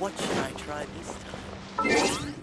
What should I try this time?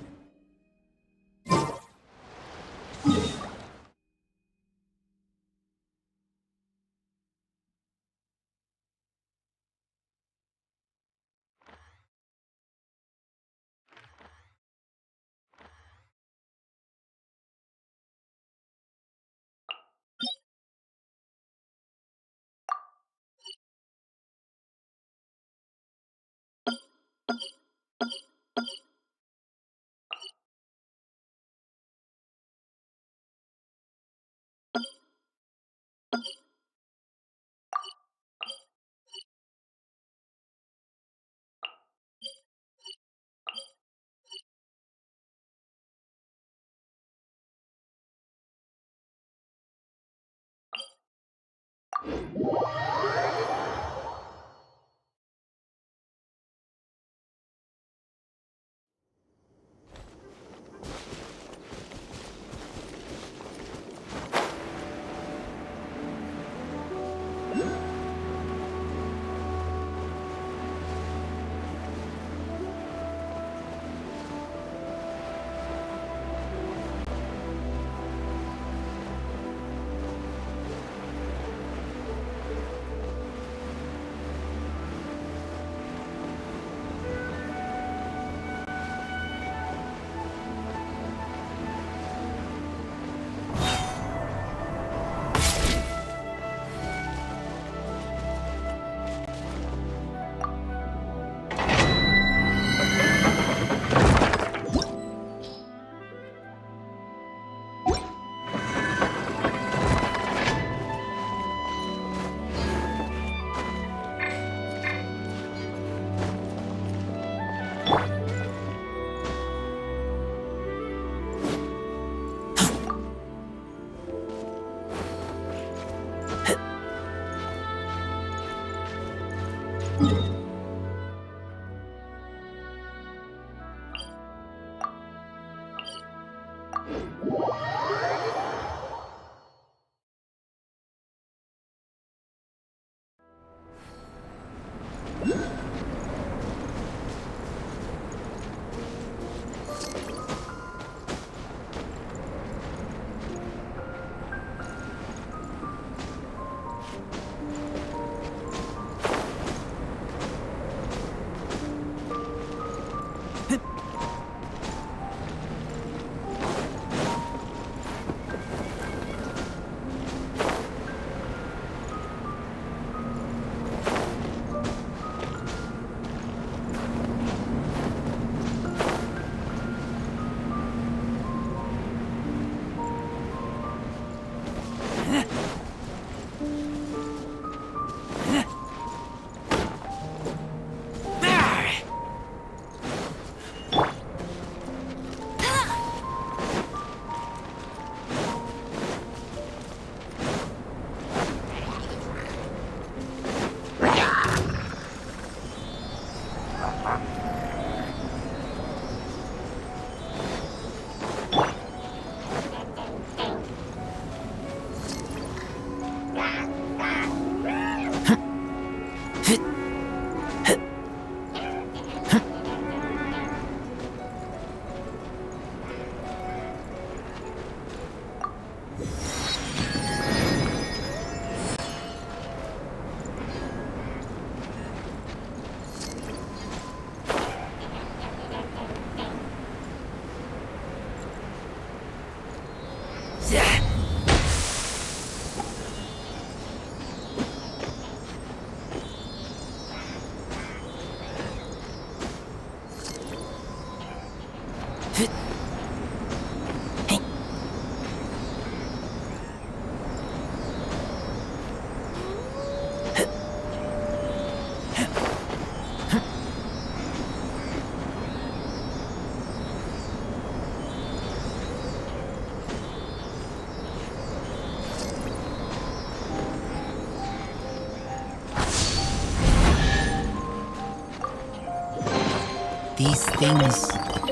These things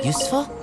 useful?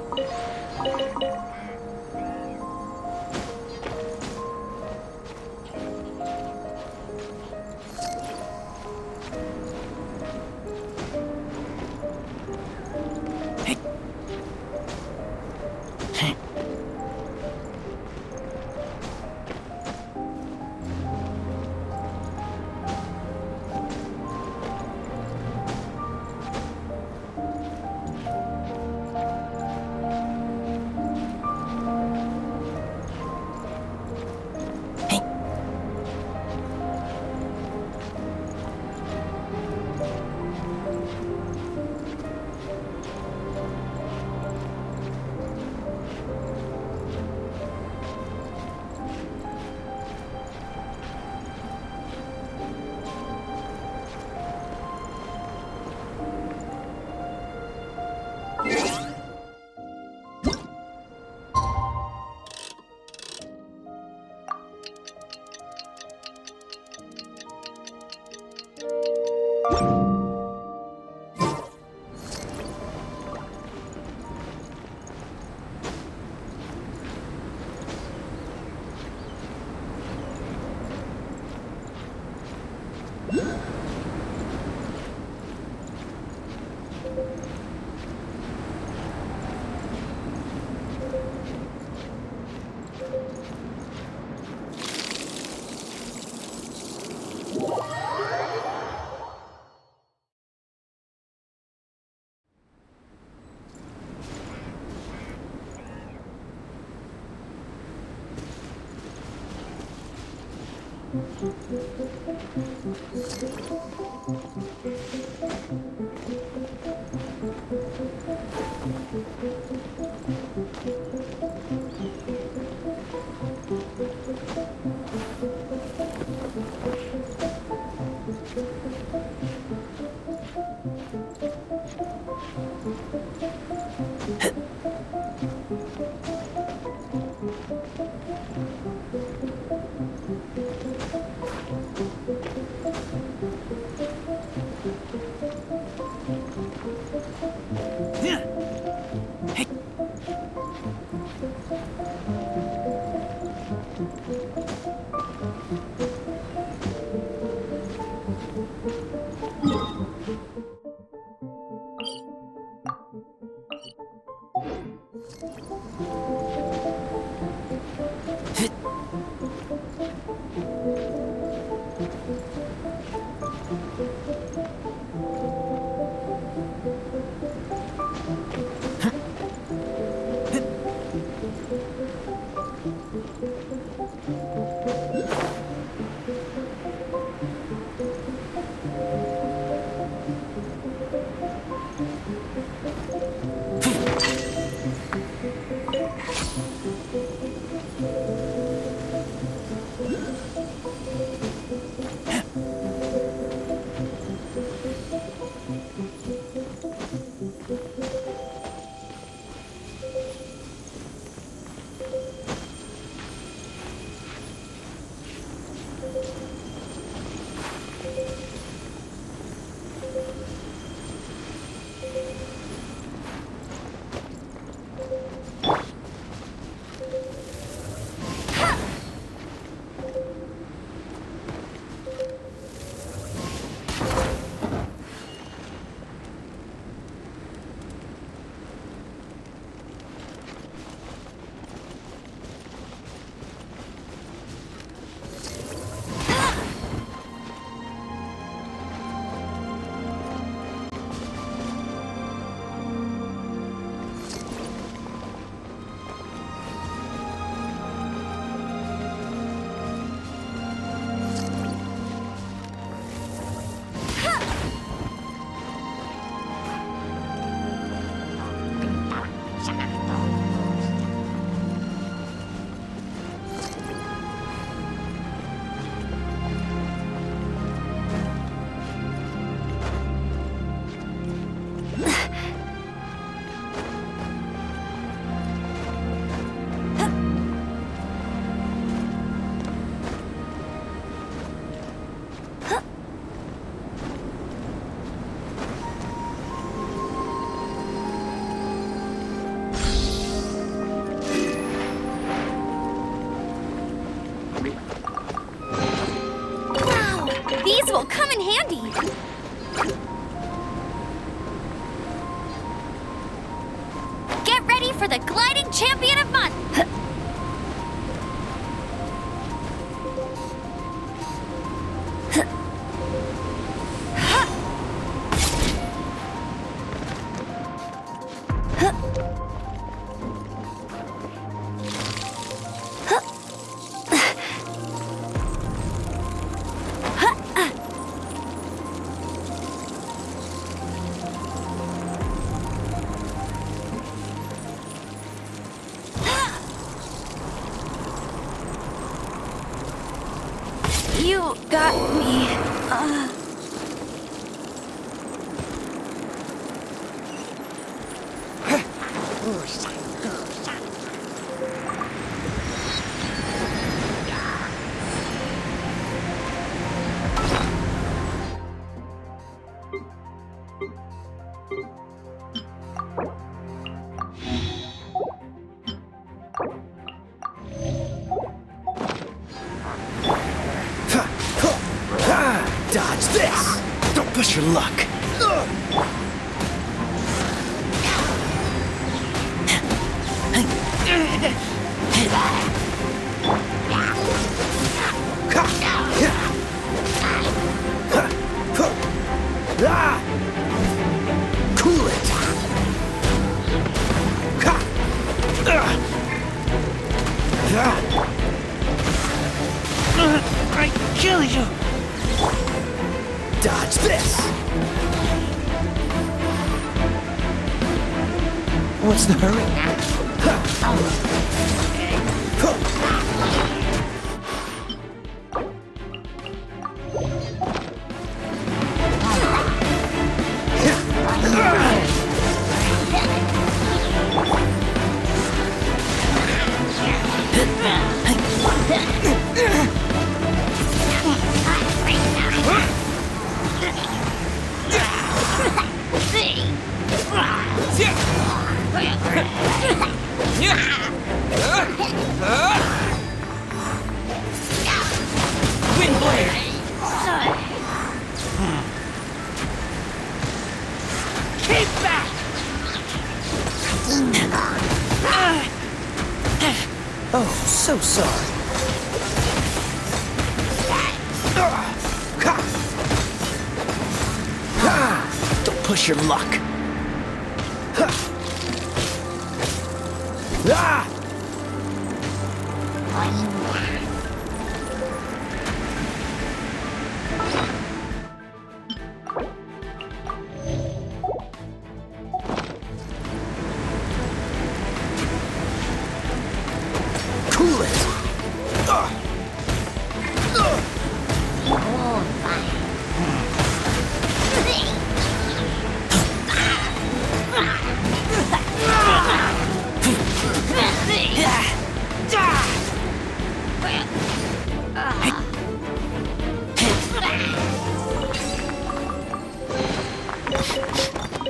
for the gliding champion of Mon. You got me. Dodge this! Don't push your luck! Cool it! I kill you! Dodge this! What's the hurry? Wind blade! Keep back! Oh, so sorry. Don't push your luck. Cool it!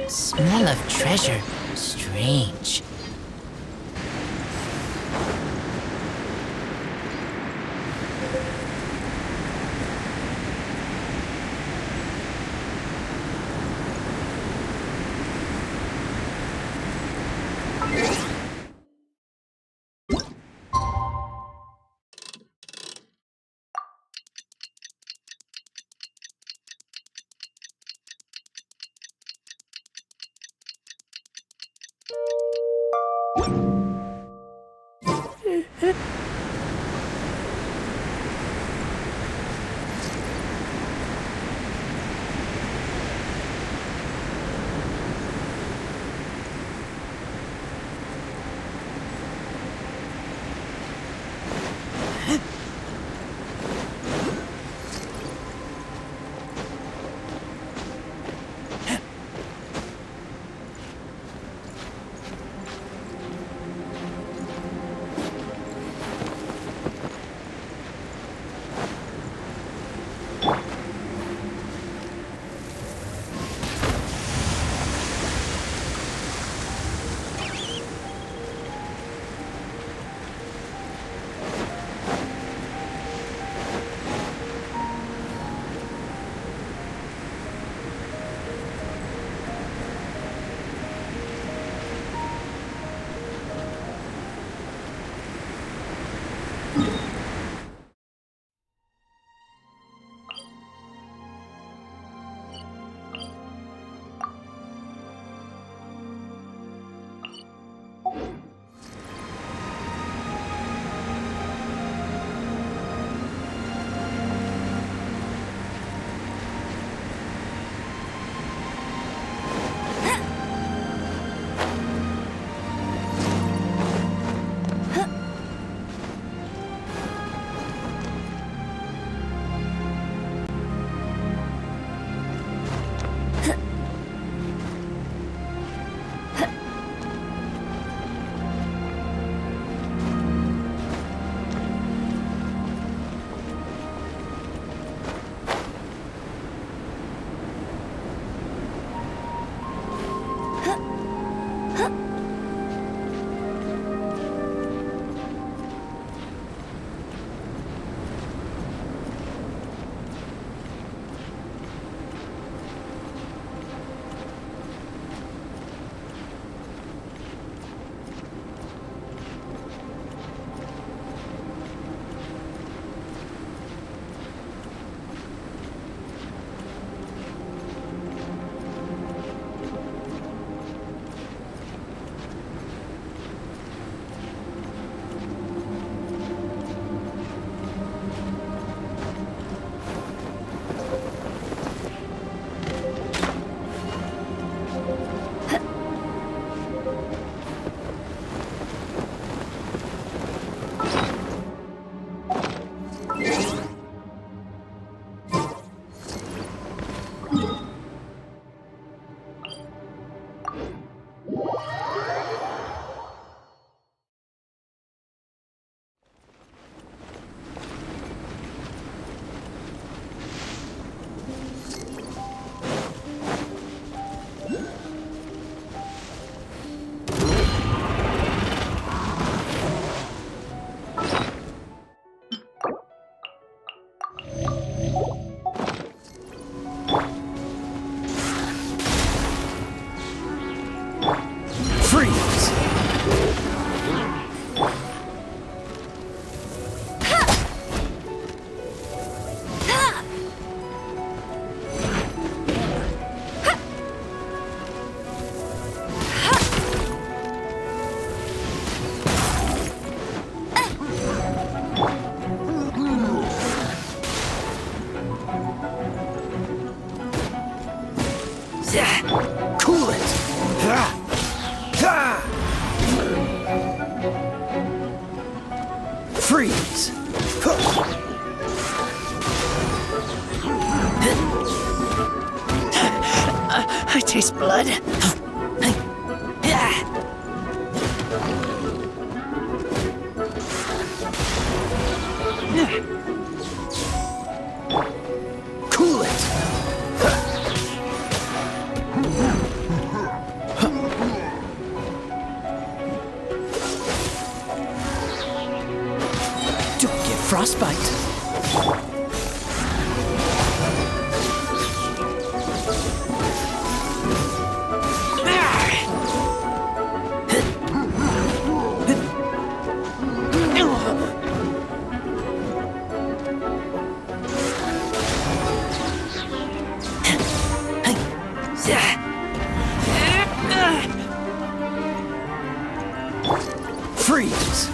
Smell of treasure. Strange. Cool it! Freeze! I taste blood. Cool it! Don't get frostbite. Freeze!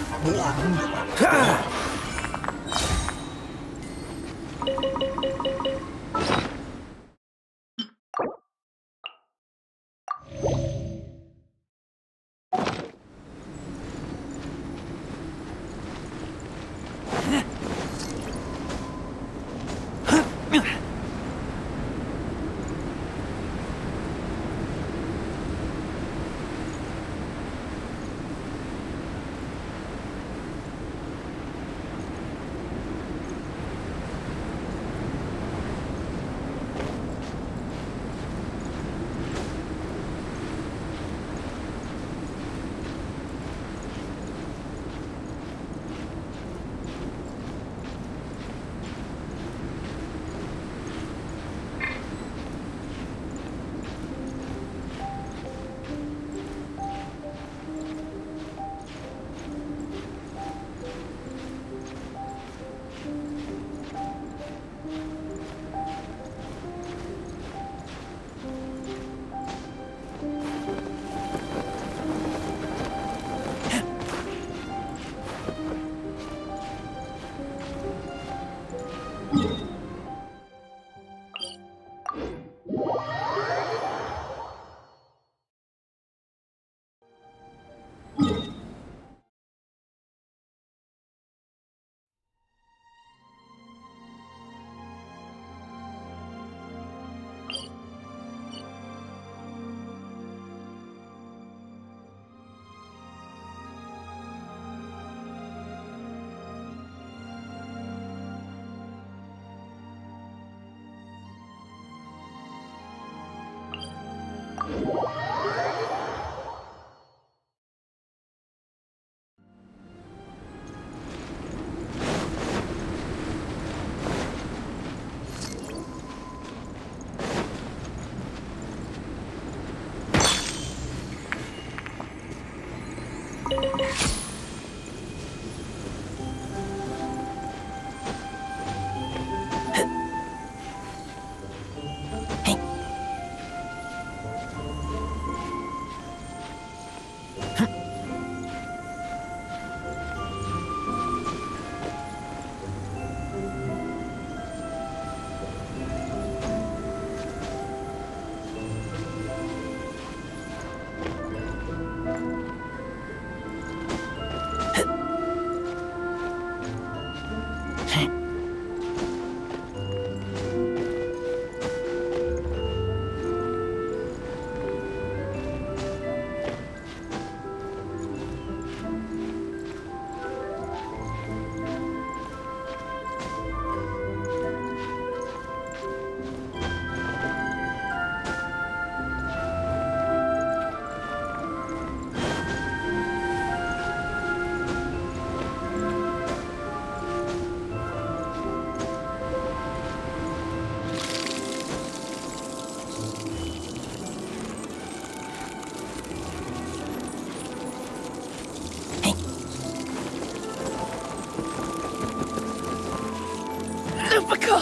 Lupica!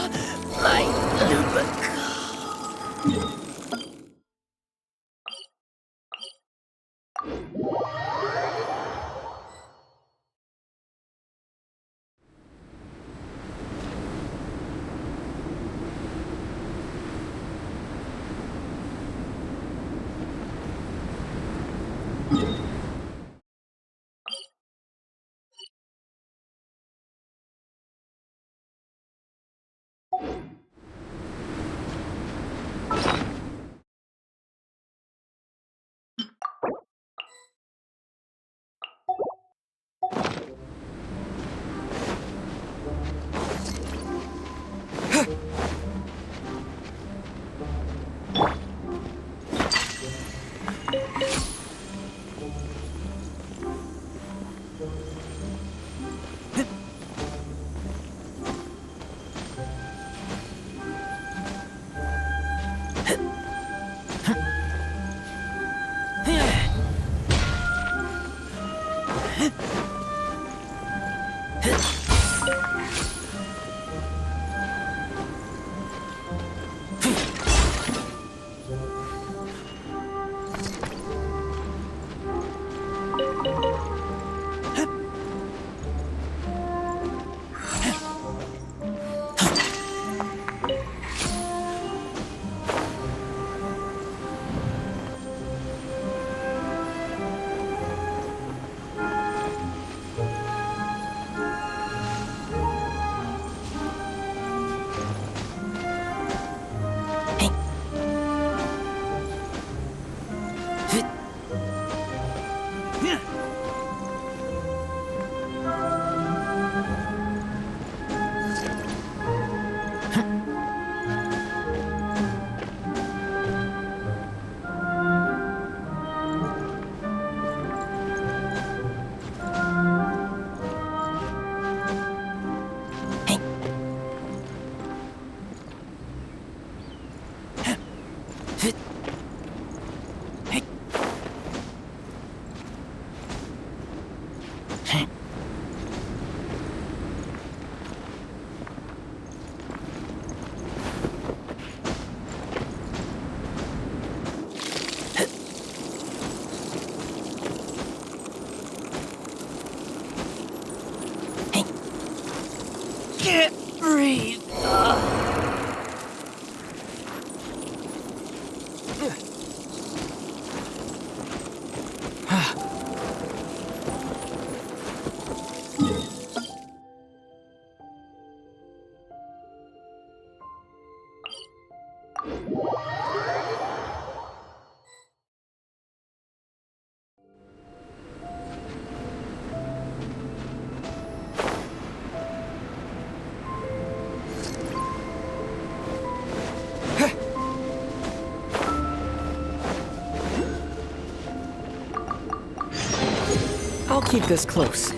My Lupica! Can't breathe. I'll keep this close.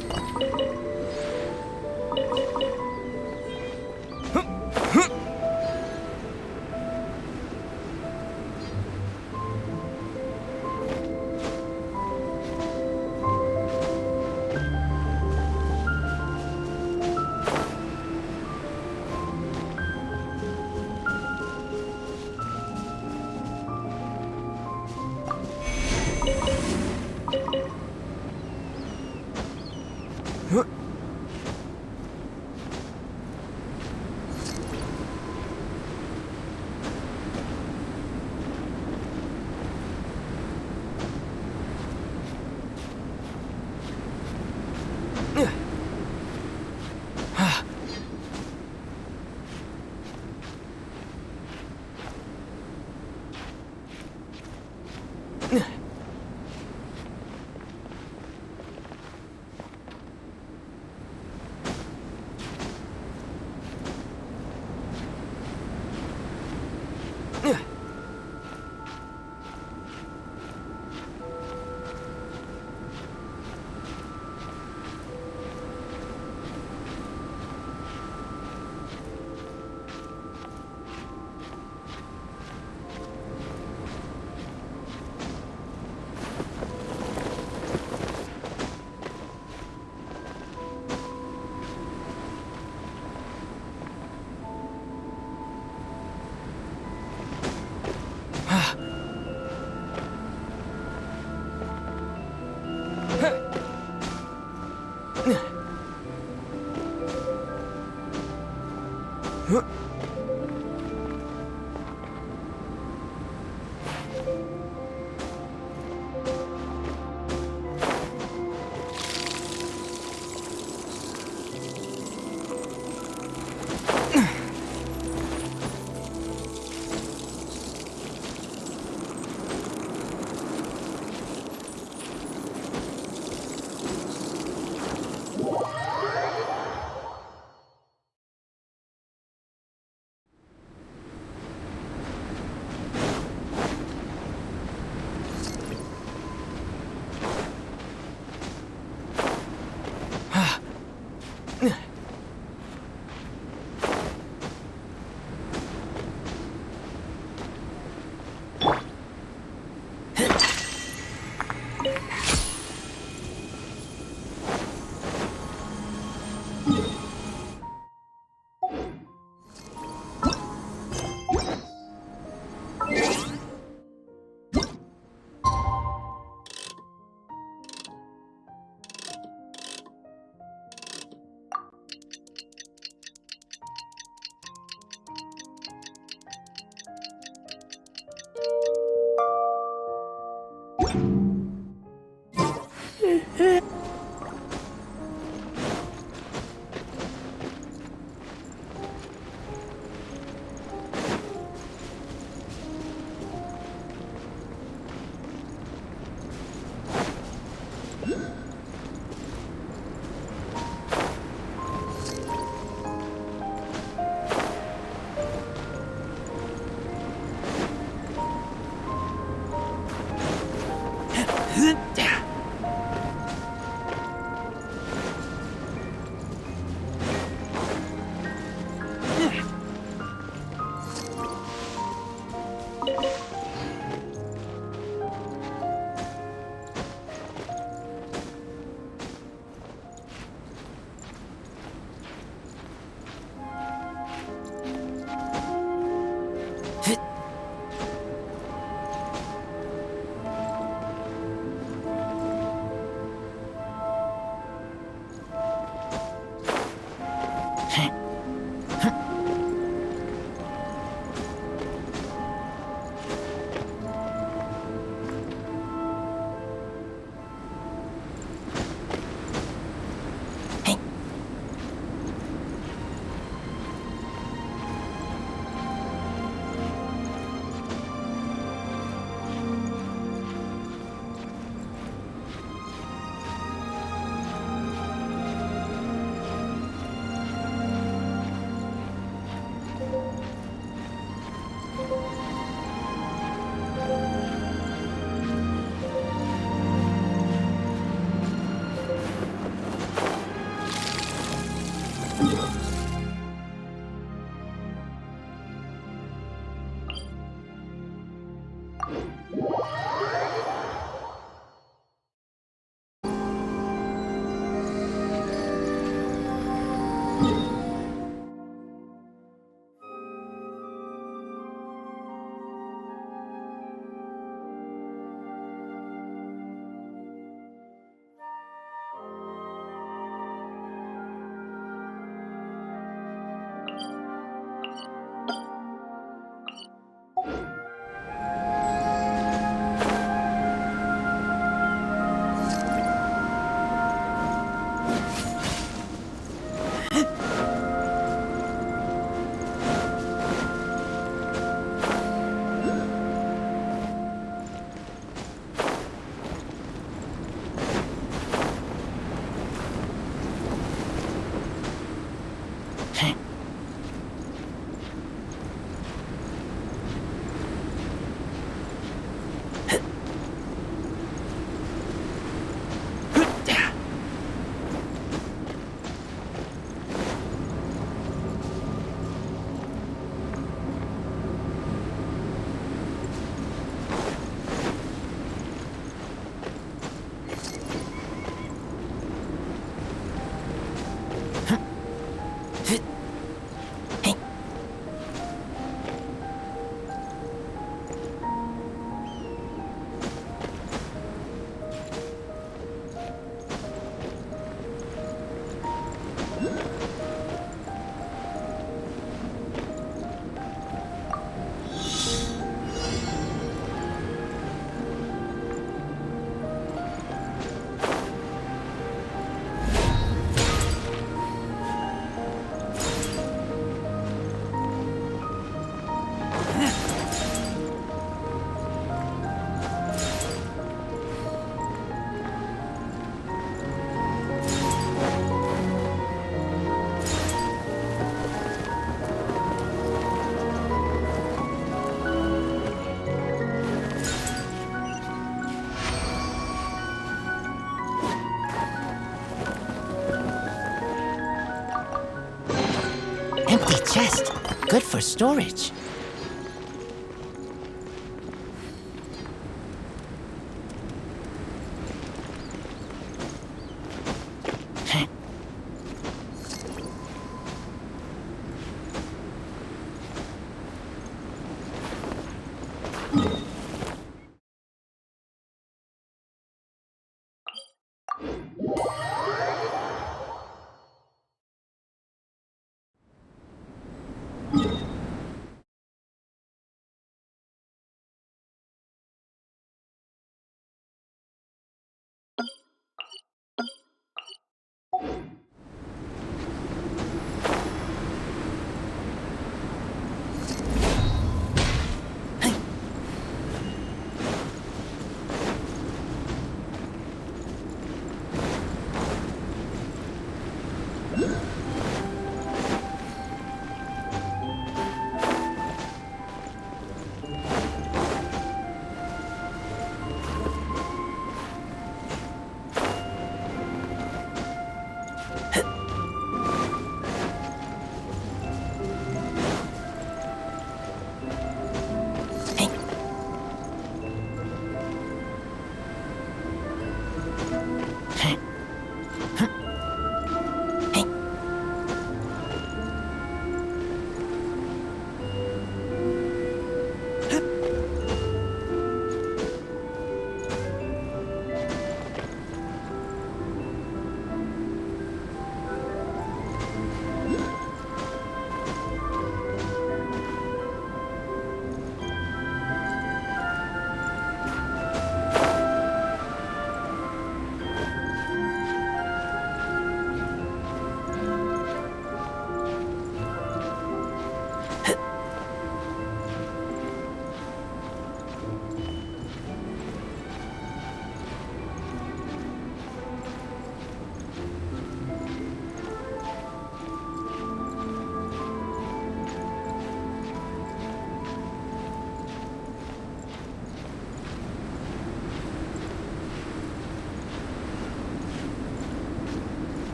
Empty chest. Good for storage.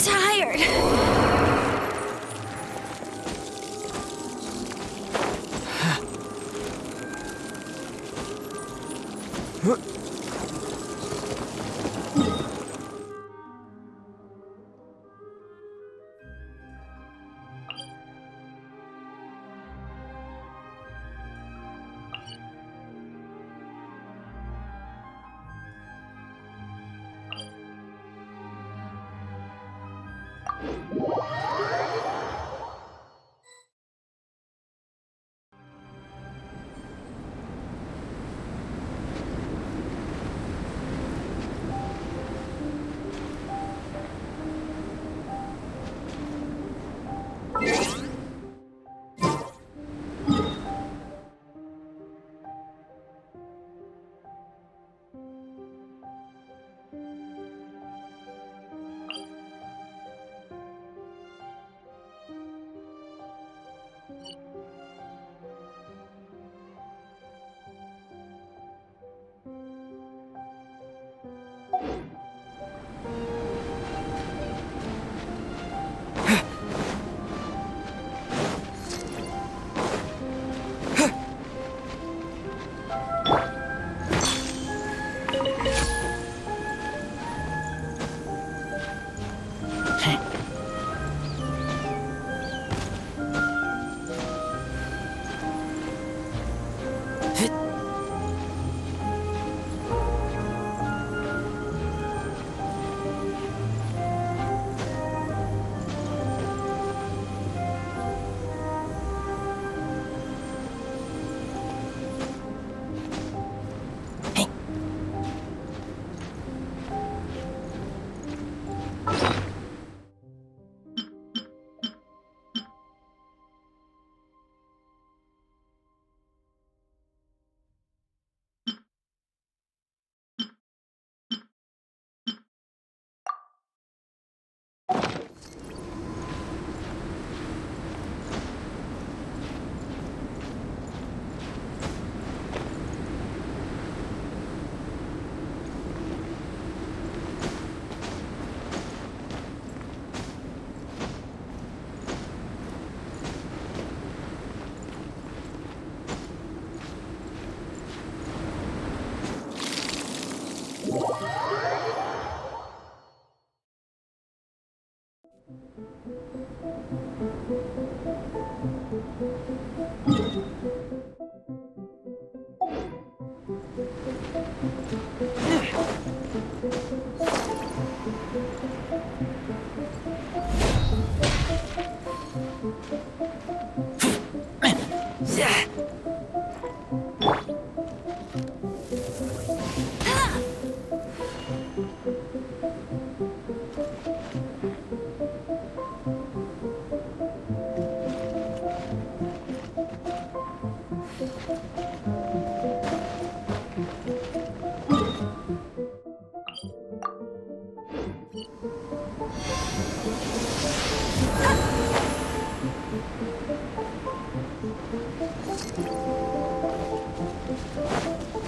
Tired.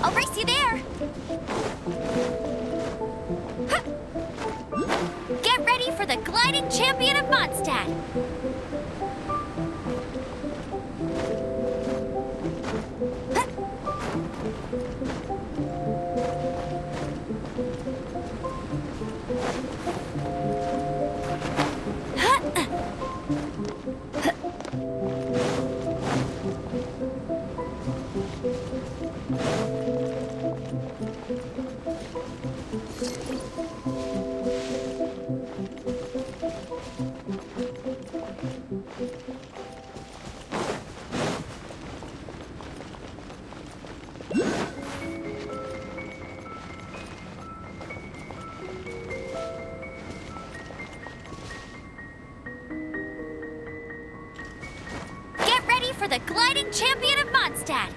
I'll race you there. Huh. Get ready for the gliding champion of MONDSTADT. Get ready for the gliding champion of MONDSTADT.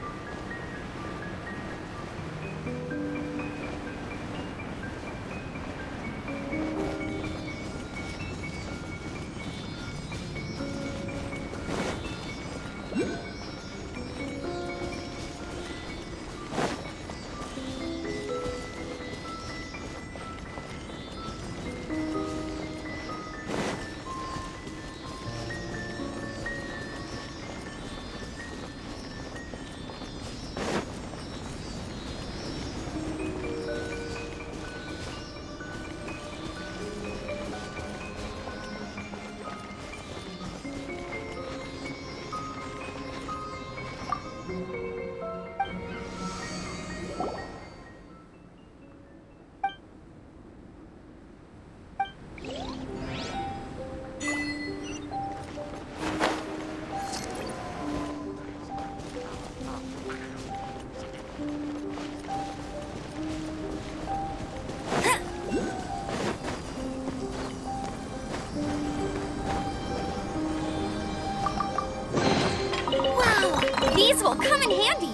These will come in handy.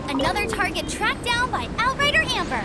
Another target tracked down by Outrider Amber.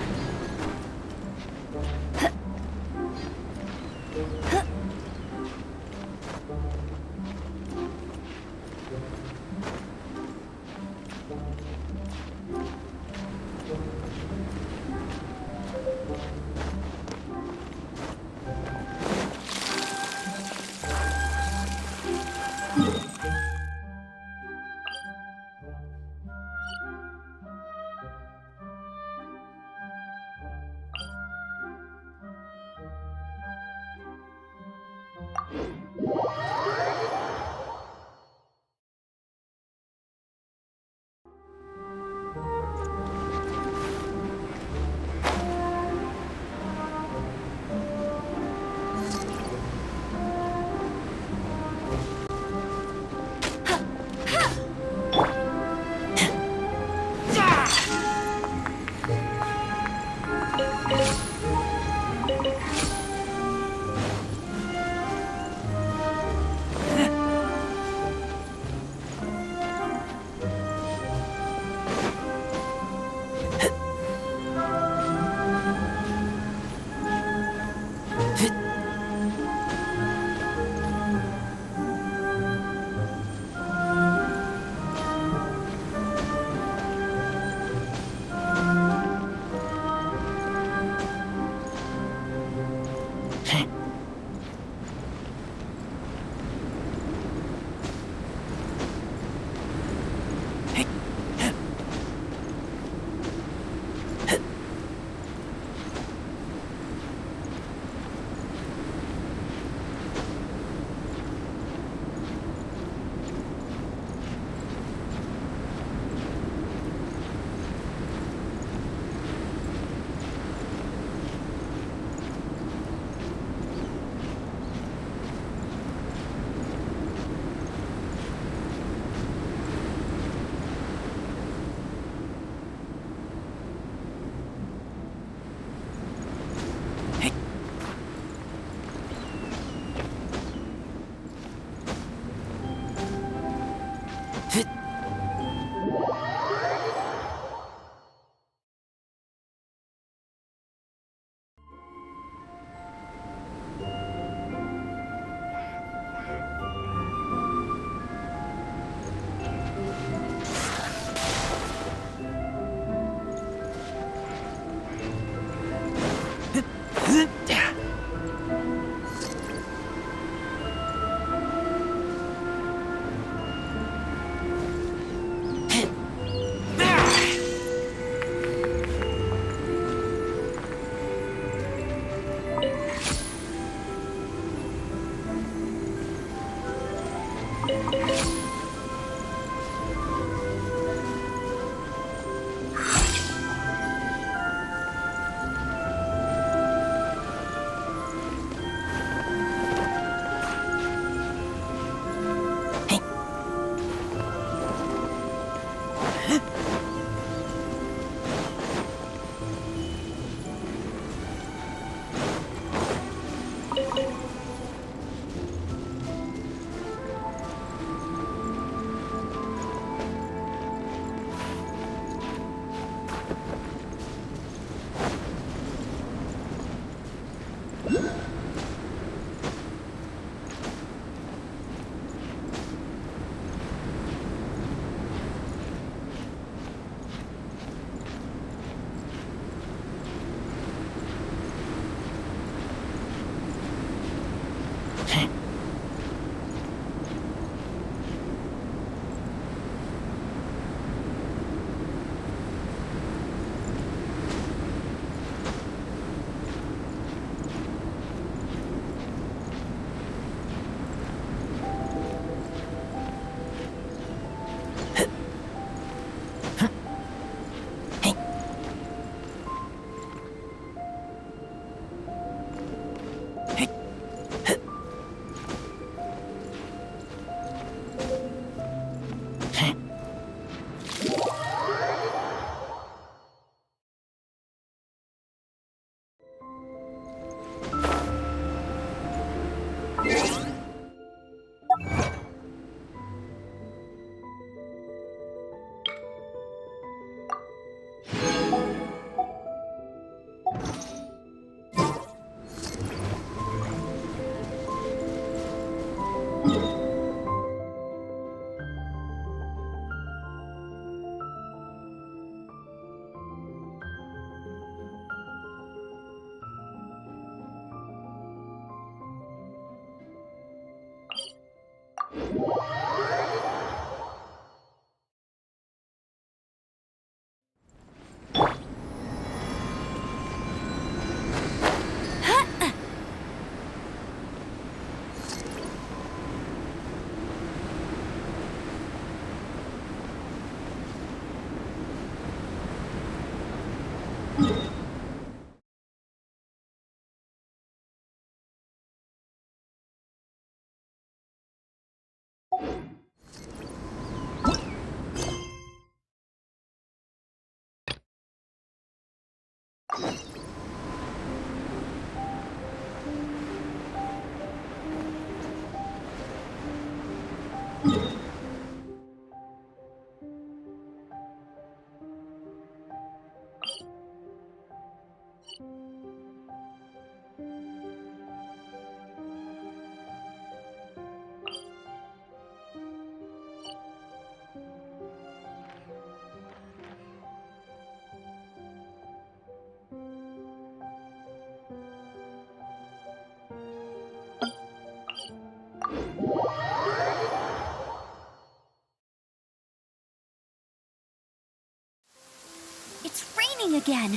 It's raining again.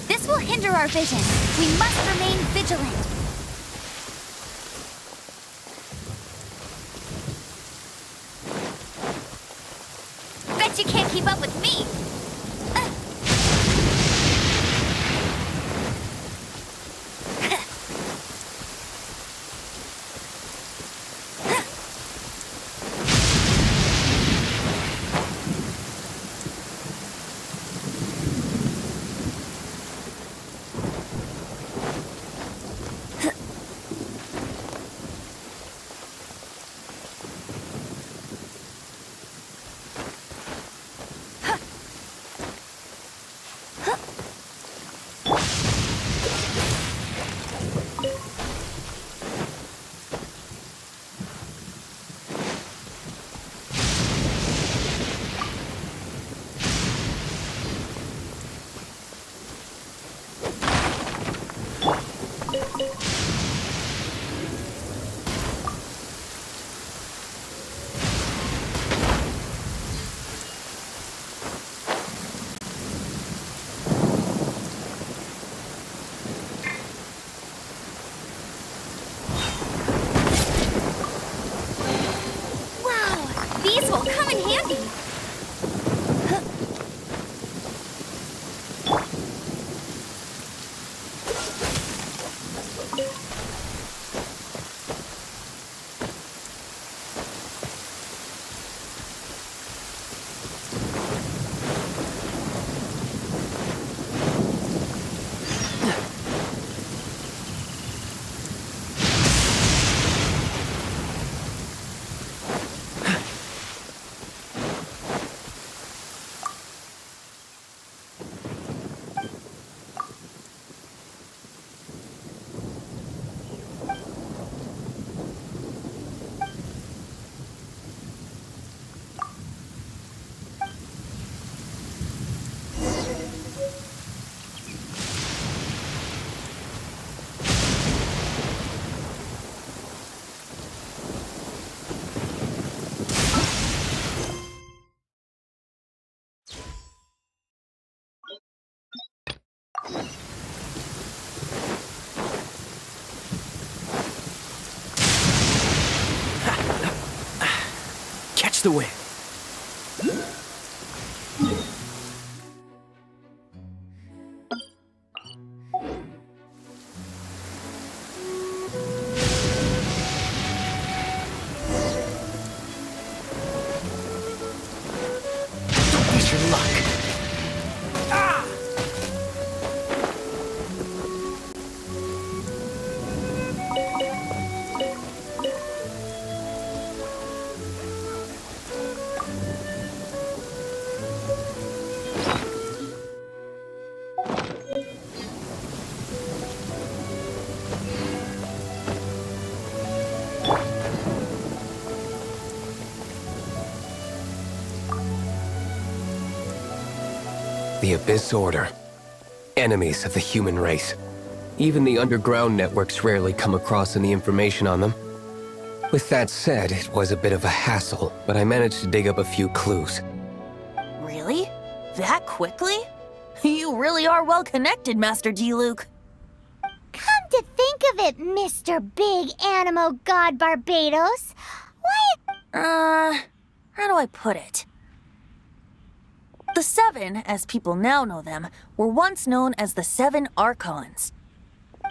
This will hinder our vision. We must remain vigilant. Bet you can't keep up with me. candy! Catch the wind. Don't waste your luck. The Abyss Order. Enemies of the human race. Even the underground networks rarely come across any information on them. With that said, it was a bit of a hassle, but I managed to dig up a few clues. Really? That quickly? You really are well connected, Master D. Luke. Come to think of it, Mr. Big Animo God Barbados, why... How do I put it? The Seven, as people now know them, were once known as the Seven Archons.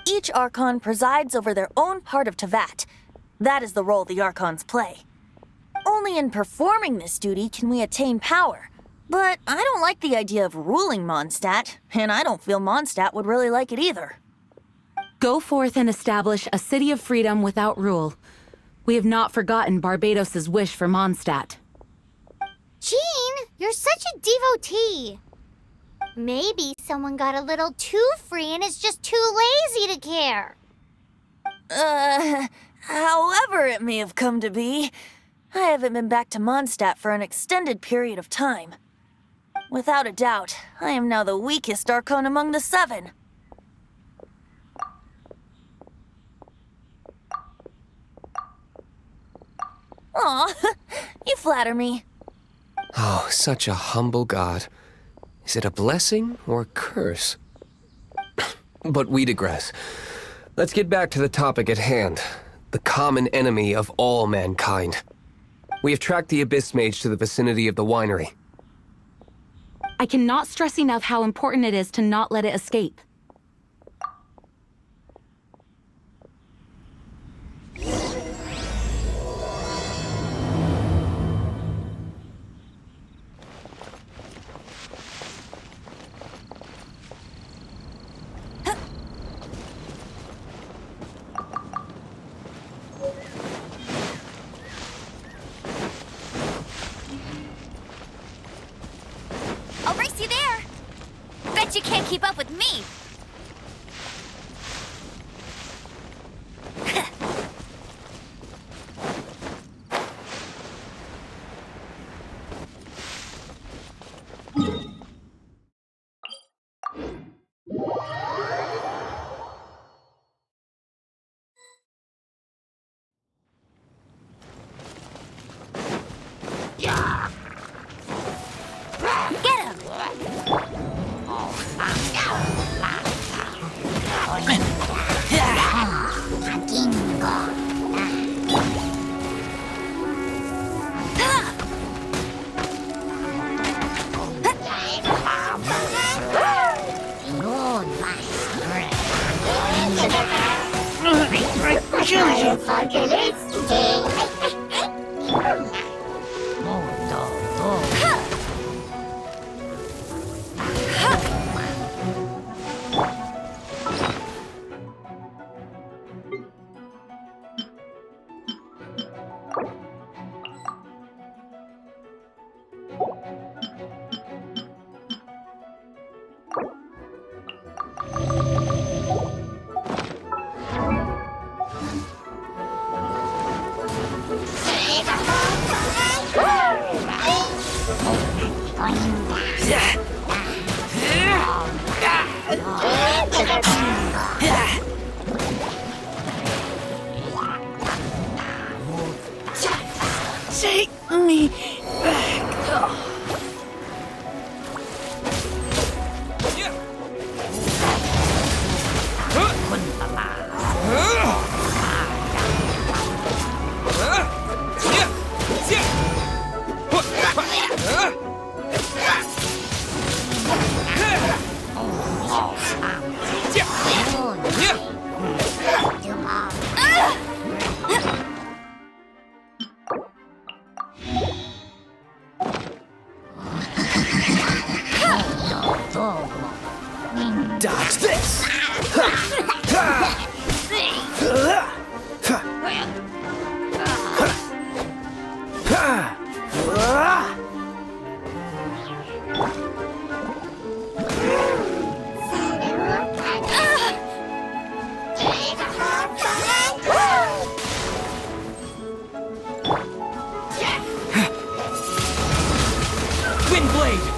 Each Archon presides over their own part of Teyvat. That is the role the Archons play. Only in performing this duty can we attain power. But I don't like the idea of ruling MONDSTADT, and I don't feel MONDSTADT would really like it either. Go forth and establish a city of freedom without rule. We have not forgotten Barbados's wish for MONDSTADT. Jean, you're such a devotee. Maybe someone got a little too free and is just too lazy to care. However it may have come to be, I haven't been back to MONDSTADT for an extended period of time. Without a doubt, I am now the weakest Archon among the Seven. Aw, you flatter me. Oh, such a humble god. Is it a blessing or a curse? But we digress. Let's get back to the topic at hand. The common enemy of all mankind. We have tracked the Abyss Mage to the vicinity of the winery. I cannot stress enough how important it is to not let it escape. I'll race you there! Bet you can't keep up with me! Get him! Take me back. Dodge this! Windblade!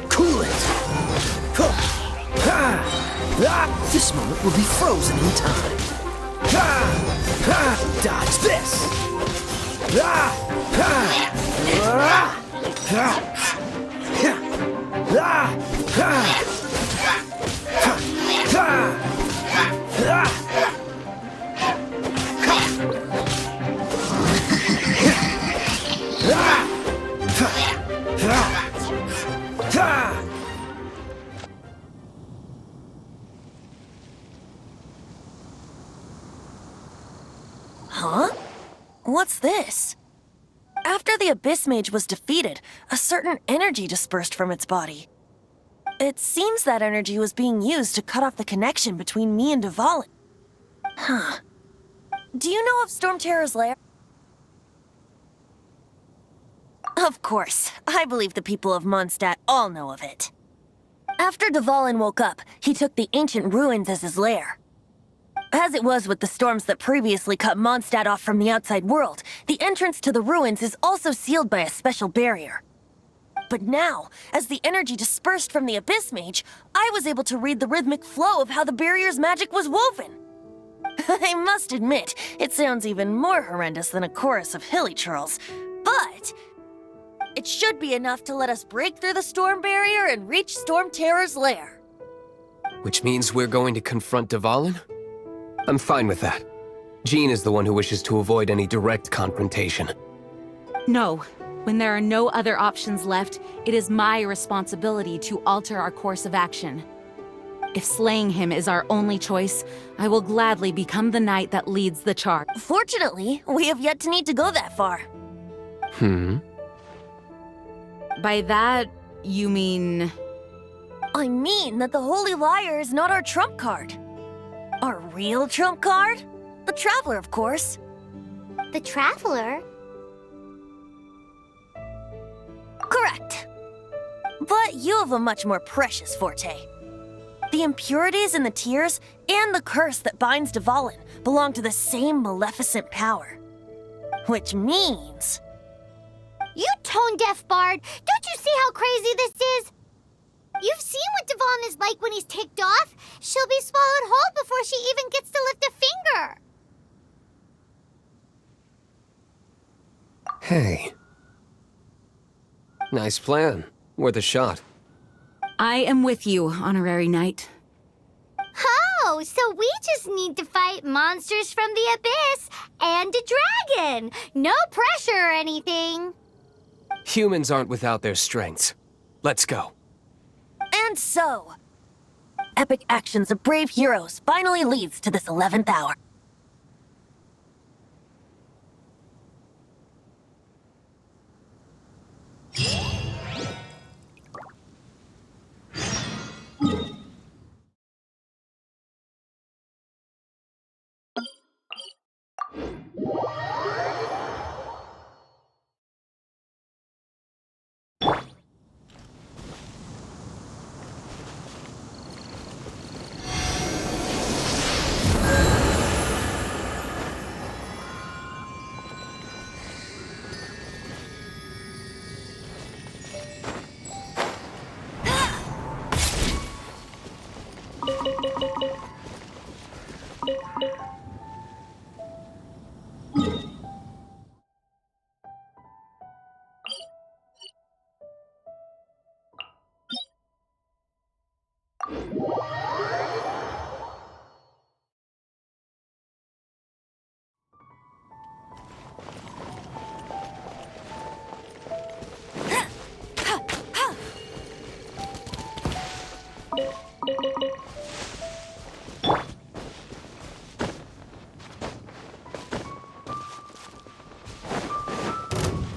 Cool it! This moment will be frozen in time. Dodge this! Huh? What's this? After the Abyss Mage was defeated, a certain energy dispersed from its body. It seems that energy was being used to cut off the connection between me and Dvalin. Huh. Do you know of Storm Terror's lair? Of course. I believe the people of MONDSTADT all know of it. After Dvalin woke up, he took the ancient ruins as his lair. As it was with the storms that previously cut MONDSTADT off from the outside world, the entrance to the ruins is also sealed by a special barrier. But now, as the energy dispersed from the Abyss Mage, I was able to read the rhythmic flow of how the barrier's magic was woven. I must admit, it sounds even more horrendous than a chorus of hilly churls, but it should be enough to let us break through the storm barrier and reach Storm Terror's lair. Which means we're going to confront Dvalin? I'm fine with that. Jean is the one who wishes to avoid any direct confrontation. No. When there are no other options left, it is my responsibility to alter our course of action. If slaying him is our only choice, I will gladly become the knight that leads the charge. Fortunately, we have yet to need to go that far. By that, you mean... I mean that the Holy Liar is not our trump card. Our real trump card? The Traveler, of course. The Traveler? Correct. But you have a much more precious forte. The impurities in the tears and the curse that binds Dvalin belong to the same maleficent power. Which means... You tone-deaf bard! Don't you see how crazy this is? You've seen what Dvalin is like when he's ticked off. She'll be swallowed whole before she even gets to lift a finger. Hey. Nice plan. Worth a shot. I am with you, Honorary Knight. Oh, so we just need to fight monsters from the abyss and a dragon. No pressure or anything. Humans aren't without their strengths. Let's go. And so, epic actions of brave heroes finally leads to this 11th hour.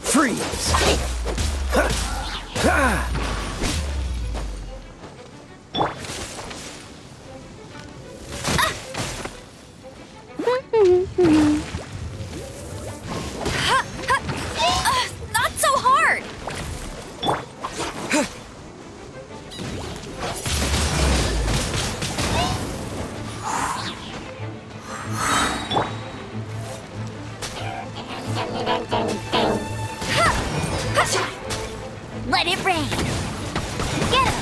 Freeze! Ha! Ha! Not so hard! Let it rain. Get him.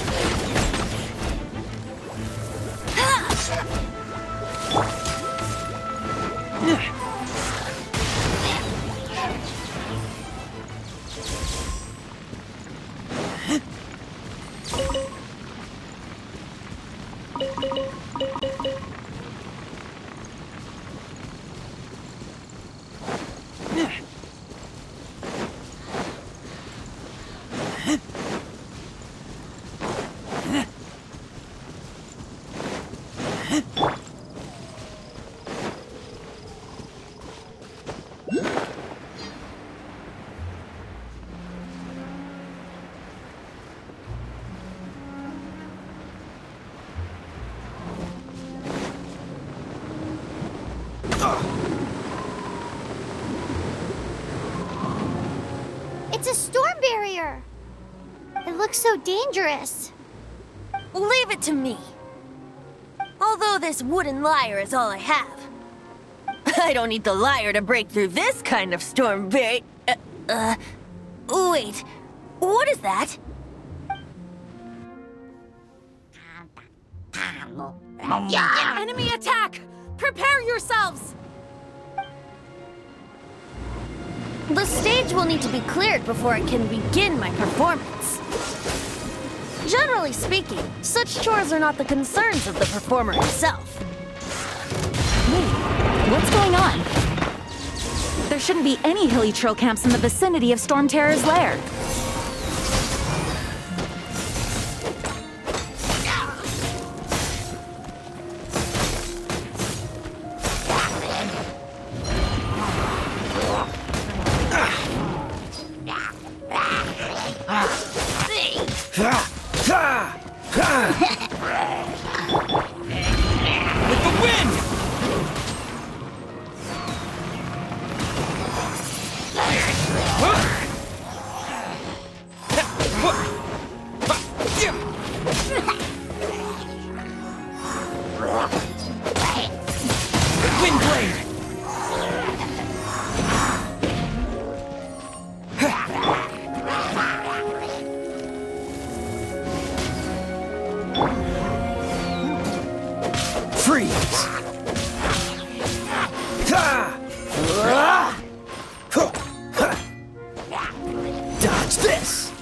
It's a storm barrier. It looks so dangerous. Leave it to me. Although this wooden lyre is all I have. I don't need the lyre to break through this kind of storm barrier. Wait. What is that? Enemy attack! Prepare yourselves! The stage will need to be cleared before I can begin my performance. Generally speaking, such chores are not the concerns of the performer himself. Wait, what's going on? There shouldn't be any hilly trail camps in the vicinity of Storm Terror's lair. With the wind! Wind blade! Freeze! Dodge this!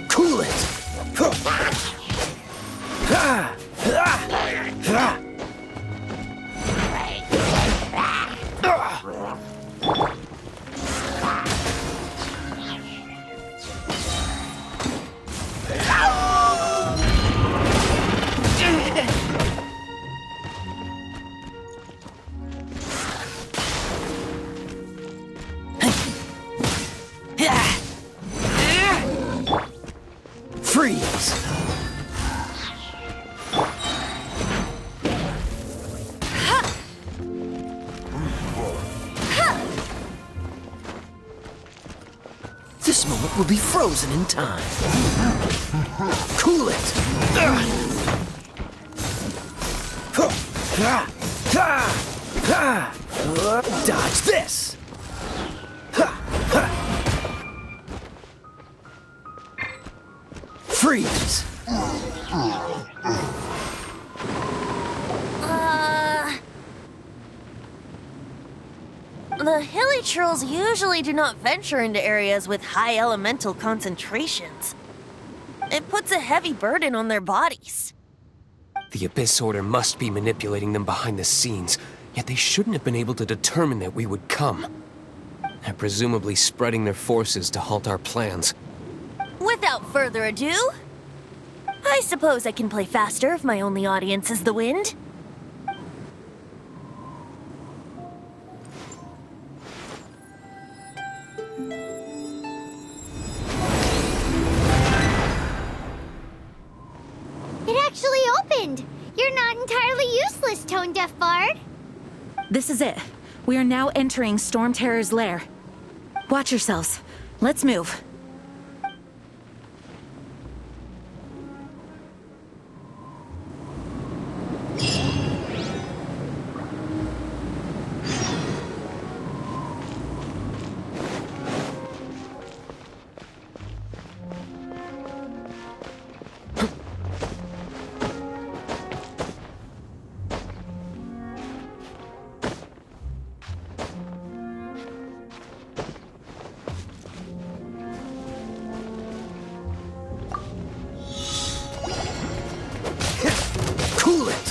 Cool it! Freeze! This moment will be frozen in time. Cool it! Dodge this! Freeze! The hilly trolls usually do not venture into areas with high elemental concentrations. It puts a heavy burden on their bodies. The Abyss Order must be manipulating them behind the scenes, yet they shouldn't have been able to determine that we would come. They're presumably spreading their forces to halt our plans. Without further ado, I suppose I can play faster if my only audience is the wind. It actually opened! You're not entirely useless, Tone Deaf Bard. This is it. We are now entering Storm Terror's lair. Watch yourselves. Let's move. Cool it!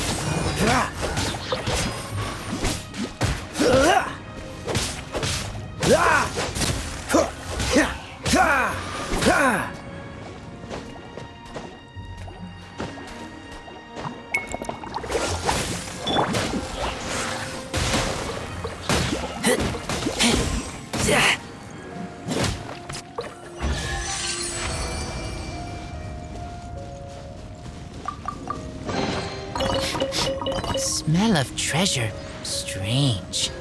Smell of treasure. Strange.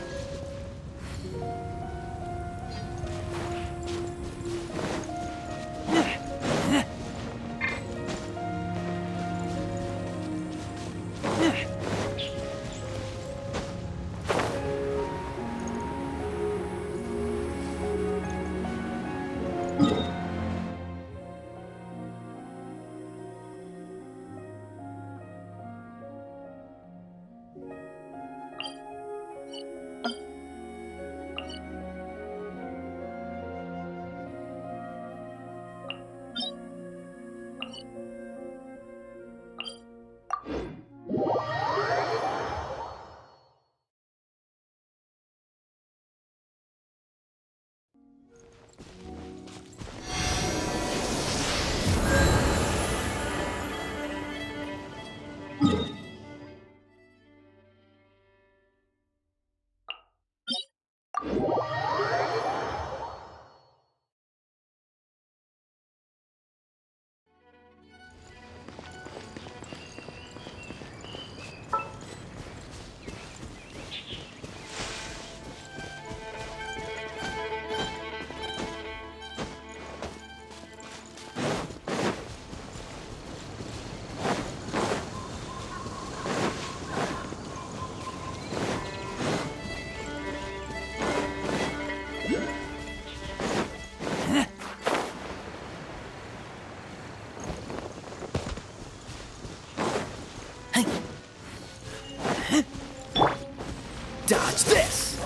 Dodge this!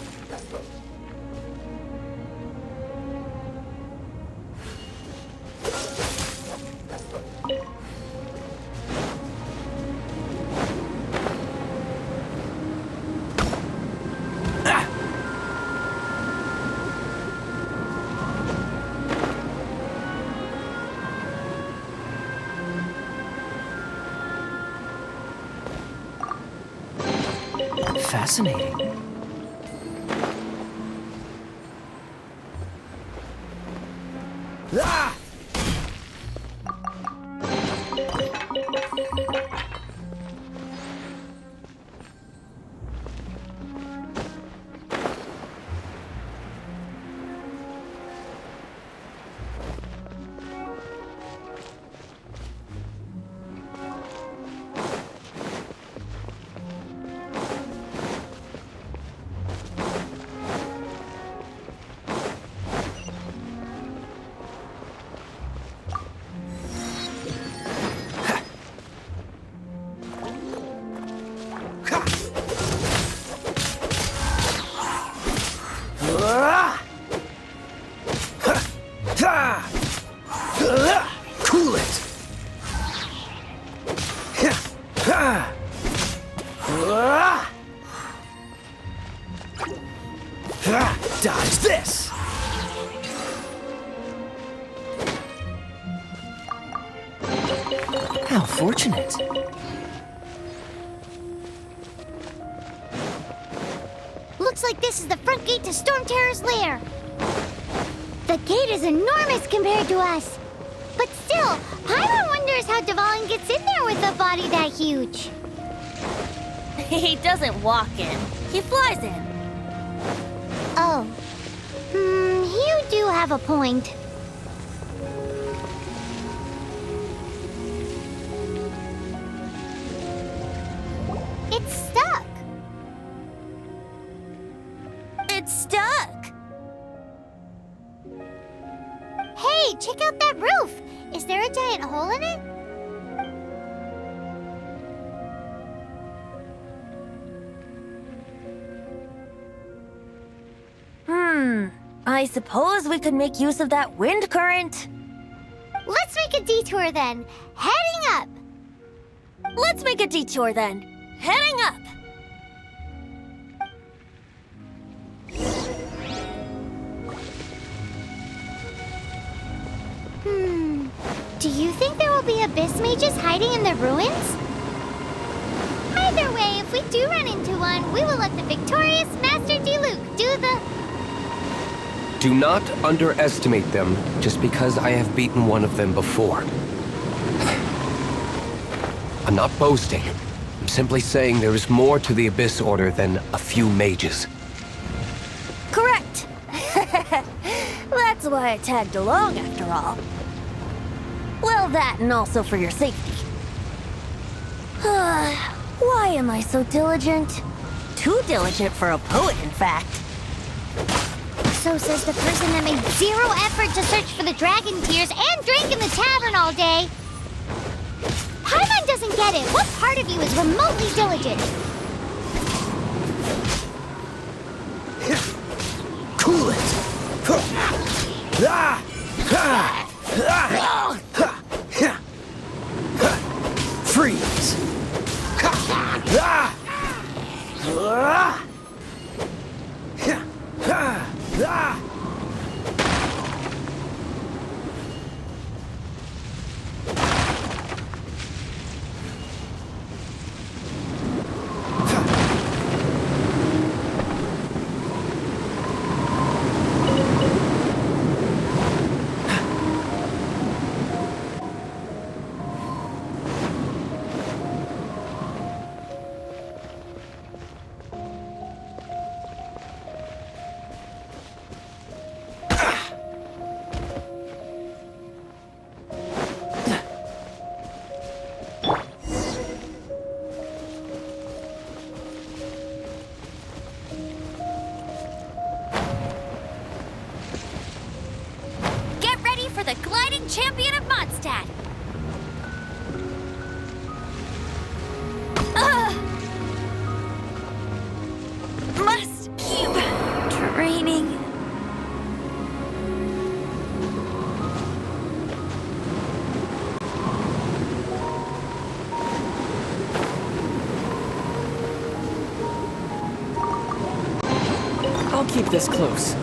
Fascinating. Ah! Cool it! Dodge this! How fortunate. Looks like this is the front gate to Storm Terror's lair. The gate is enormous compared to us. But still, Paimon wonders how Devon gets in there with a body that huge. He doesn't walk in, he flies in. Oh. You do have a point. It's stuck. It's stuck. Hey, check out that roof. Is there a giant hole in it? I suppose we could make use of that wind current. Let's make a detour then. Heading up. Let's make a detour then. Heading up. Do you think there will be abyss mages hiding in the ruins? Either way, if we do run into one, we will let the victorious Master Diluc do the... Do not underestimate them just because I have beaten one of them before. I'm not boasting. I'm simply saying there is more to the Abyss Order than a few mages. Correct. That's why I tagged along after all. Well, that and also for your safety. Why am I so diligent? Too diligent for a poet, in fact. So says the person that made zero effort to search for the dragon tears and drank in the tavern all day. Paimon doesn't get it. What part of you is remotely diligent? Cool it! Freeze! The gliding champion of MONDSTADT. Must keep training. I'll keep this close.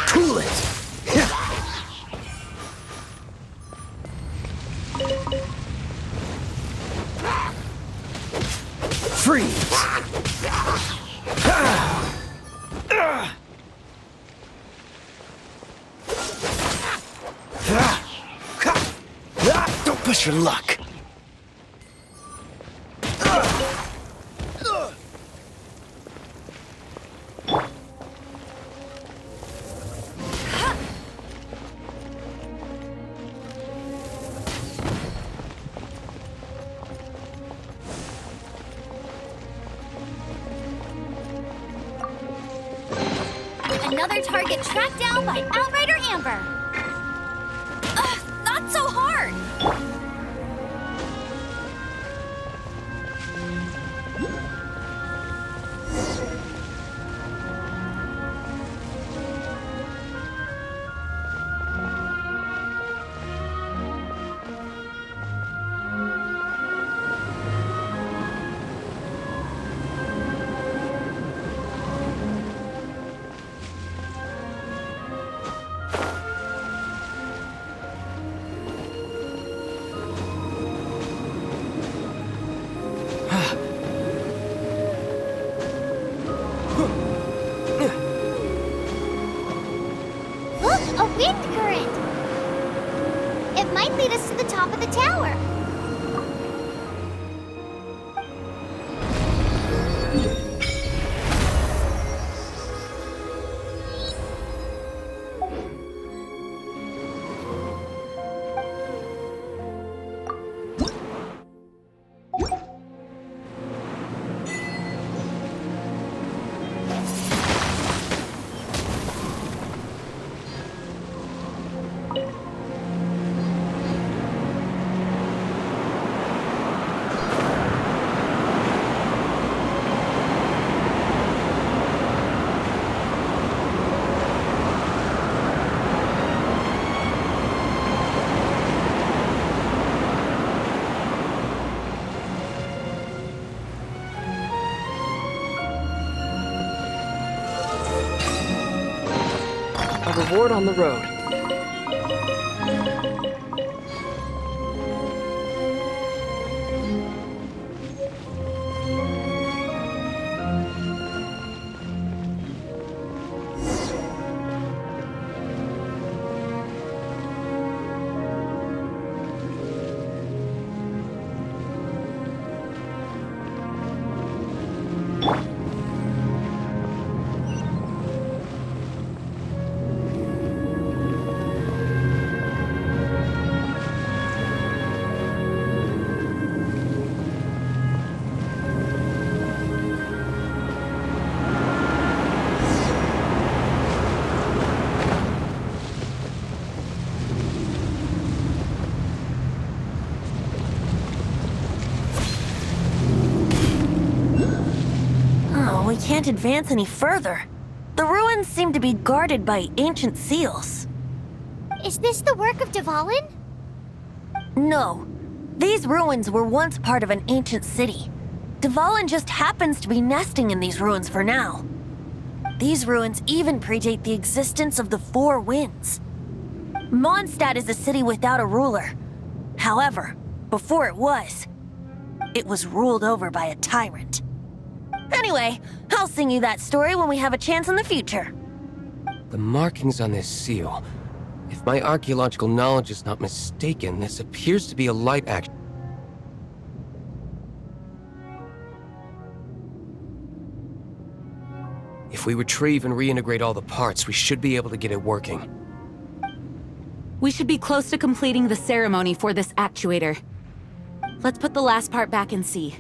Cool it! Freeze! Don't push your luck! Another target tracked down by Outrider Amber. Ugh, not so hard. Look, a wind current! It might lead us to the top of the tower. A reward on the road. Oh, we can't advance any further. The ruins seem to be guarded by ancient seals. Is this the work of Dvalin? No. These ruins were once part of an ancient city. Dvalin just happens to be nesting in these ruins for now. These ruins even predate the existence of the Four Winds. Mondstadt is a city without a ruler. However, before it was ruled over by a tyrant. Anyway, I'll sing you that story when we have a chance in the future. The markings on this seal. If my archaeological knowledge is not mistaken, this appears to be a light action. If we retrieve and reintegrate all the parts, we should be able to get it working. We should be close to completing the ceremony for this actuator. Let's put the last part back and see.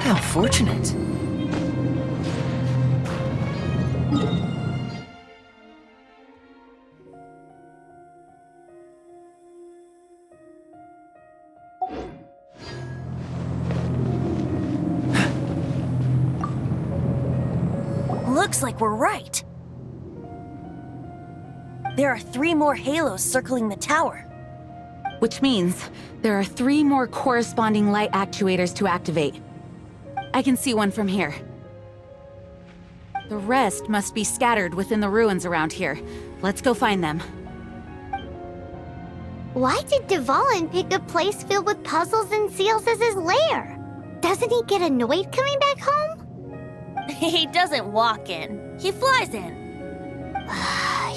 How fortunate. Looks like we're right. There are 3 more halos circling the tower. Which means there are 3 more corresponding light actuators to activate. I can see one from here. The rest must be scattered within the ruins around here. Let's go find them. Why did Dvalin pick a place filled with puzzles and seals as his lair? Doesn't he get annoyed coming back home? He doesn't walk in. He flies in.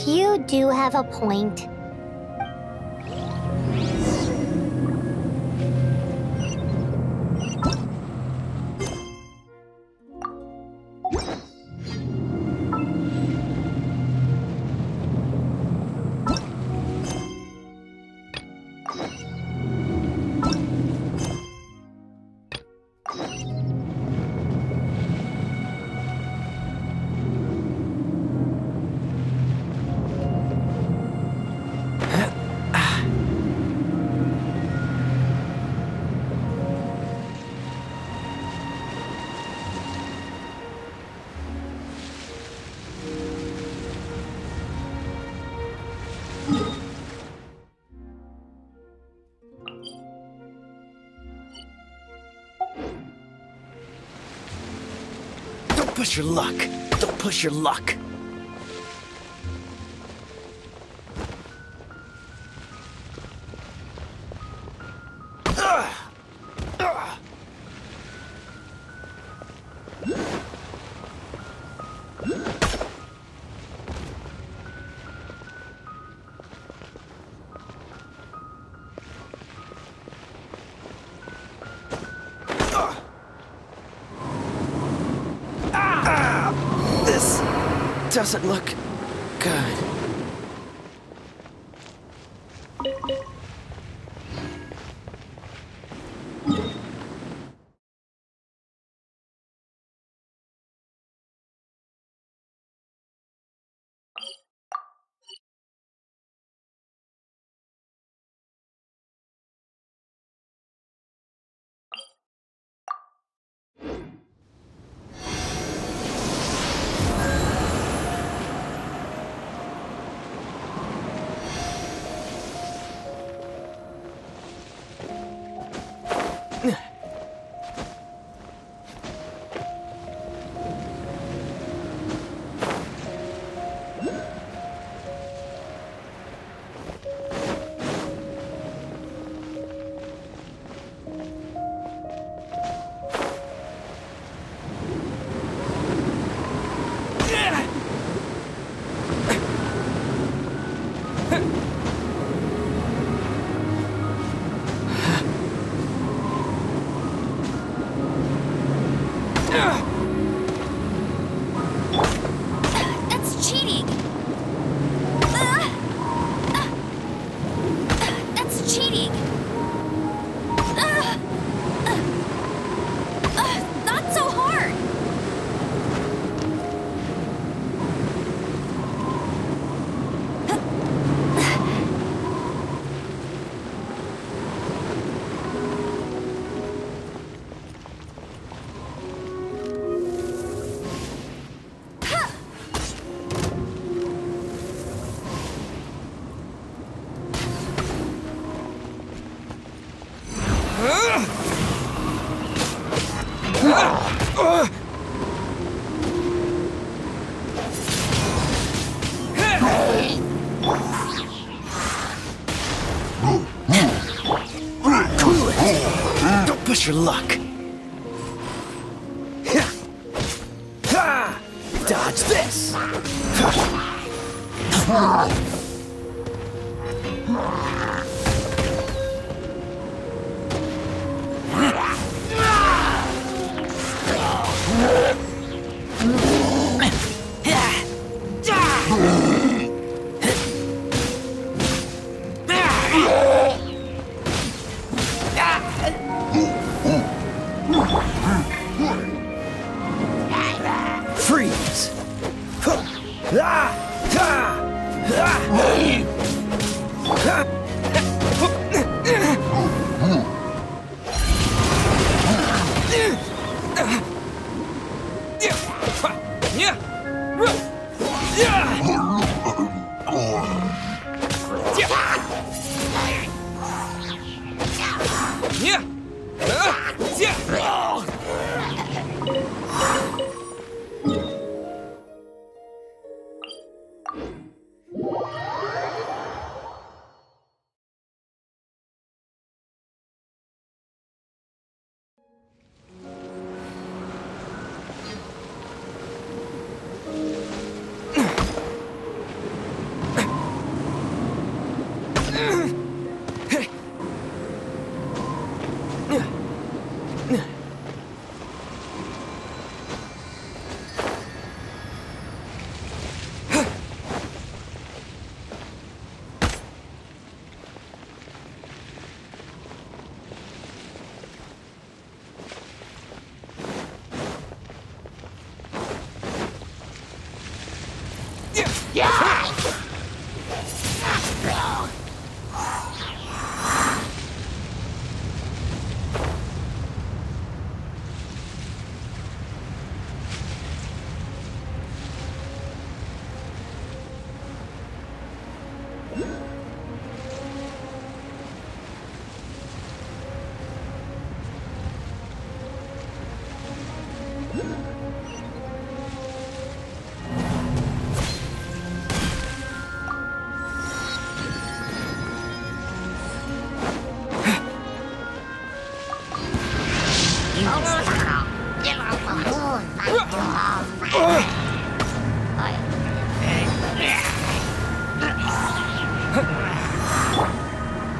You do have a point. Don't push your luck. Don't push your luck. This doesn't look good. Push your luck. Dodge this. Freeze!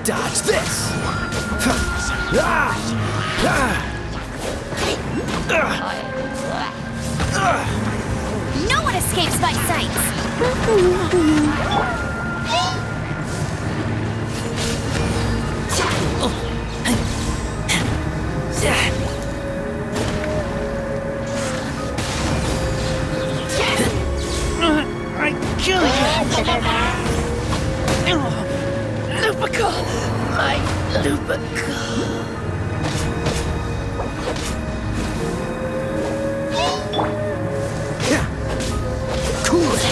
Dodge this! No one escapes my sights! I kill you! Lupical! My Lupical! Cool it!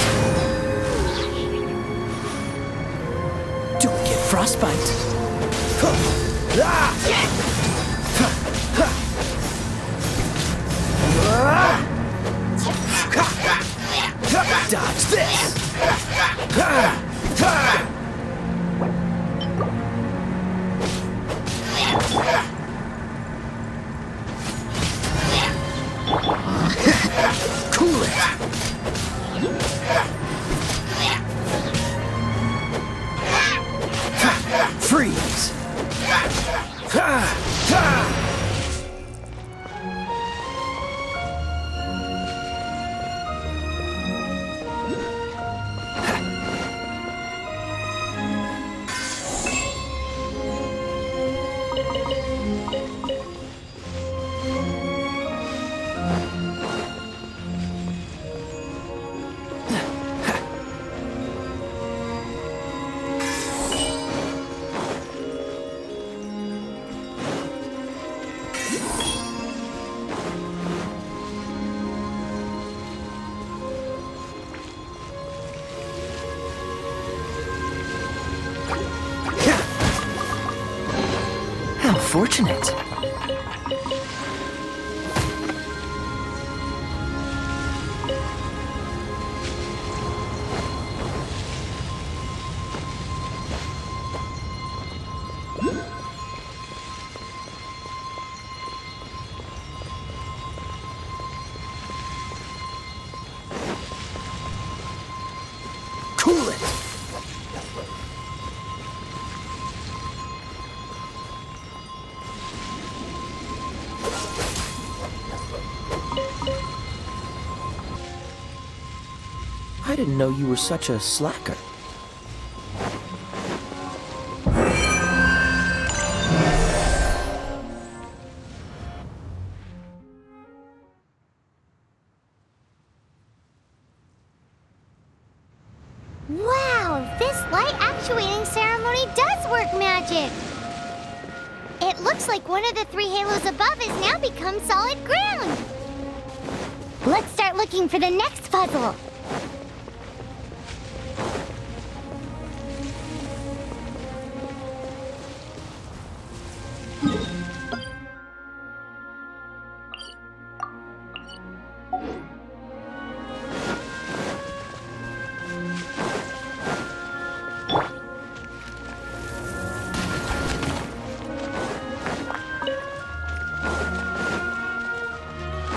Don't get frostbite! Dodge this! Cool it! Freeze! How fortunate. I didn't know you were such a slacker. Wow, this light actuating ceremony does work magic! It looks like one of the 3 halos above has now become solid ground! Let's start looking for the next puzzle!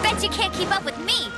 Bet you can't keep up with me!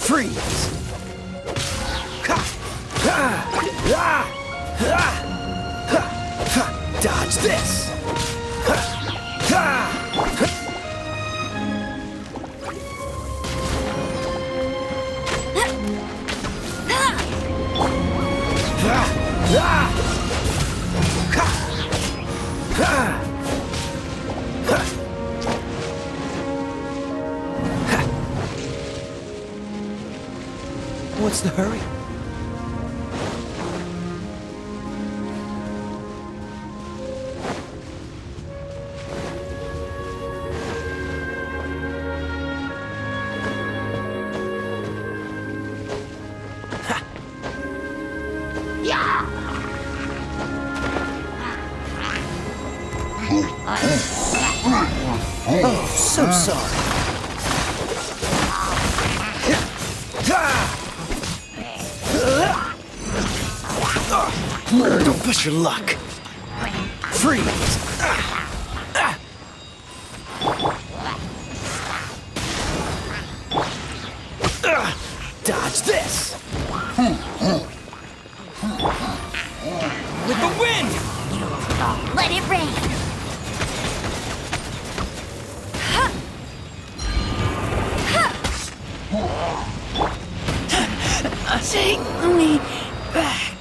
Freeze! Dodge this! What's the hurry? Oh, so sorry. Don't push your luck. Freeze. Dodge this. With the wind. Let it rain! Take me back.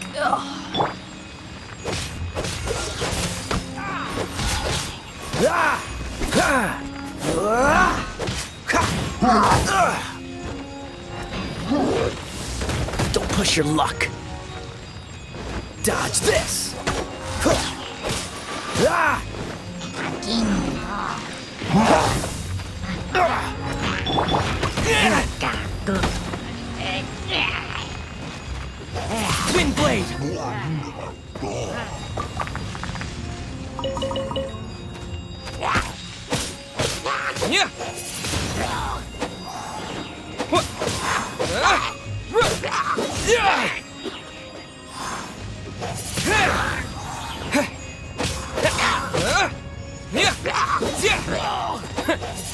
Don't push your luck. Dodge this. Wind blade. Yeah.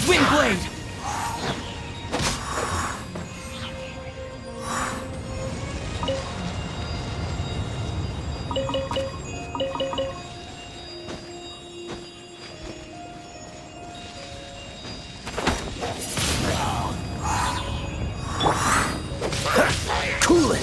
Wind blade. Cool it.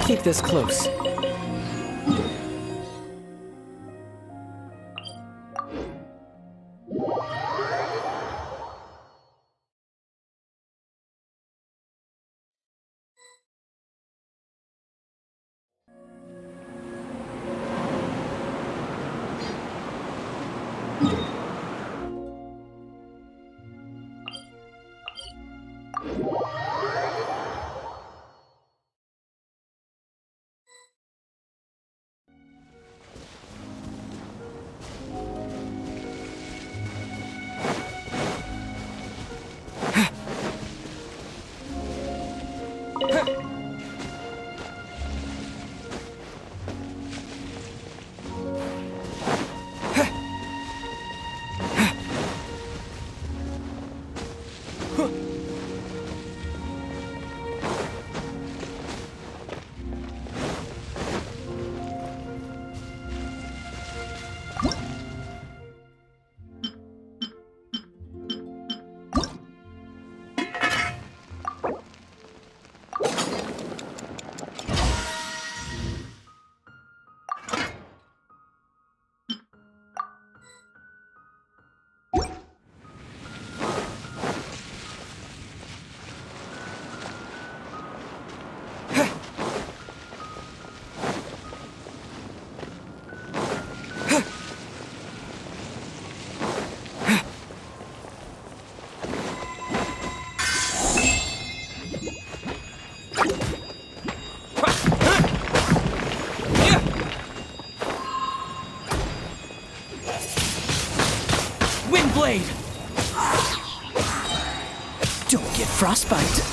I'll keep this close. Blade! Don't get frostbite.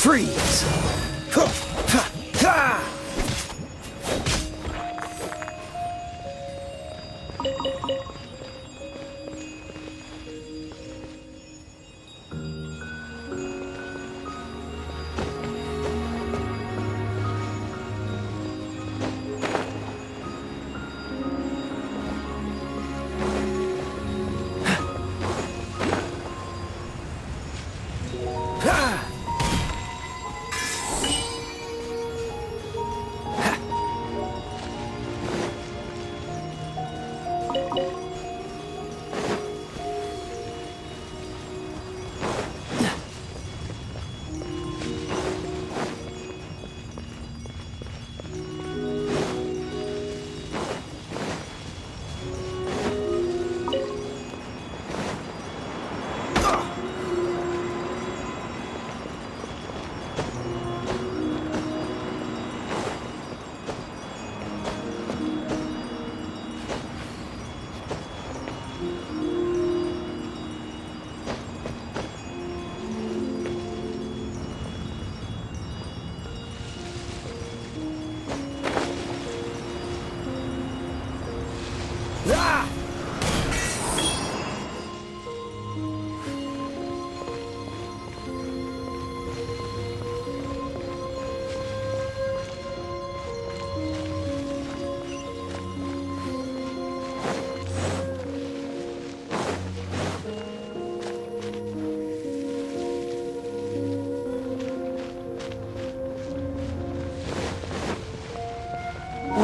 Freeze!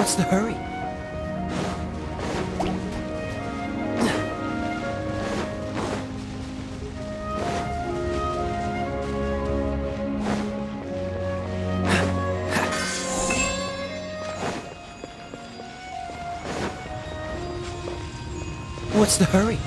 What's the hurry? What's the hurry?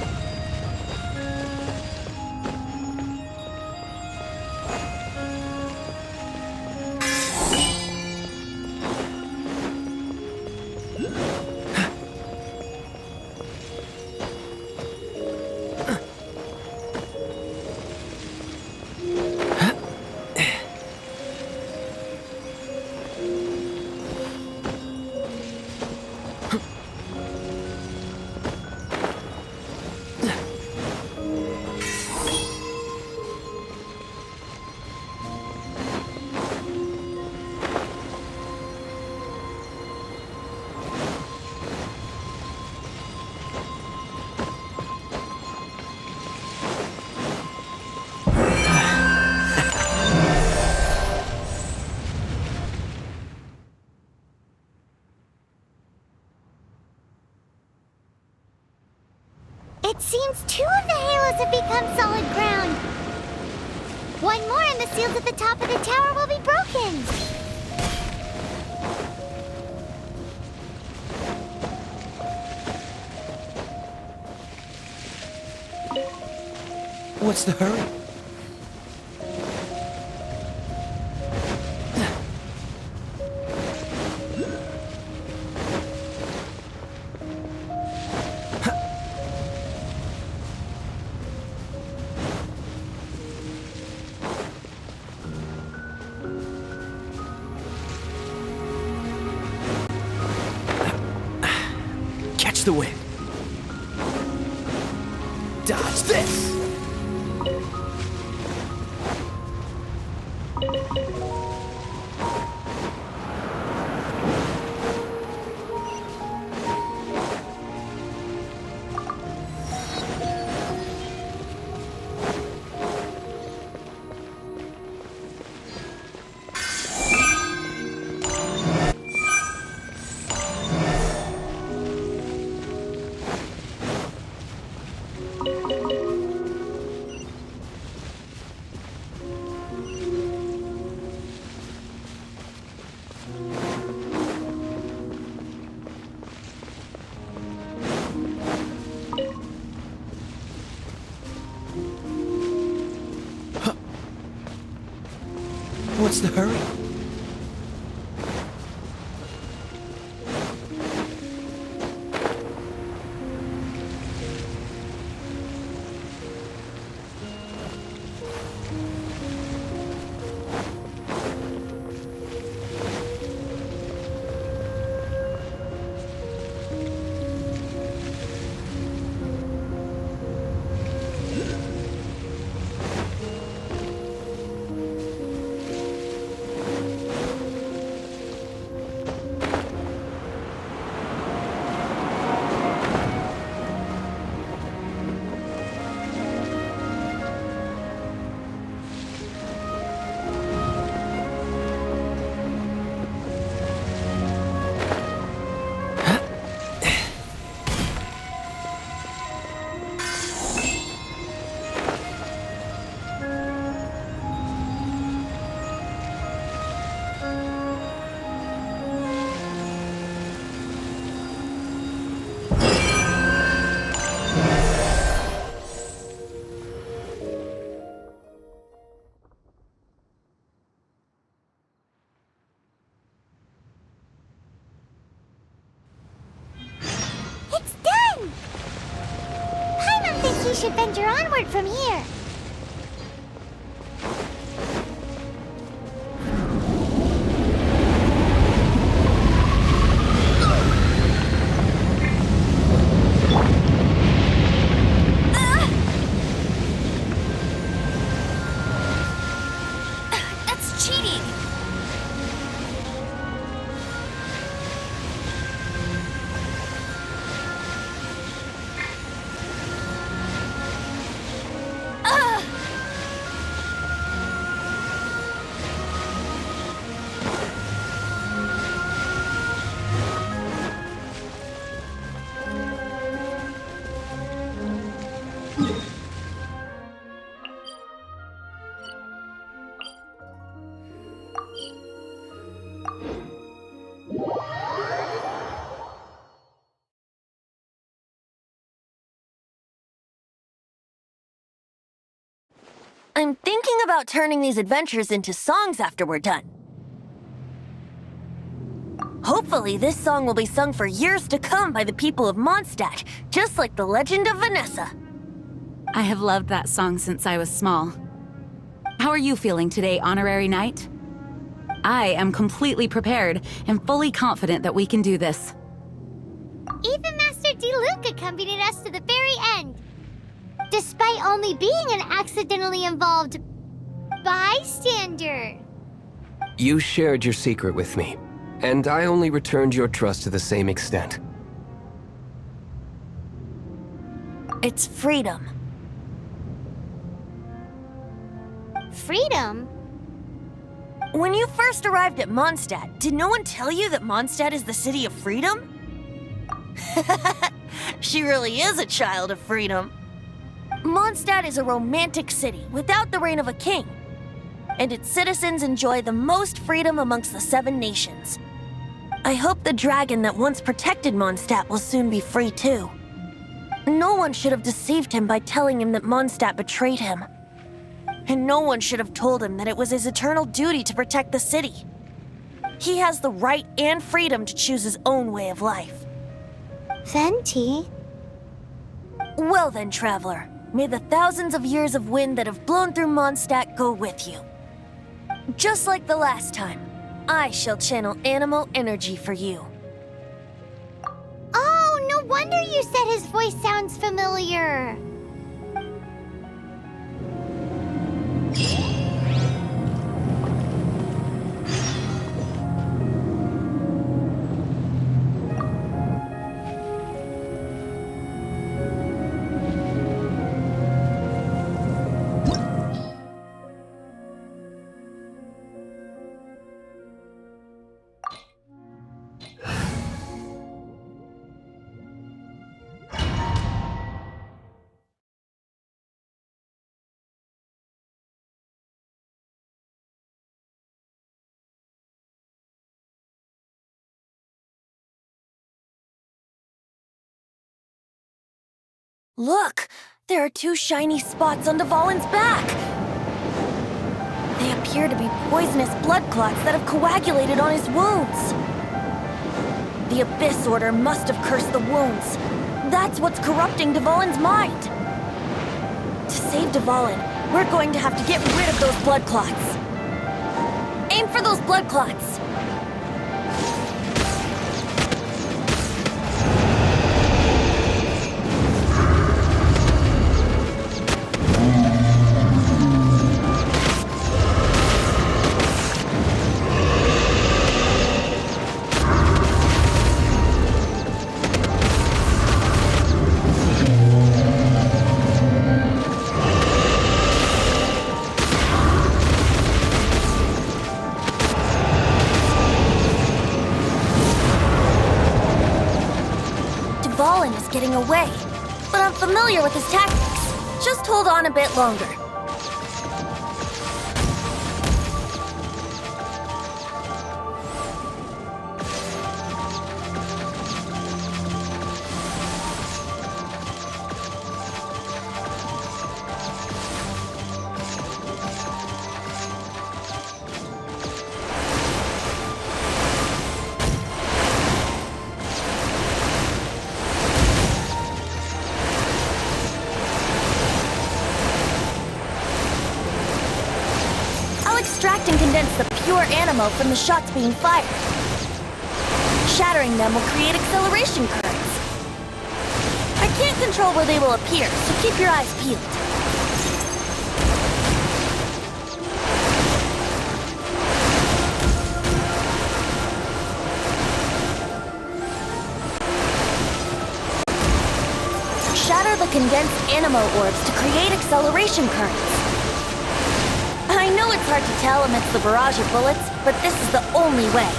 It seems 2 of the halos have become solid ground. 1 more and the seals at the top of the tower will be broken. What's the hurry? Catch the wind. Dodge this! What's the hurry? It's done! Paimon thinks we should venture onward from here. That's cheating! I'm thinking about turning these adventures into songs after we're done. Hopefully, this song will be sung for years to come by the people of MONDSTADT, just like the legend of Vanessa. I have loved that song since I was small. How are you feeling today, Honorary Knight? I am completely prepared and fully confident that we can do this. Even Master D-Luke accompanied us to the very end. Despite only being an accidentally involved bystander. You shared your secret with me, and I only returned your trust to the same extent. It's freedom. Freedom? When you first arrived at MONDSTADT, did no one tell you that MONDSTADT is the city of freedom? She really is a child of freedom. Mondstadt is a romantic city without the reign of a king, and its citizens enjoy the most freedom amongst the 7 nations. I hope the dragon that once protected Mondstadt will soon be free too. No one should have deceived him by telling him that Mondstadt betrayed him. And no one should have told him that it was his eternal duty to protect the city. He has the right and freedom to choose his own way of life. Venti? Well then, traveler, may the thousands of years of wind that have blown through Mondstadt go with you. Just like the last time, I shall channel animal energy for you. Oh, no wonder you said his voice sounds familiar. Look! There are 2 shiny spots on Dvalin's back! They appear to be poisonous blood clots that have coagulated on his wounds. The Abyss Order must have cursed the wounds. That's what's corrupting Dvalin's mind. To save Dvalin, we're going to have to get rid of those blood clots. Aim for those blood clots! Dvalin is getting away, but I'm familiar with his tactics. Just hold on a bit longer. Extract and condense the pure animo from the shots being fired. Shattering them will create acceleration currents. I can't control where they will appear, so keep your eyes peeled. Shatter the condensed animo orbs to create acceleration currents. I know it's hard to tell amidst the barrage of bullets, but this is the only way.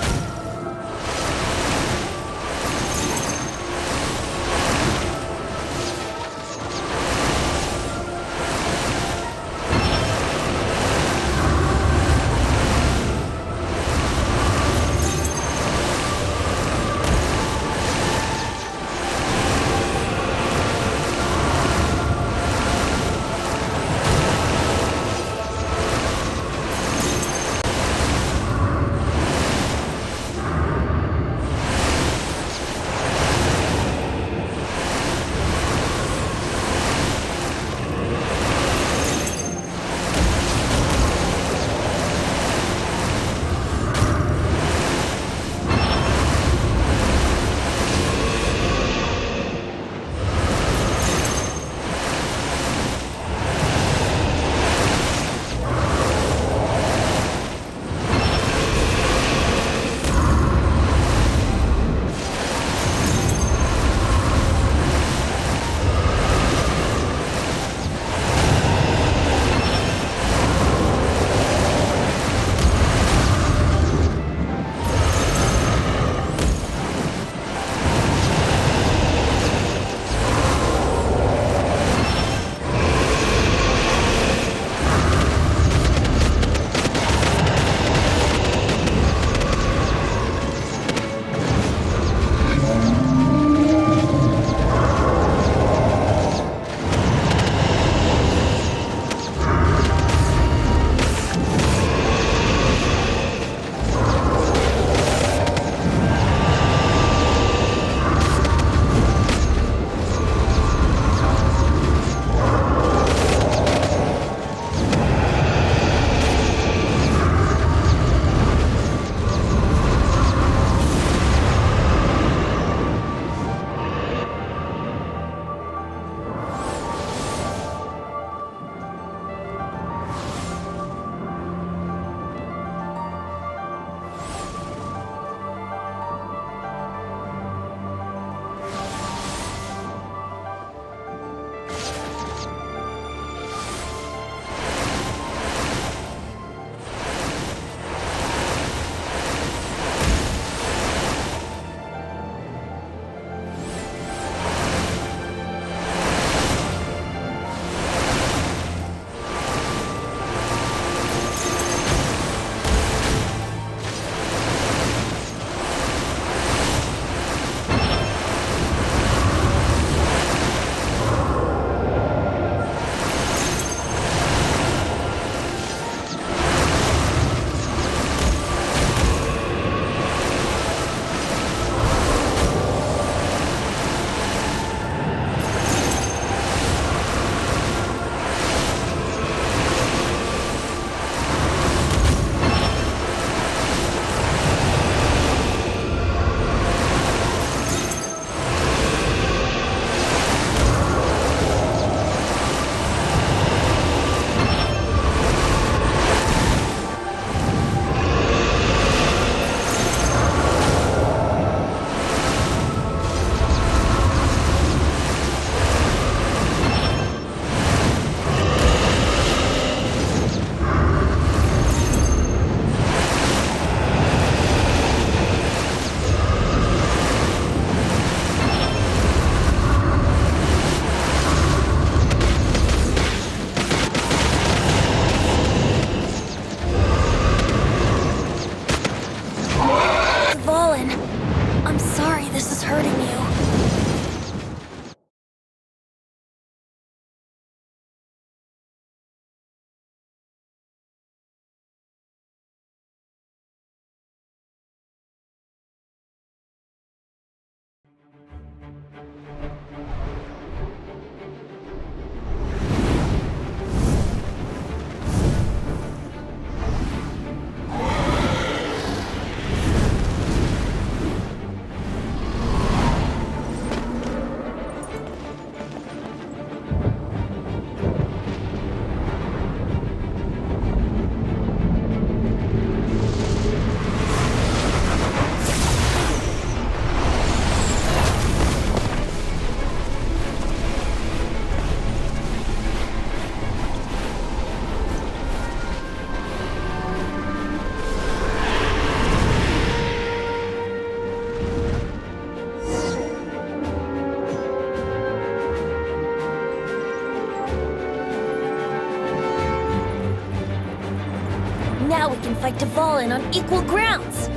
fight Dvalin on equal grounds.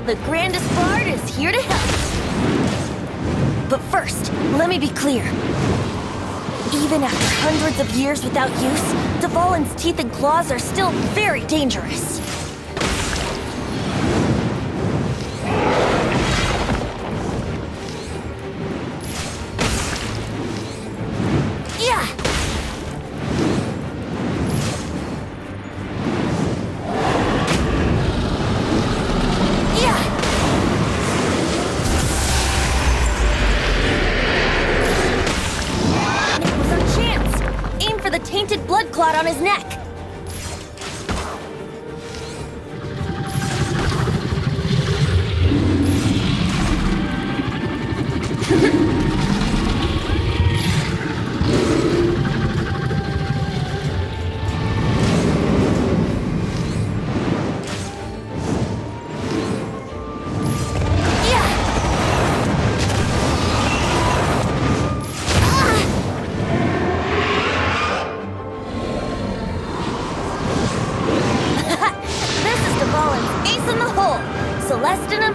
The grandest bard is here to help. But first, let me be clear. Even after hundreds of years without use, Dvalin's teeth and claws are still very dangerous. Yeah! The tainted blood clot on his neck.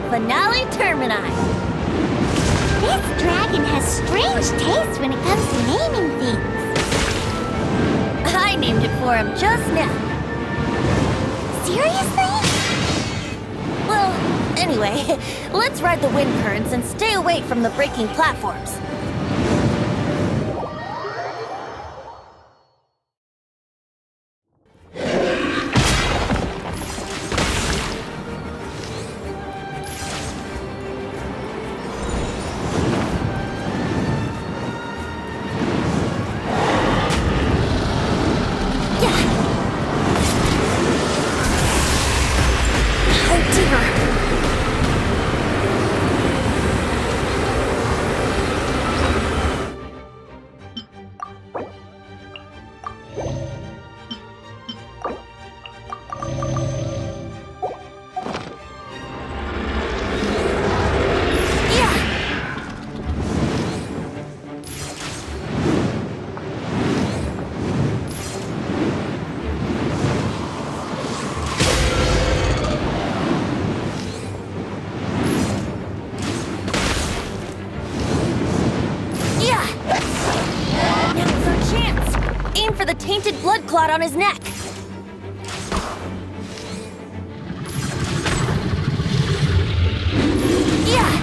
Finale Termini. This dragon has strange taste when it comes to naming things. I named it for him just now. Seriously? Well, anyway, let's ride the wind currents and stay away from the breaking platforms. The tainted blood clot on his neck. Yeah!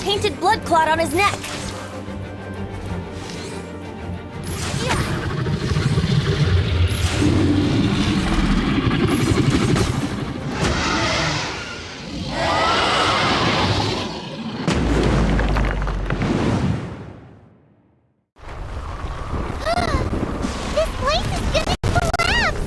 Tainted blood clot on his neck. This place is gonna collapse!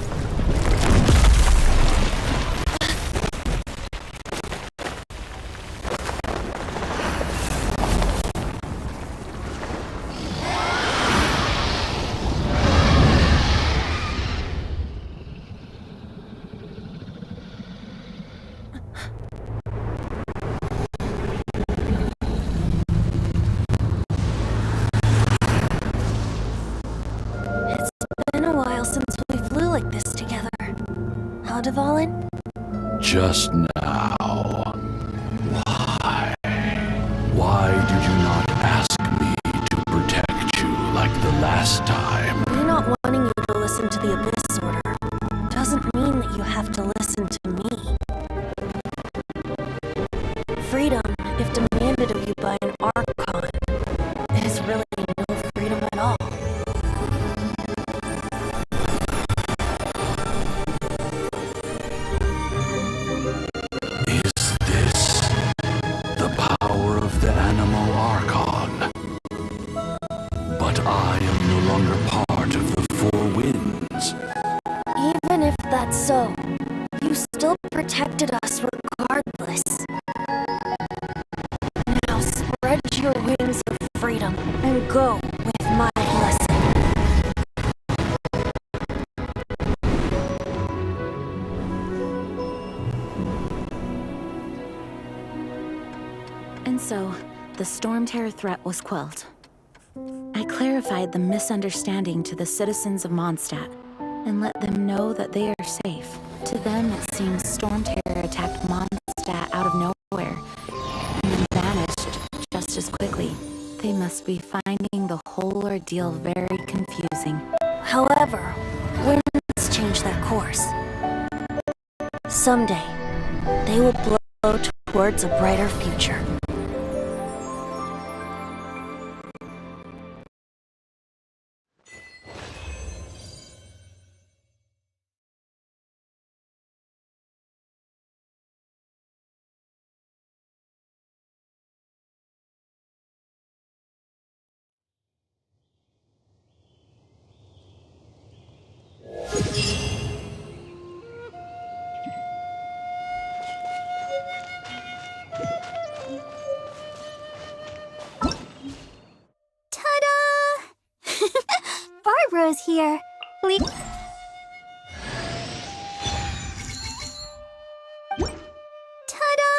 Dvalin? Just now. Why? Why did you not ask me to protect you like the last time? Me not wanting you to listen to the Abyss Order doesn't mean that you have to listen to me. Freedom, if demanded of you by an Archon, is really no freedom at all. So, you still protected us regardless. Now spread your wings of freedom and go with my blessing. And so, the Storm Terror threat was quelled. I clarified the misunderstanding to the citizens of MONDSTADT and let them know that they are safe. To them, it seems Storm Terror attacked MONDSTADT out of nowhere and then vanished just as quickly. They must be finding the whole ordeal very confusing. However, winds change their course. Someday, they will blow towards a brighter future. Ta-da! Barbara's here. Ta-da!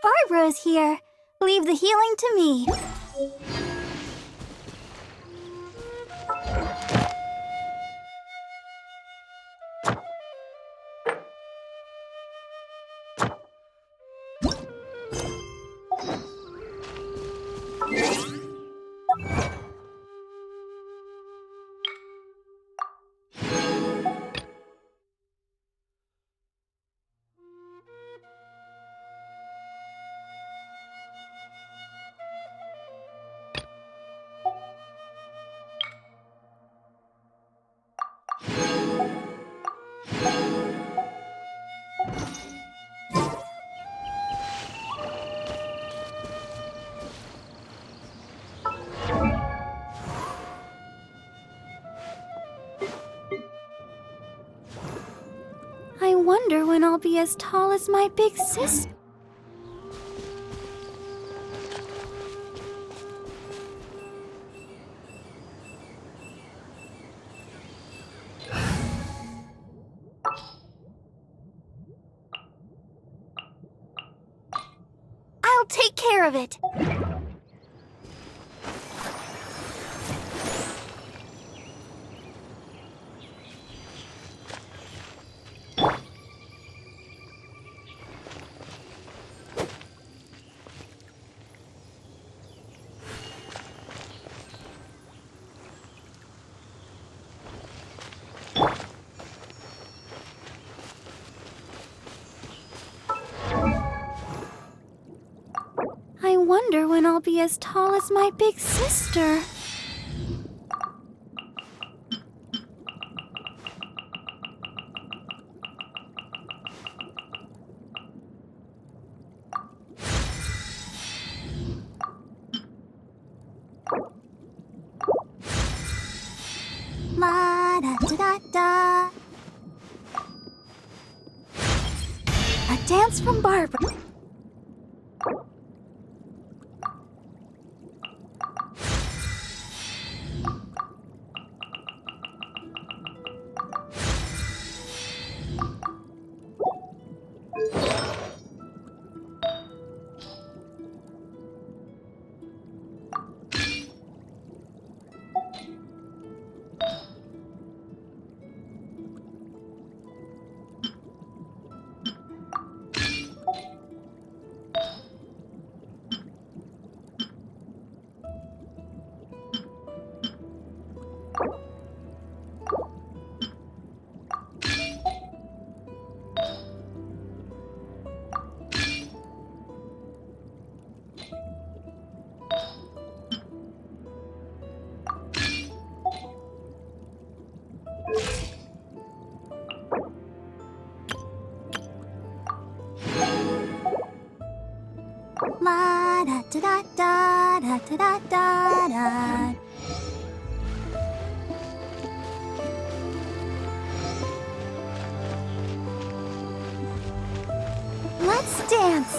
Barbara's here. Leave the healing to me. I wonder when I'll be as tall as my big sister. I'll take care of it. I wonder when I'll be as tall as my big sister. La da da da da. A dance from Barbara. La da da da da da da da da. Let's dance.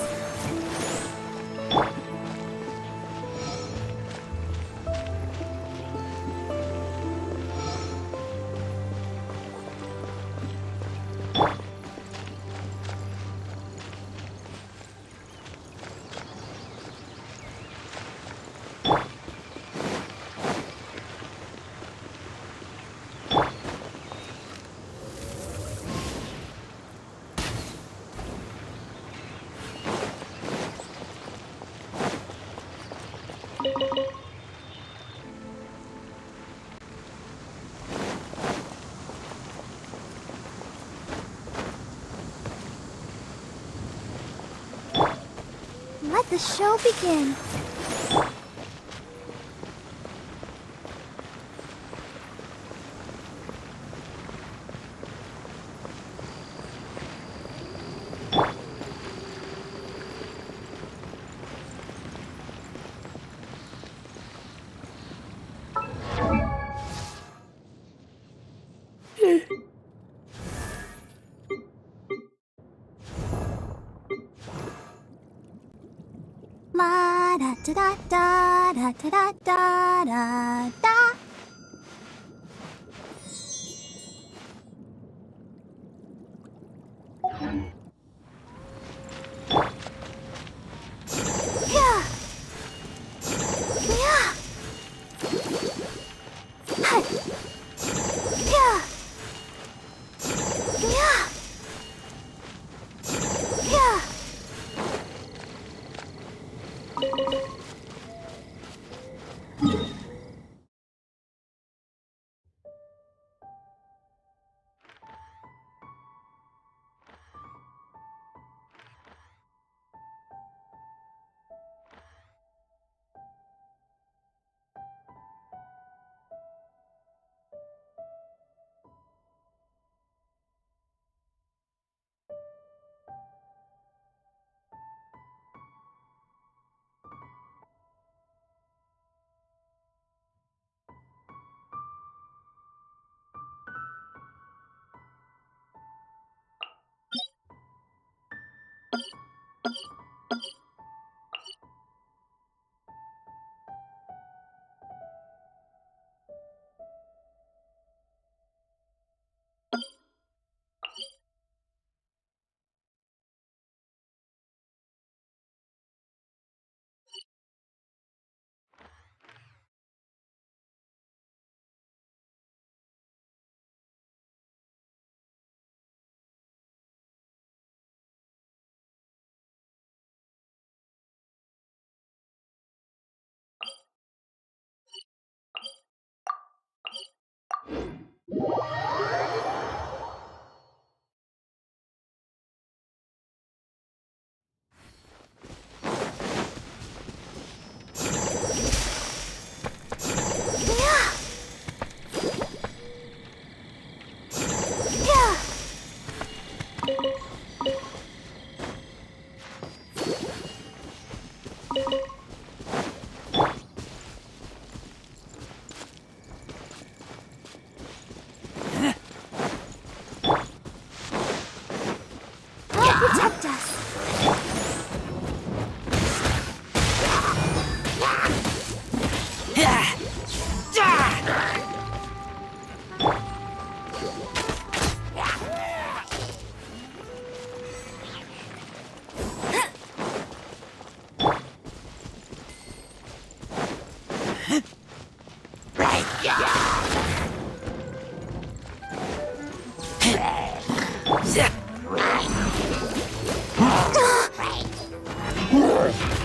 Let the show begin. La da da da da da da da da da. Yeah. Yeah. Hi. Yeah. Yeah. Yeah. Protect us.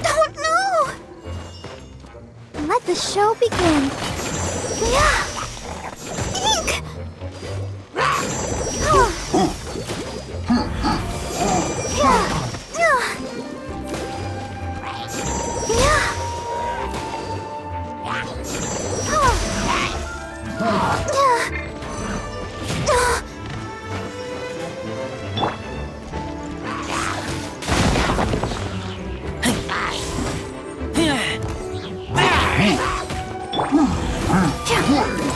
Don't know. Let the show begin. Yeah. Ink. Yeah.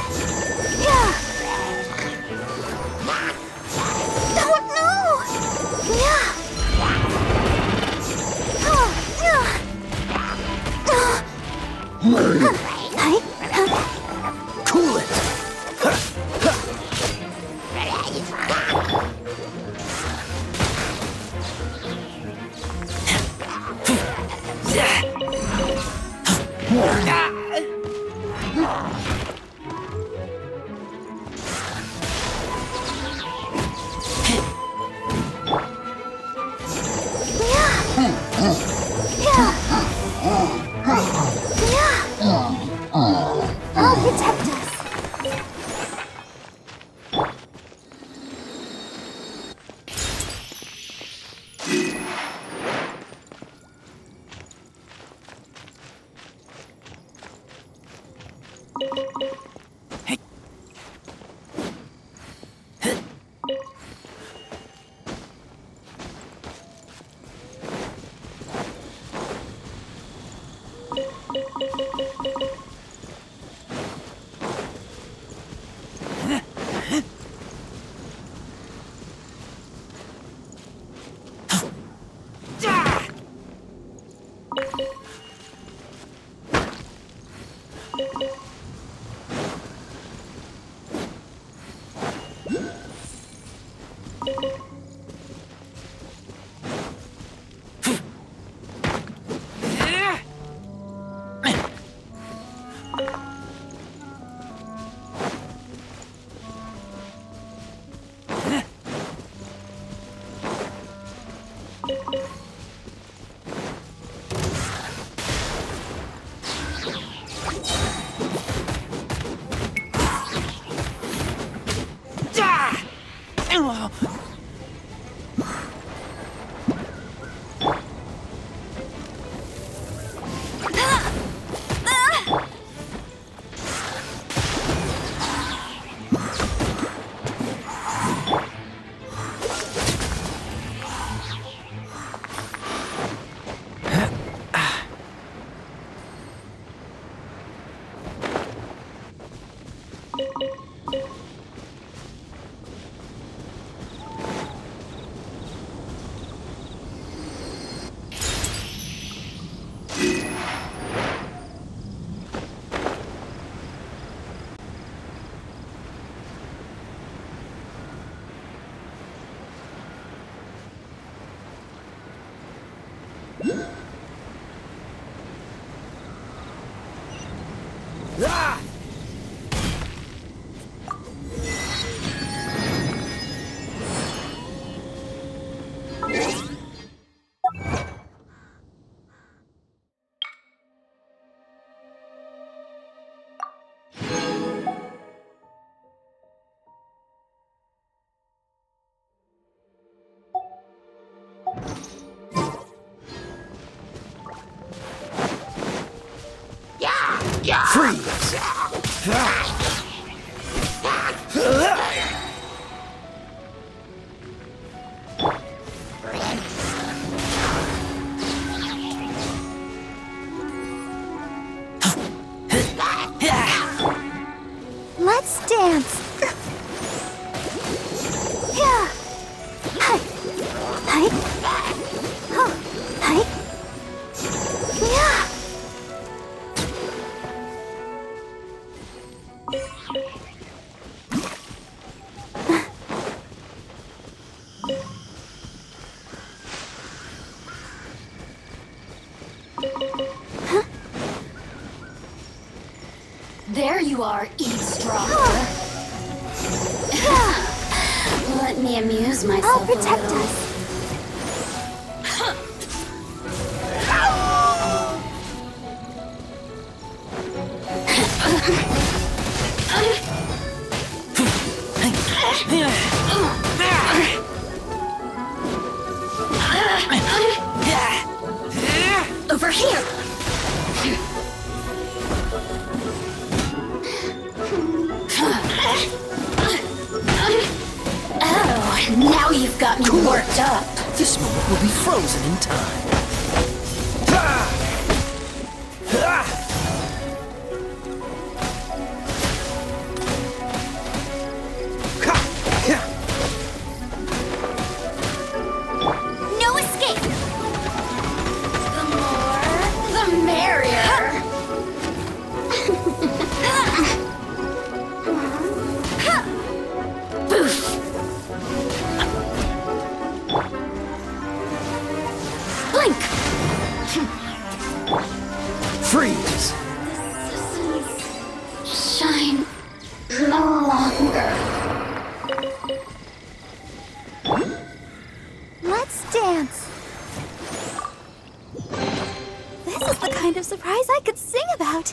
I'll protect us. Freeze! Let's dance. Yeah. Hi. Hi. Oh. Hi. Yeah. There you are, eavesdropper. Let me amuse myself I'll protect a little. us. Over here! Oh, now you've got me worked up. This moment will be frozen in time. No escape. The more, the merrier. Boof! surprise I could sing about.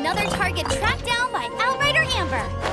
Another target tracked down by Outrider Amber.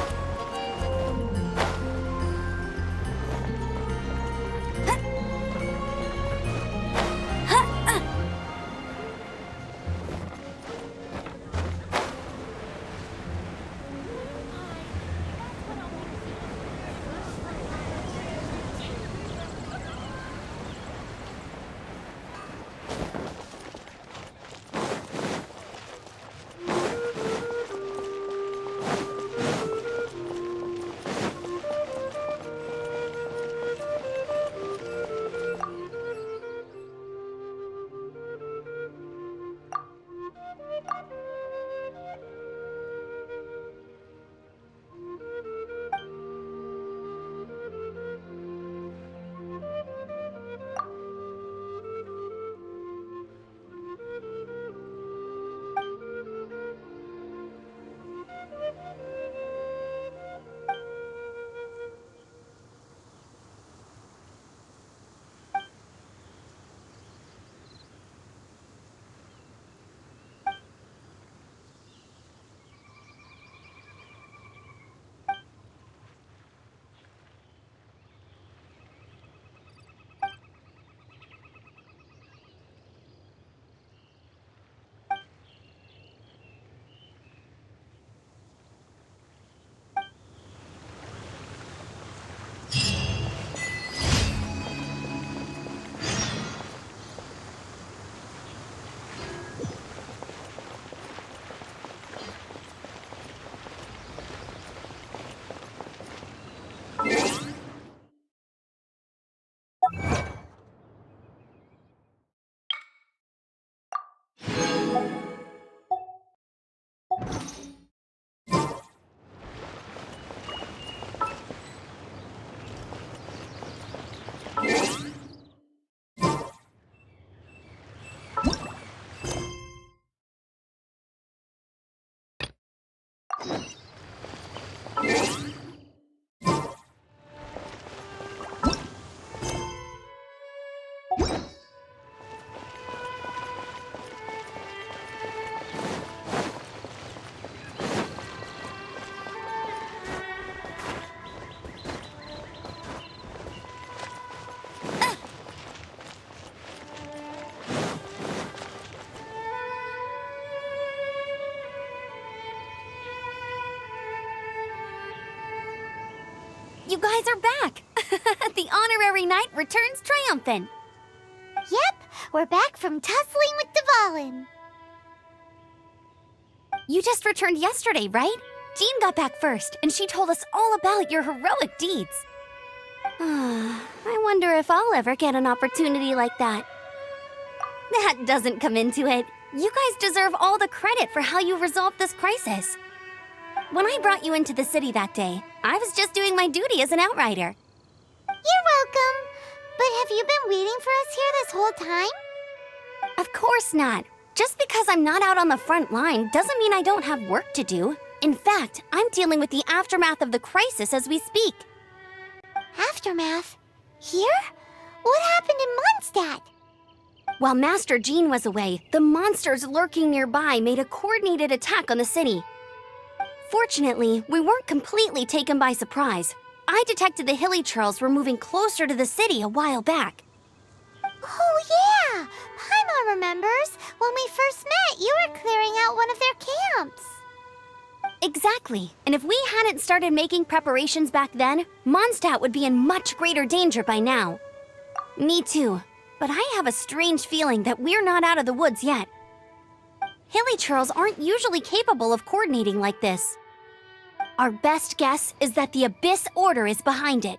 you guys are back! The honorary knight returns triumphant. Yep, we're back from tussling with Dvalin. You just returned yesterday, right? Jean got back first, and she told us all about your heroic deeds. I wonder if I'll ever get an opportunity like that. That doesn't come into it. You guys deserve all the credit for how you resolved this crisis. When I brought you into the city that day, I was just doing my duty as an outrider. You're welcome. But have you been waiting for us here this whole time? Of course not. Just because I'm not out on the front line doesn't mean I don't have work to do. In fact, I'm dealing with the aftermath of the crisis as we speak. Aftermath? Here? What happened in MONDSTADT? While Master Jean was away, the monsters lurking nearby made a coordinated attack on the city. Fortunately, we weren't completely taken by surprise. I detected the Hilly Churls were moving closer to the city a while back. Oh yeah! Paimon remembers. When we first met, you were clearing out one of their camps. Exactly. And if we hadn't started making preparations back then, MONDSTADT would be in much greater danger by now. Me too. But I have a strange feeling that we're not out of the woods yet. Hilly Churls aren't usually capable of coordinating like this. Our best guess is that the Abyss Order is behind it.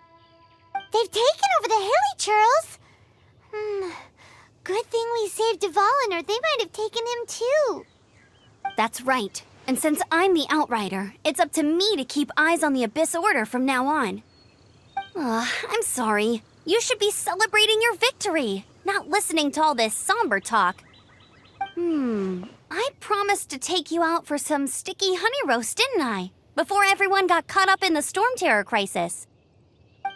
They've taken over the Hilly Churls? Good thing we saved Dvalin, or they might have taken him too. That's right. And since I'm the Outrider, it's up to me to keep eyes on the Abyss Order from now on. I'm sorry. You should be celebrating your victory, not listening to all this somber talk. I promised to take you out for some sticky honey roast, didn't I? Before everyone got caught up in the Storm Terror crisis.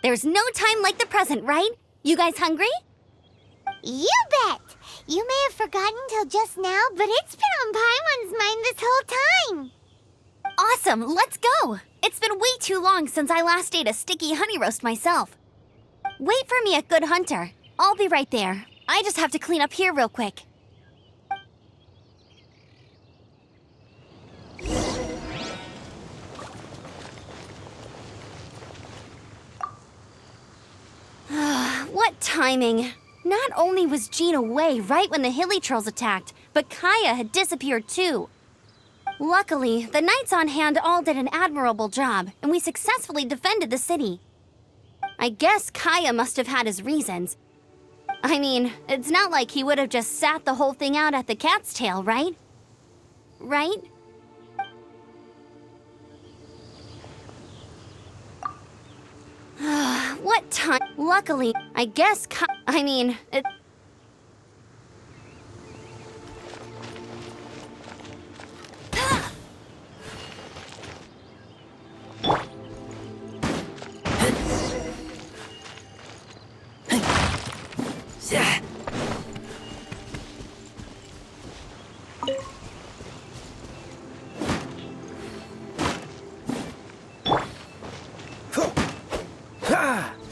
There's no time like the present, right? You guys hungry? You bet! You may have forgotten till just now, but it's been on Paimon's mind this whole time. Awesome, let's go! It's been way too long since I last ate a sticky honey roast myself. Wait for me at Good Hunter. I'll be right there. I just have to clean up here real quick. What timing! Not only was Jean away right when the Hilly Trolls attacked, but Kaya had disappeared too. Luckily, the knights on hand all did an admirable job, and we successfully defended the city. I guess Kaya must have had his reasons. I mean, it's not like he would have just sat the whole thing out at the cat's tail, right? Right? What time? Luckily, I guess I mean, it...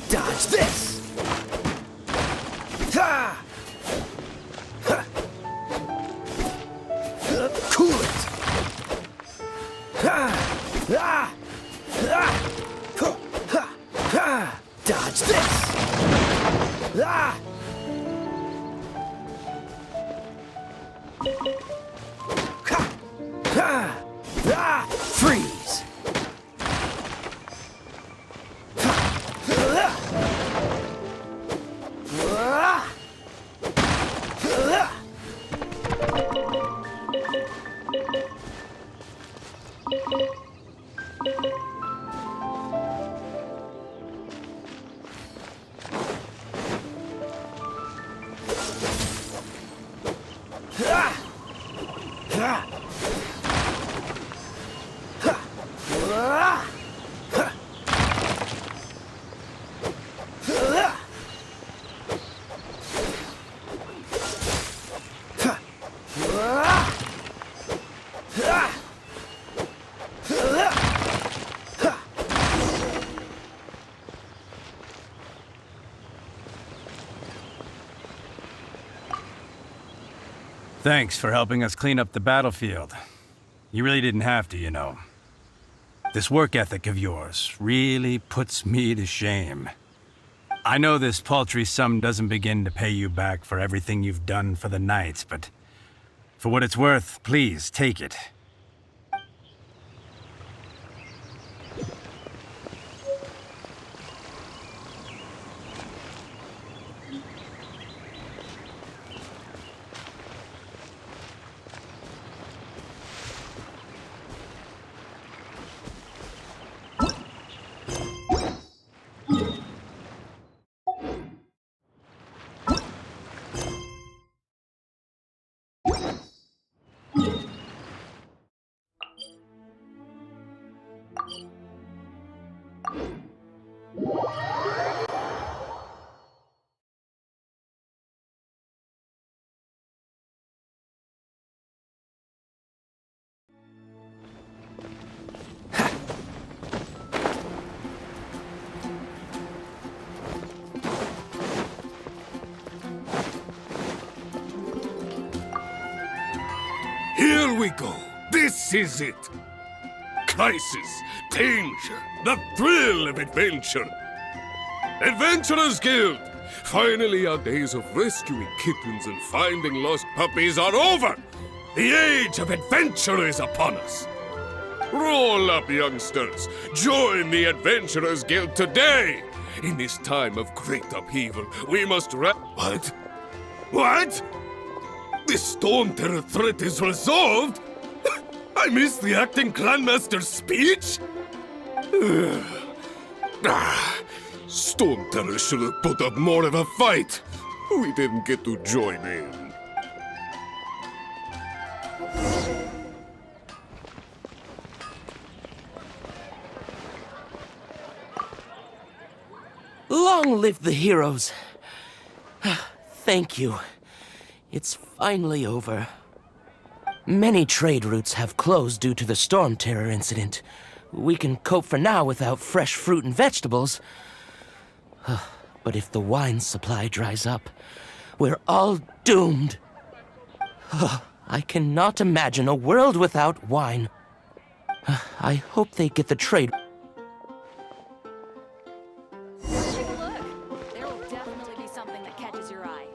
Dodge this! Cool it! Dodge this! Freeze! Thanks for helping us clean up the battlefield. You really didn't have to, you know. This work ethic of yours really puts me to shame. I know this paltry sum doesn't begin to pay you back for everything you've done for the Knights, but for what it's worth, please take it. Here we go. This is it. Crisis, danger, the thrill of adventure. Adventurers Guild! Finally, our days of rescuing kittens and finding lost puppies are over. The age of adventure is upon us. Roll up, youngsters. Join the Adventurers Guild today. In this time of great upheaval, we must What? What? The Storm Terror threat is resolved? I missed the acting Grandmaster's speech? Storm Terror should have put up more of a fight. We didn't get to join in. Long live the heroes. Thank you. It's finally over. Many trade routes have closed due to the Storm Terror incident. We can cope for now without fresh fruit and vegetables. But if the wine supply dries up, we're all doomed. I cannot imagine a world without wine. I hope they get the trade. Take a look. There will definitely be something that catches your eye.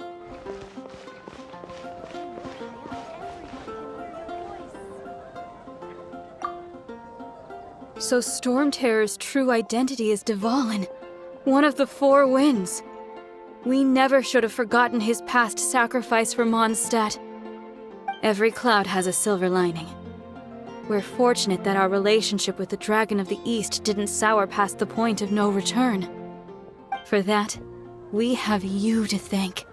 So Storm Terror's true identity is Dvalin, one of the Four Winds. We never should have forgotten his past sacrifice for MONDSTADT. Every cloud has a silver lining. We're fortunate that our relationship with the Dragon of the East didn't sour past the point of no return. For that, we have you to thank.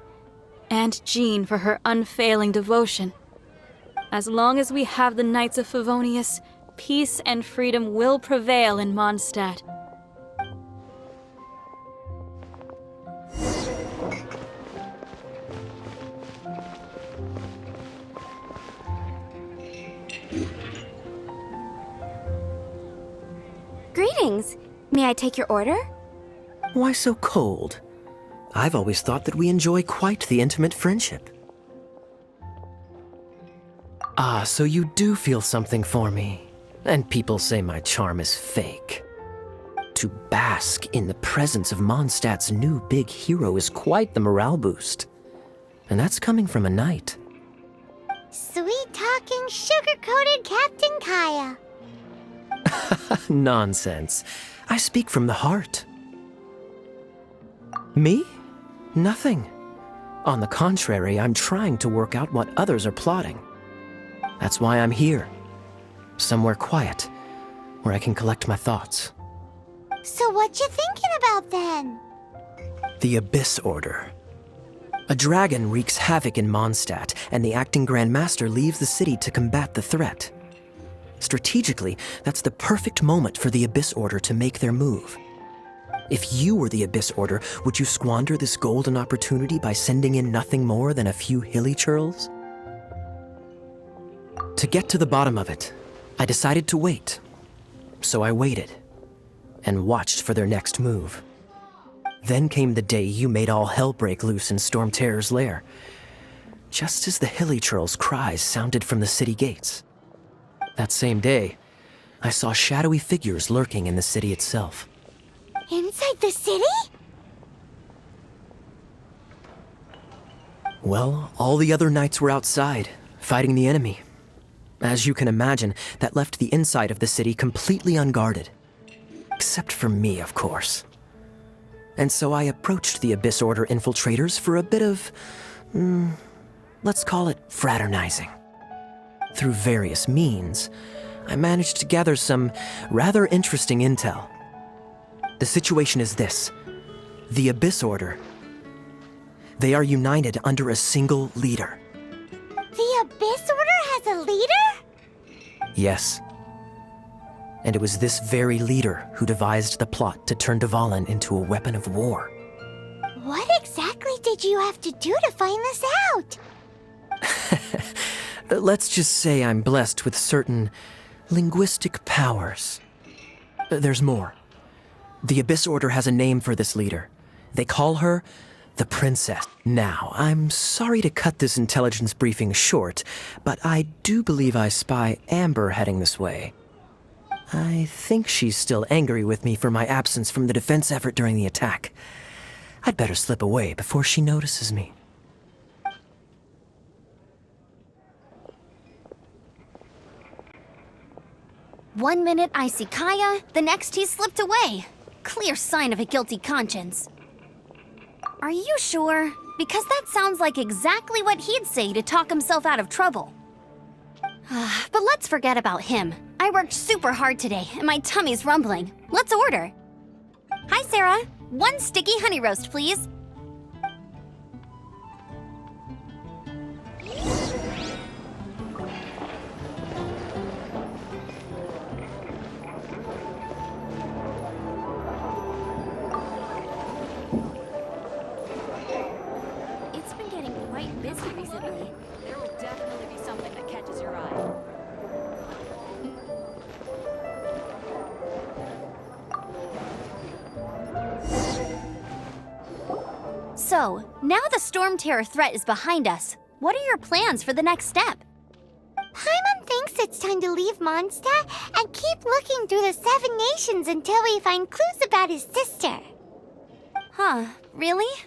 And Jean for her unfailing devotion. As long as we have the Knights of Favonius, peace and freedom will prevail in MONDSTADT. Greetings. May I take your order? Why so cold? I've always thought that we enjoy quite the intimate friendship. Ah, so you do feel something for me. And people say my charm is fake. To bask in the presence of MONDSTADT's new big hero is quite the morale boost. And that's coming from a knight. Sweet-talking, sugar-coated Captain Kaya. Nonsense. I speak from the heart. Me? Nothing. On the contrary, I'm trying to work out what others are plotting. That's why I'm here. Somewhere quiet, where I can collect my thoughts. So what you thinking about then? The Abyss Order. A dragon wreaks havoc in MONDSTADT, and the acting Grand Master leaves the city to combat the threat. Strategically, that's the perfect moment for the Abyss Order to make their move. If you were the Abyss Order, would you squander this golden opportunity by sending in nothing more than a few hilly churls? To get to the bottom of it, I decided to wait. So I waited, and watched for their next move. Then came the day you made all hell break loose in Storm Terror's lair, just as the hilly churls' cries sounded from the city gates. That same day, I saw shadowy figures lurking in the city itself. Inside the city? Well, all the other knights were outside, fighting the enemy. As you can imagine, that left the inside of the city completely unguarded. Except for me, of course. And so I approached the Abyss Order infiltrators for a bit of, let's call it fraternizing. Through various means, I managed to gather some rather interesting intel. The situation is this. The Abyss Order, they are united under a single leader. The Abyss Order has a leader? Yes. And it was this very leader who devised the plot to turn Dvalin into a weapon of war. What exactly did you have to do to find this out? Let's just say I'm blessed with certain linguistic powers. There's more. The Abyss Order has a name for this leader. They call her the Princess. Now, I'm sorry to cut this intelligence briefing short, but I do believe I spy Amber heading this way. I think she's still angry with me for my absence from the defense effort during the attack. I'd better slip away before she notices me. One minute I see Kaya, the next he slipped away. Clear sign of a guilty conscience. Are you sure? Because that sounds like exactly what he'd say to talk himself out of trouble. But let's forget about him. I worked super hard today, and my tummy's rumbling. Let's order. Hi, Sarah. 1 sticky honey roast, please. It's been getting quite busy recently. There will definitely be something that catches your eye. So, now the Storm Terror threat is behind us. What are your plans for the next step? Paimon thinks it's time to leave Mondstadt and keep looking through the 7 nations until we find clues about his sister. Huh, really?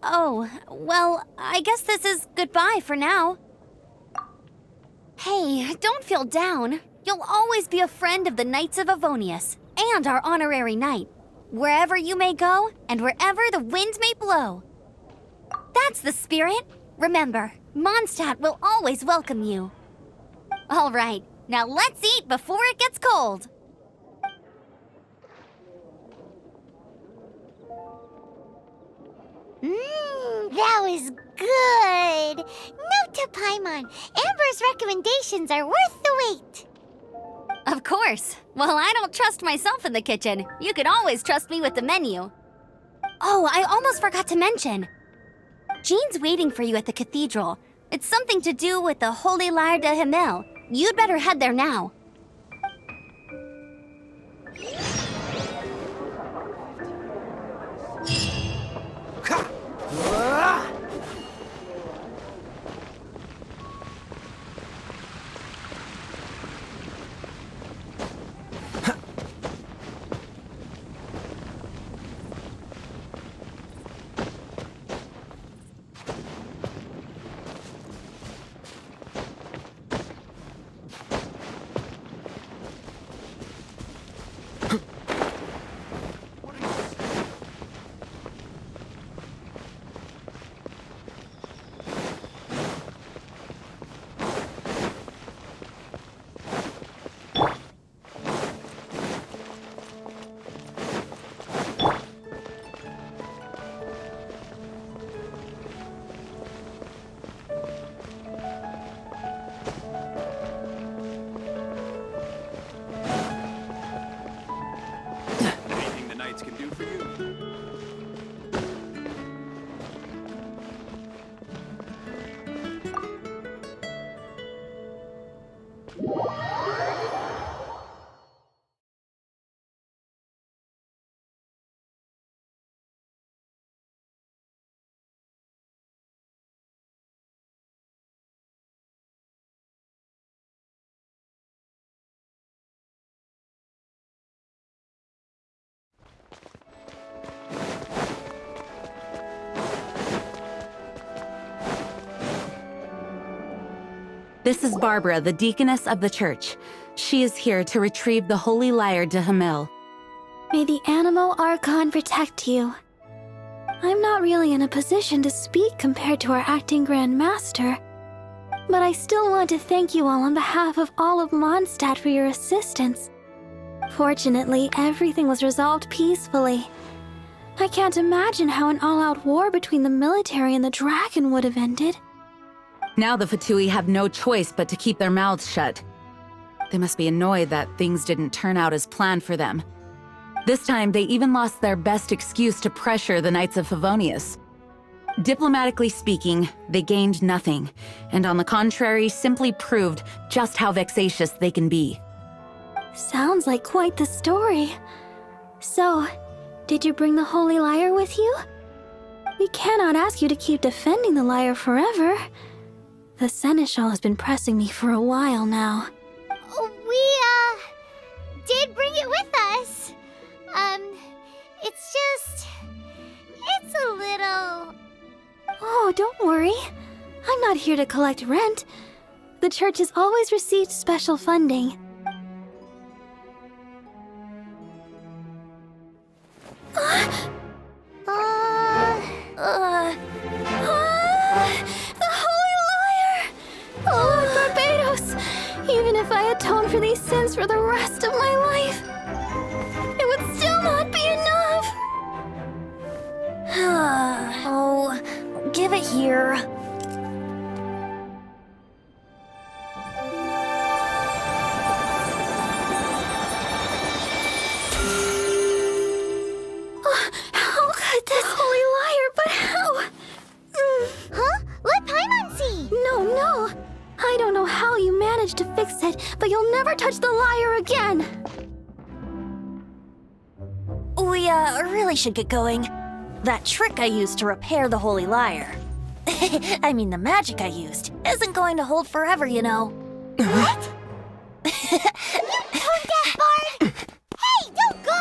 Oh, well, I guess this is goodbye for now. Hey, don't feel down. You'll always be a friend of the Knights of Avonius, and our honorary knight. Wherever you may go, and wherever the wind may blow. That's the spirit. Remember, Mondstadt will always welcome you. All right, now let's eat before it gets cold. That was good. Note to Paimon, Amber's recommendations are worth the wait. Of course. Well, I don't trust myself in the kitchen. You can always trust me with the menu. Oh, I almost forgot to mention. Jean's waiting for you at the cathedral. It's something to do with the Holy Lyre de Himmel. You'd better head there now. This is Barbara, the deaconess of the church. She is here to retrieve the Holy Lyre de Hamel. May the Animo Archon protect you. I'm not really in a position to speak compared to our acting Grand Master, but I still want to thank you all on behalf of all of MONDSTADT for your assistance. Fortunately, everything was resolved peacefully. I can't imagine how an all-out war between the military and the dragon would have ended. Now the Fatui have no choice but to keep their mouths shut. They must be annoyed that things didn't turn out as planned for them. This time, they even lost their best excuse to pressure the Knights of Favonius. Diplomatically speaking, they gained nothing, and on the contrary, simply proved just how vexatious they can be. Sounds like quite the story. So, did you bring the Holy Lyre with you? We cannot ask you to keep defending the lyre forever. The Seneschal has been pressing me for a while now. We, did bring it with us. It's a little... Oh, don't worry. I'm not here to collect rent. The church has always received special funding. The Holy Lyre! Oh, Lord Barbados! Even if I atone for these sins for the rest of my life, it would still not be enough! Oh, give it here. How could this Holy Lyre, but how? Huh? Let Paimon see! No. I don't know how you managed to fix it, but you'll never touch the lyre again! We, really should get going. That trick I used to repair the Holy Lyre. I mean, the magic I used isn't going to hold forever, you know. What? You tone-deaf bard! Hey, don't go!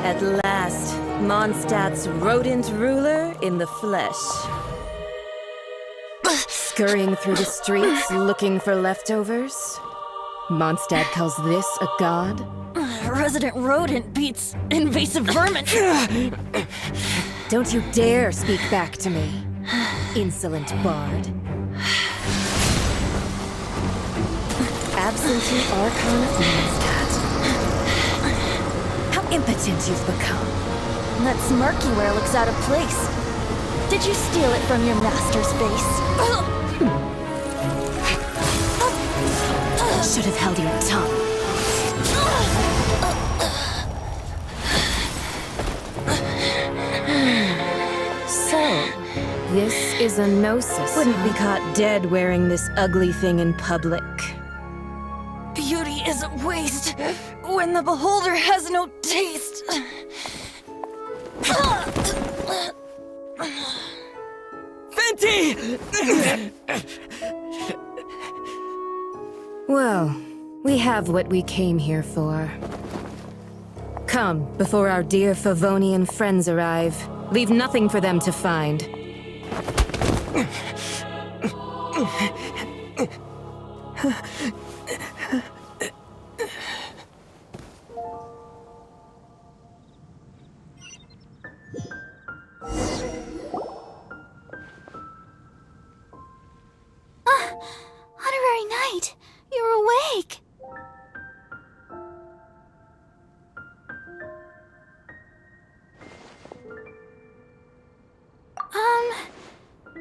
At last, MONDSTADT's rodent ruler in the flesh. Scurrying through the streets looking for leftovers? MONDSTADT calls this a god? Resident rodent beats invasive vermin. Don't you dare speak back to me, insolent bard. Absentee Archon of MONDSTADT. How impotent you've become. That smirk you wear looks out of place. Did you steal it from your master's face? Should have held your tongue. So, this is a gnosis. Wouldn't be caught dead wearing this ugly thing in public. Beauty is a waste when the beholder has no taste. Fenty! Well, we have what we came here for. Come, before our dear Favonian friends arrive. Leave nothing for them to find. Honorary Knight, you're awake!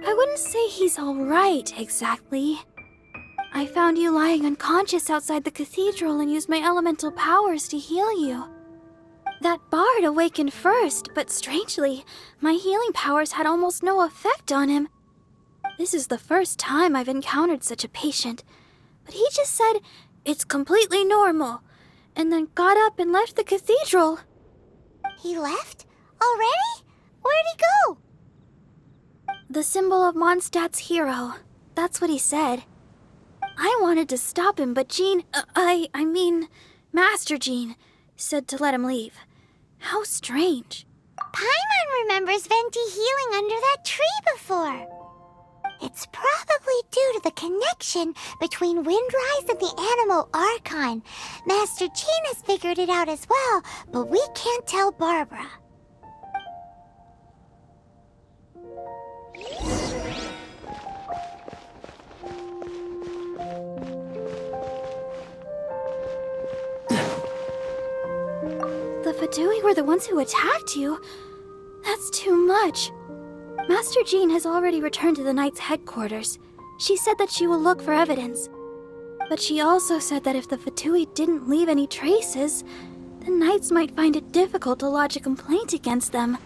I wouldn't say he's alright, exactly. I found you lying unconscious outside the cathedral and used my elemental powers to heal you. That bard awakened first, but strangely, my healing powers had almost no effect on him. This is the first time I've encountered such a patient, but he just said it's completely normal, and then got up and left the cathedral. He left? Already? Where'd he go? The symbol of MONDSTATT's hero. That's what he said. I wanted to stop him, but Jean, I mean, Master Jean, said to let him leave. How strange. Paimon remembers Venti healing under that tree before. It's probably due to the connection between Windrise and the Animal Archon. Master Jean has figured it out as well, but we can't tell Barbara. The Fatui were the ones who attacked you? That's too much. Master Jean has already returned to the Knight's headquarters. She said that she will look for evidence. But she also said that if the Fatui didn't leave any traces, the Knights might find it difficult to lodge a complaint against them.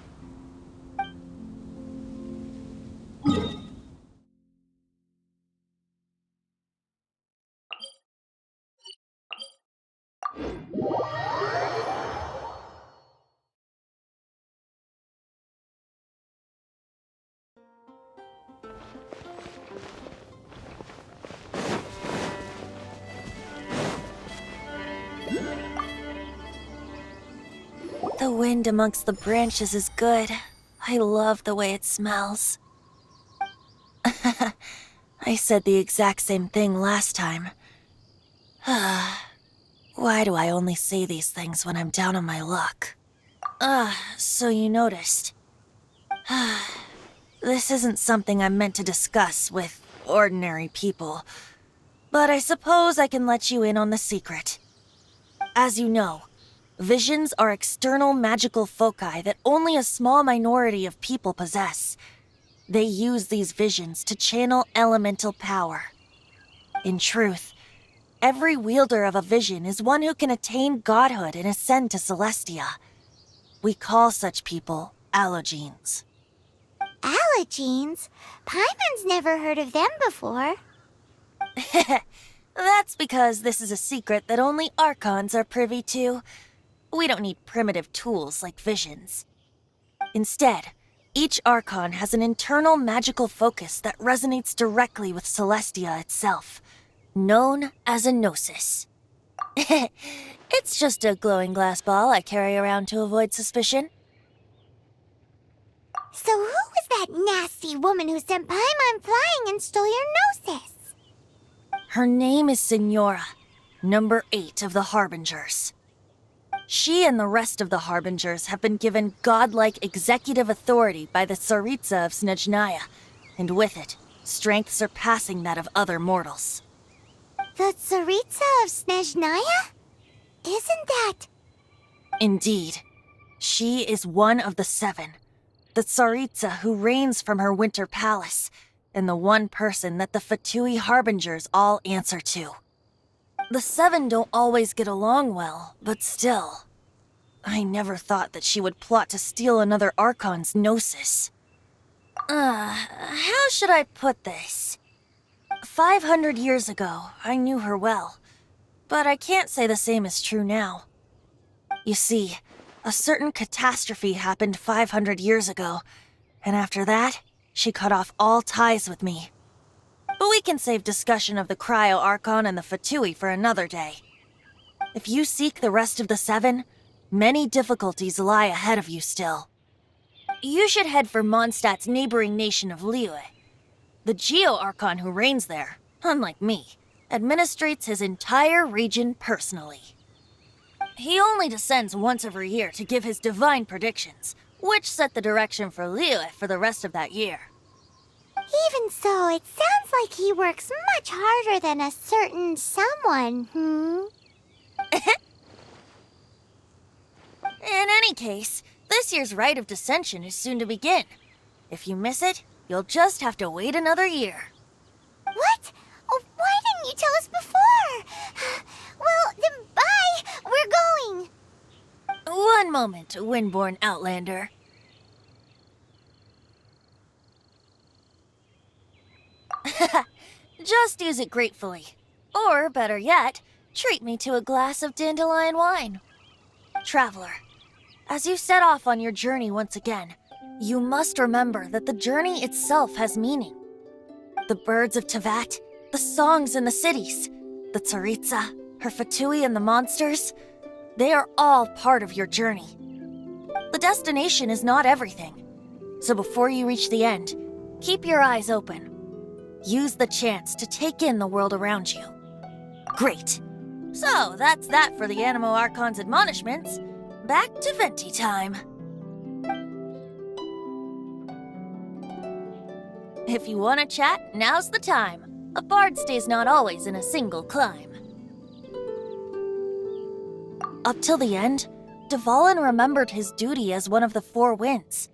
The wind amongst the branches is good. I love the way it smells. I said the exact same thing last time. Why do I only say these things when I'm down on my luck? So you noticed. This isn't something I'm meant to discuss with ordinary people, but I suppose I can let you in on the secret. As you know, visions are external magical foci that only a small minority of people possess. They use these visions to channel elemental power. In truth, every wielder of a vision is one who can attain godhood and ascend to Celestia. We call such people allogenes. Allogenes? Paimon's never heard of them before. That's because this is a secret that only Archons are privy to. We don't need primitive tools like visions. Instead, each Archon has an internal magical focus that resonates directly with Celestia itself, known as a gnosis. It's just a glowing glass ball I carry around to avoid suspicion. So who was that nasty woman who sent Paimon flying and stole your gnosis? Her name is Signora, number 8 of the Harbingers. She and the rest of the Harbingers have been given godlike executive authority by the Tsaritsa of Snezhnaya, and with it, strength surpassing that of other mortals. The Tsaritsa of Snezhnaya? Isn't that... Indeed. She is one of the 7, the Tsaritsa who reigns from her winter palace, and the one person that the Fatui Harbingers all answer to. The 7 don't always get along well, but still. I never thought that she would plot to steal another Archon's gnosis. How should I put this? 500 years ago, I knew her well, but I can't say the same is true now. You see, a certain catastrophe happened 500 years ago, and after that, she cut off all ties with me. But we can save discussion of the Cryo Archon and the Fatui for another day. If you seek the rest of the 7, many difficulties lie ahead of you still. You should head for MONDSTADT's neighboring nation of Liyue. The Geo Archon who reigns there, unlike me, administrates his entire region personally. He only descends once every year to give his divine predictions, which set the direction for Liyue for the rest of that year. Even so, it sounds like he works much harder than a certain someone, In any case, this year's Rite of Descension is soon to begin. If you miss it, you'll You'll just have to wait another year. What? Oh, why didn't you tell us before? Well, then bye! We're going! One moment, Windborn Outlander. Just use it gratefully. Or, better yet, treat me to a glass of dandelion wine. Traveler, as you set off on your journey once again, you must remember that the journey itself has meaning. The birds of Tevat, the songs in the cities, the Tsaritsa, her Fatui and the monsters, they are all part of your journey. The destination is not everything, so before you reach the end, keep your eyes open. Use the chance to take in the world around you. Great. So, that's that for the Animo Archon's admonishments. Back to Venti time. If you want to chat, now's the time. A bard stays not always in a single climb. Up till the end, Dvalin remembered his duty as one of the Four Winds.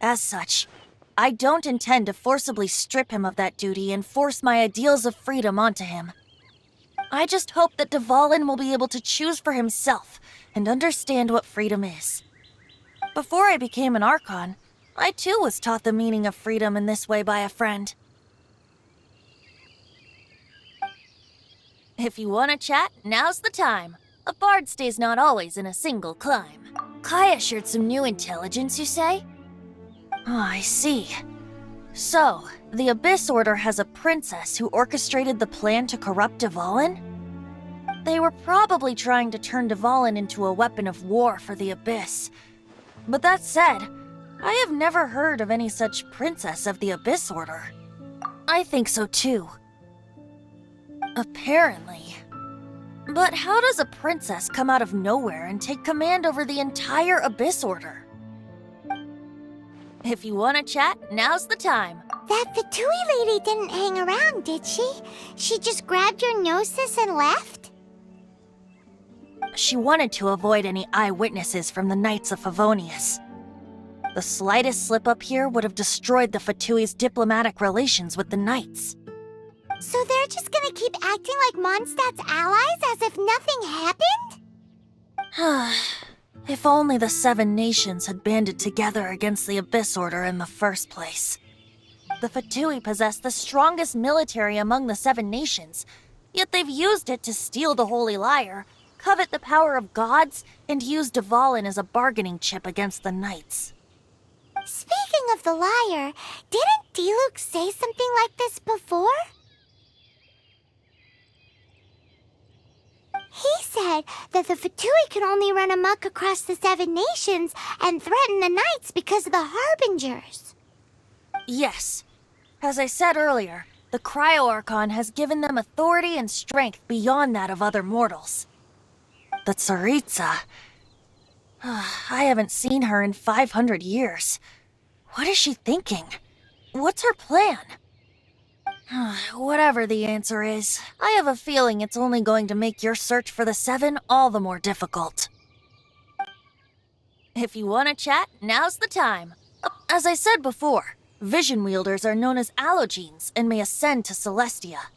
As such, I don't intend to forcibly strip him of that duty and force my ideals of freedom onto him. I just hope that Dvalin will be able to choose for himself and understand what freedom is. Before I became an Archon, I too was taught the meaning of freedom in this way by a friend. If you want to chat, now's the time. A bard stays not always in a single climb. Kaya shared some new intelligence, you say? Oh, I see. So, the Abyss Order has a princess who orchestrated the plan to corrupt Dvalin? They were probably trying to turn Dvalin into a weapon of war for the Abyss. But that said, I have never heard of any such princess of the Abyss Order. I think so too. Apparently. But how does a princess come out of nowhere and take command over the entire Abyss Order? If you want to chat, now's the time. That Fatui lady didn't hang around, did she? She just grabbed your gnosis and left? She wanted to avoid any eyewitnesses from the Knights of Favonius. The slightest slip-up here would have destroyed the Fatui's diplomatic relations with the Knights. So they're just gonna keep acting like MONDSTATT's allies as if nothing happened? If only the Seven Nations had banded together against the Abyss Order in the first place. The Fatui possess the strongest military among the Seven Nations, yet they've used it to steal the Holy Lyre, covet the power of gods, and use Dvalin as a bargaining chip against the Knights. Speaking of the lyre, didn't Diluc say something like this before? He said that the Fatui could only run amok across the Seven Nations and threaten the Knights because of the Harbingers. Yes. As I said earlier, the Cryo-Archon has given them authority and strength beyond that of other mortals. The Tsaritsa... I haven't seen her in 500 years. What is she thinking? What's her plan? Whatever the answer is, I have a feeling it's only going to make your search for the Seven all the more difficult. If you want to chat, now's the time. As I said before, vision wielders are known as allogenes and may ascend to Celestia.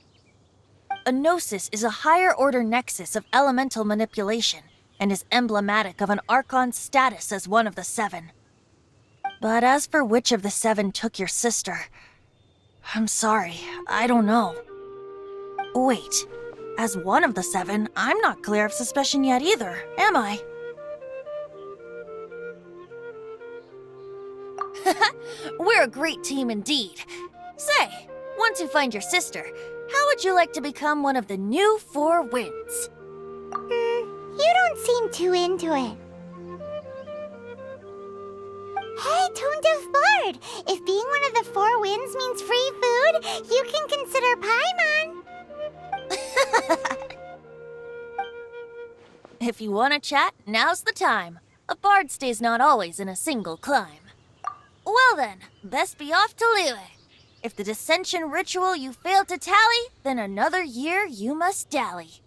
A gnosis is a higher-order nexus of elemental manipulation and is emblematic of an Archon's status as one of the Seven. But as for which of the Seven took your sister... I'm sorry, I don't know. Wait, as one of the Seven, I'm not clear of suspicion yet either, am I? We're a great team indeed. Say, once you find your sister, how would you like to become one of the new Four Winds? You don't seem too into it. Hey, Tone Deaf Bard! If being one of the Four Winds means free food, you can consider Paimon. If you want to chat, now's the time. A bard stays not always in a single climb. Well then, best be off to Liyue. If the dissension ritual you failed to tally, then another year you must dally.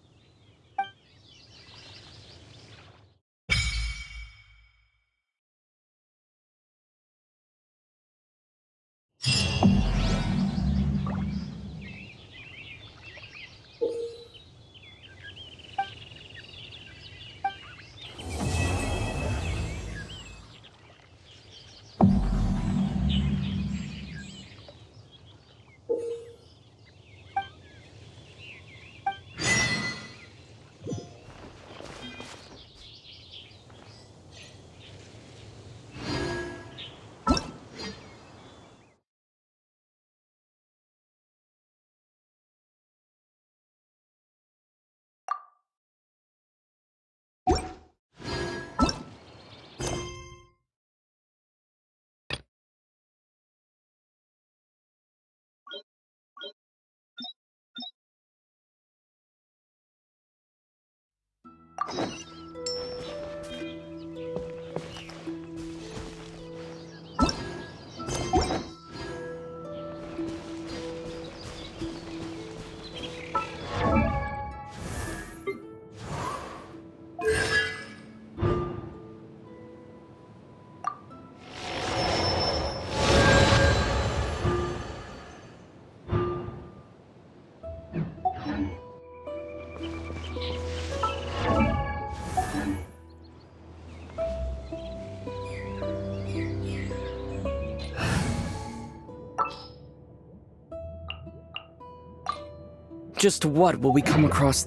Just what will we come across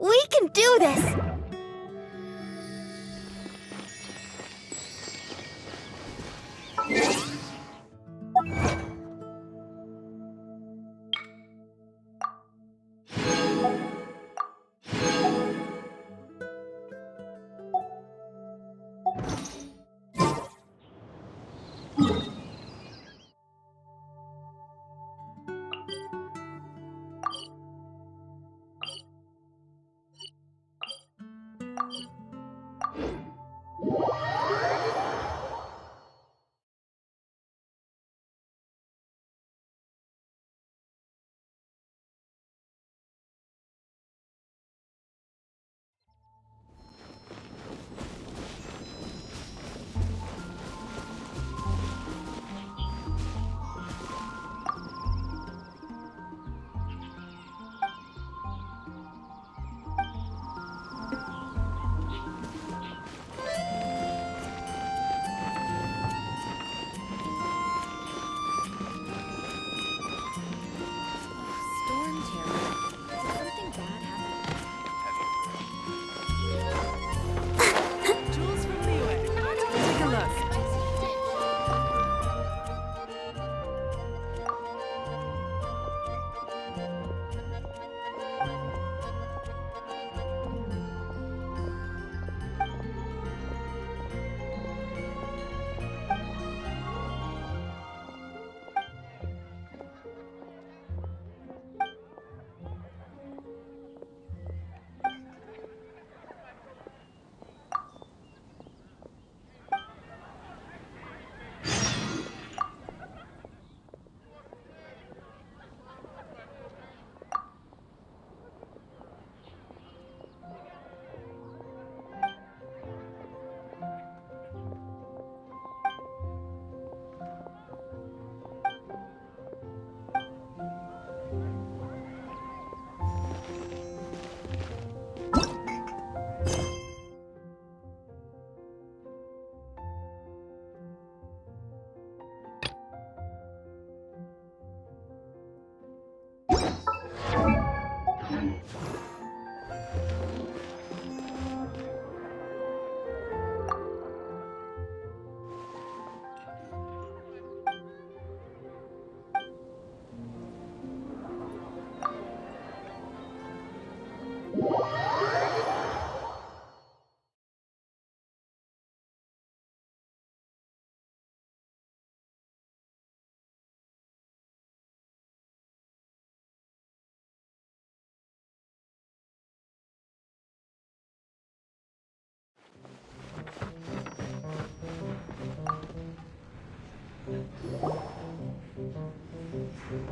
We can do this!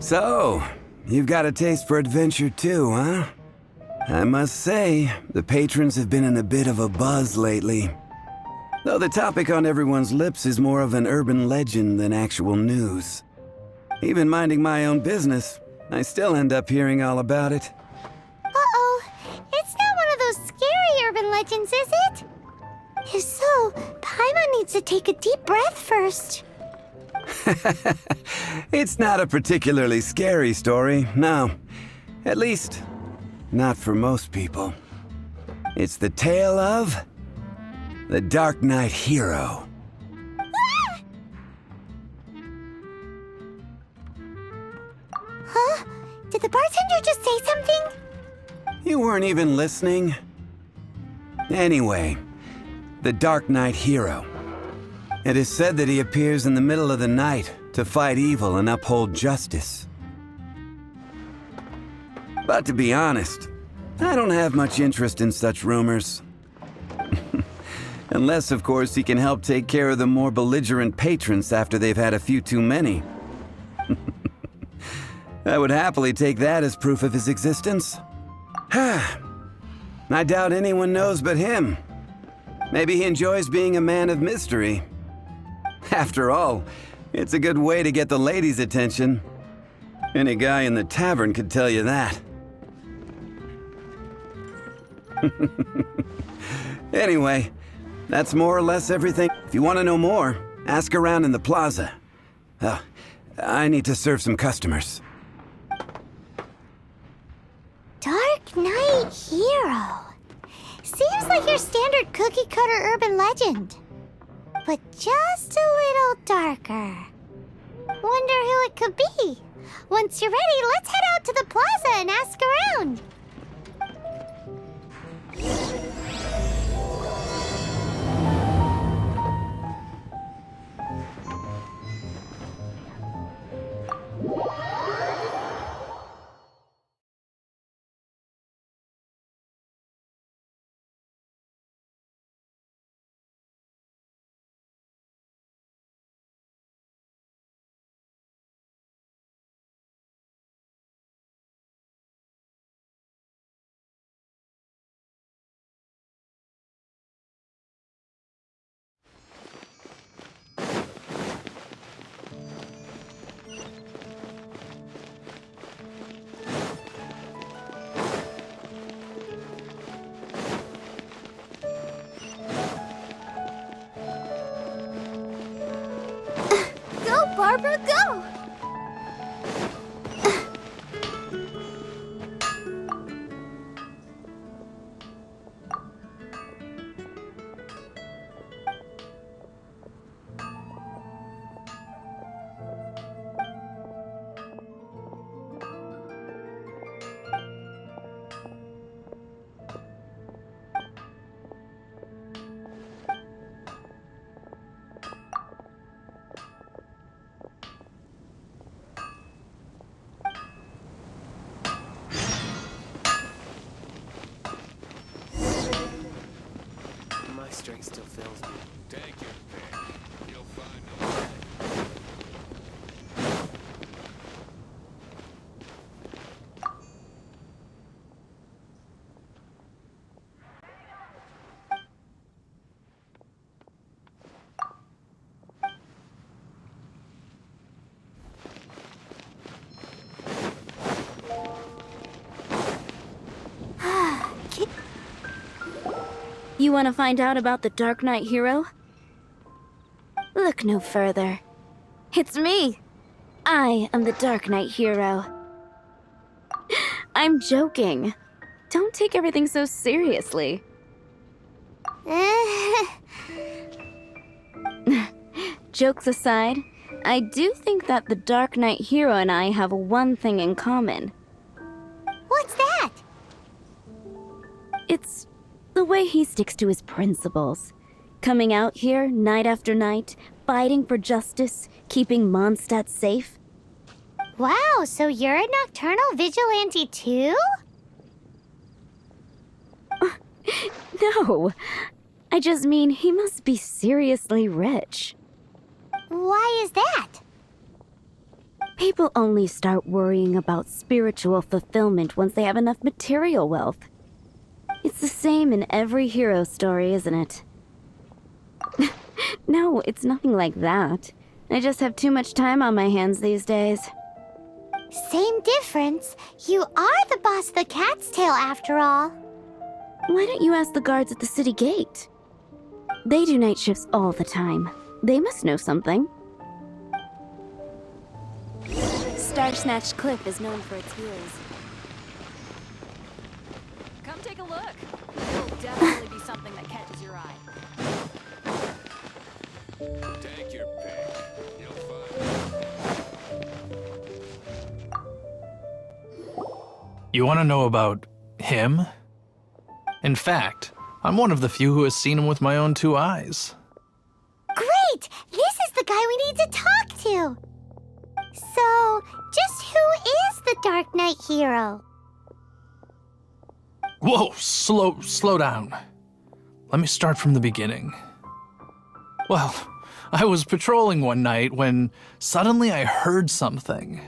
So, you've got a taste for adventure too, huh? I must say, the patrons have been in a bit of a buzz lately. Though the topic on everyone's lips is more of an urban legend than actual news. Even minding my own business, I still end up hearing all about it. Uh-oh. It's not one of those scary urban legends, is it? If so, Paimon needs to take a deep breath first. It's not a particularly scary story, no. At least, not for most people. It's the tale of the Dark Knight hero. Did the bartender just say something? You weren't even listening. Anyway, the Dark Knight hero. It is said that he appears in the middle of the night to fight evil and uphold justice. But to be honest, I don't have much interest in such rumors. Unless, of course, he can help take care of the more belligerent patrons after they've had a few too many. I would happily take that as proof of his existence. I doubt anyone knows but him. Maybe he enjoys being a man of mystery. After all, it's a good way to get the ladies' attention. Any guy in the tavern could tell you that. Anyway, that's more or less everything. If you want to know more, ask around in the plaza. I need to serve some customers. Dark Knight hero. Seems like your standard cookie-cutter urban legend. But just a little darker. Wonder who it could be. Once you're ready, let's head out to the plaza and ask around. Barbara, go! My strength still fails me. Take your pick. You'll find a way. You want to find out about the Dark Knight hero? Look no further. It's me! I am the Dark Knight hero. I'm joking. Don't take everything so seriously. Jokes aside, I do think that the Dark Knight hero and I have one thing in common. What's that? It's the way he sticks to his principles. Coming out here night after night, fighting for justice, keeping MONDSTADT safe. Wow, so you're a nocturnal vigilante too? No, I just mean he must be seriously rich. Why is that? People only start worrying about spiritual fulfillment once they have enough material wealth. It's the same in every hero story, isn't it? No, it's nothing like that. I just have too much time on my hands these days. Same difference. You are the boss of the Cat's Tail after all. Why don't you ask the guards at the city gate? They do night shifts all the time. They must know something. Star Snatch Cliff is known for its heroes. Come take a look. It'll definitely be something that catches your eye. Take your pick. You'll find. You want to know about him? In fact, I'm one of the few who has seen him with my own 2 eyes. Great! This is the guy we need to talk to! So, just who is the Dark Knight hero? Whoa, slow down. Let me start from the beginning. Well, I was patrolling one night when suddenly I heard something.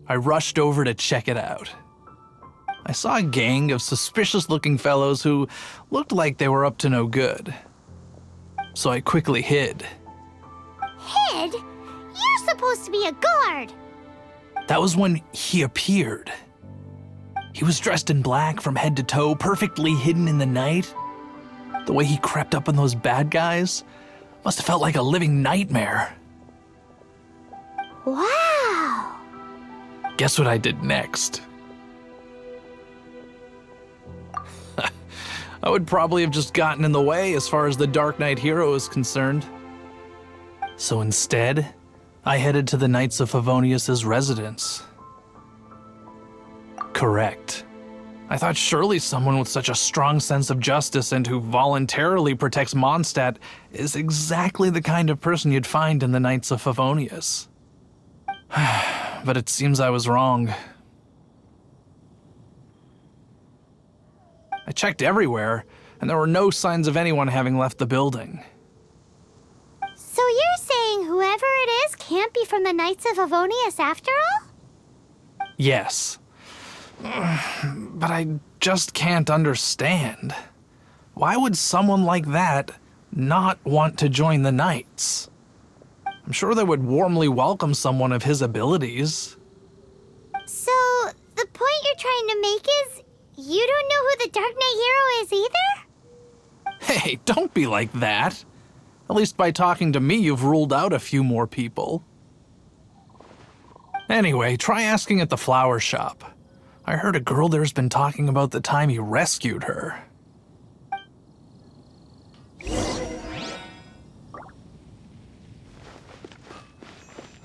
I rushed over to check it out. I saw a gang of suspicious-looking fellows who looked like they were up to no good. So I quickly hid. Hid? You're supposed to be a guard! That was when he appeared. He was dressed in black from head to toe, perfectly hidden in the night. The way he crept up on those bad guys must have felt like a living nightmare. Wow! Guess what I did next? I would probably have just gotten in the way as far as the Dark Knight hero is concerned. So instead, I headed to the Knights of Favonius' residence. Correct. I thought surely someone with such a strong sense of justice and who voluntarily protects MONDSTADT is exactly the kind of person you'd find in the Knights of Favonius. But it seems I was wrong. I checked everywhere, and there were no signs of anyone having left the building. So you're saying whoever it is can't be from the Knights of Favonius after all? Yes. But I just can't understand. Why would someone like that not want to join the Knights? I'm sure they would warmly welcome someone of his abilities. So, the point you're trying to make is you don't know who the Dark Knight hero is either? Hey, don't be like that. At least by talking to me, you've ruled out a few more people. Anyway, try asking at the flower shop. I heard a girl there's been talking about the time he rescued her.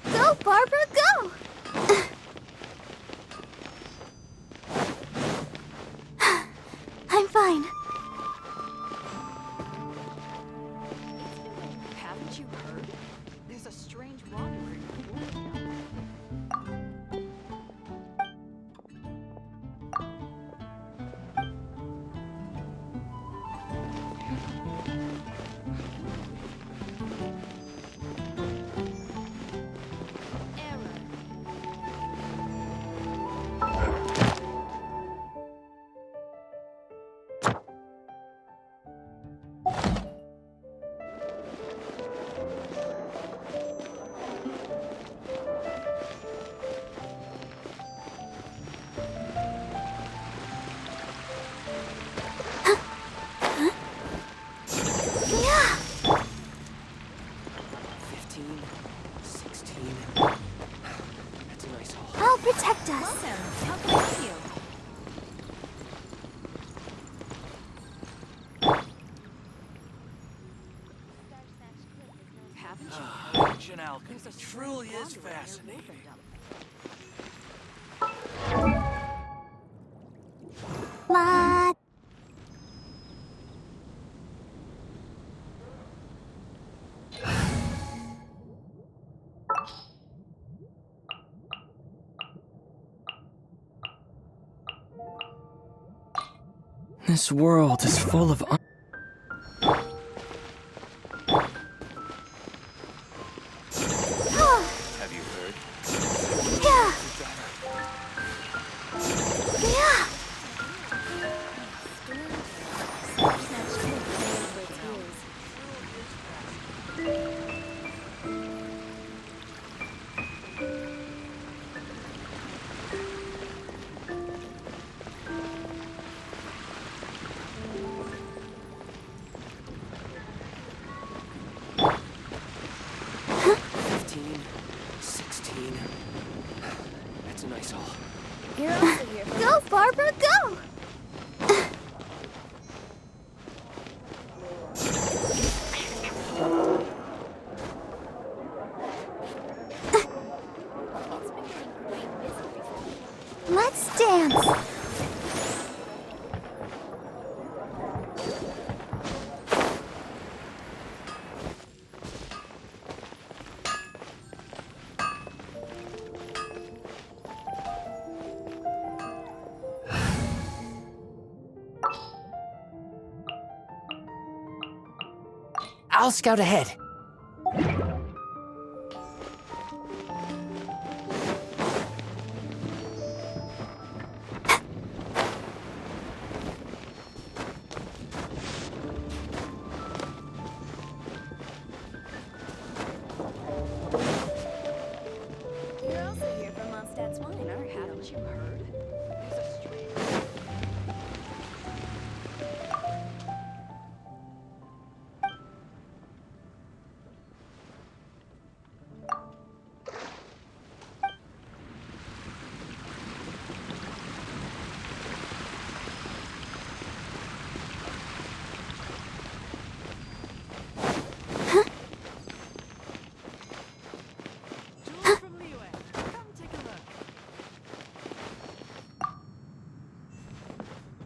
Go, Barbara, go! I'm fine. Haven't you heard? There's a strange wanderer in the I'll protect us. How can I help you? Genshin Impact truly is fascinating. What? This world is full of Have you heard? Yeah. Yeah. That's a nice haul. You're also here. Go, Barbara, go! Let's dance. I'll scout ahead. You're also here for MONDSTADT's wine, haven't you heard? There's a strange...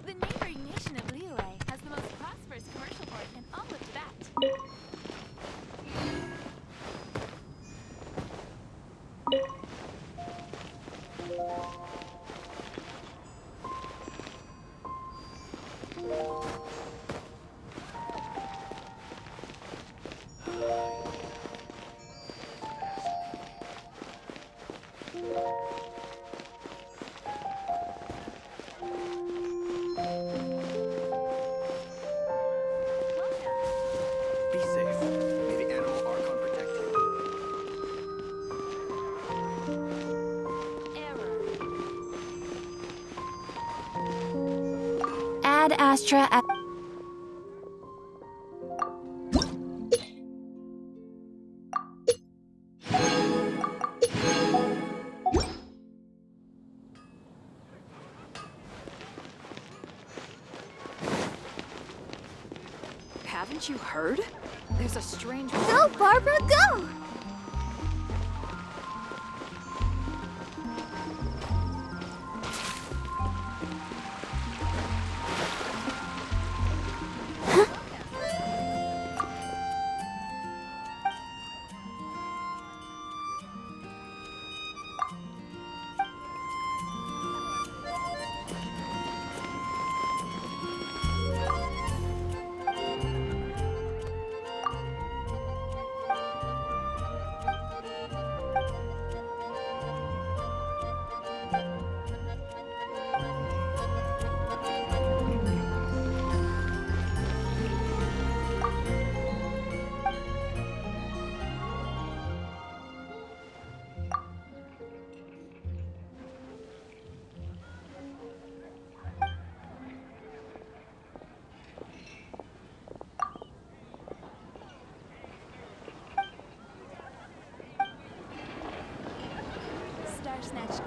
The neighboring nation of Liyue has the most prosperous commercial port in all of Tibet. Be safe. May the animal Archon protect you. Add Astra at... Haven't you heard? There's a strange... Go, Barbara, go!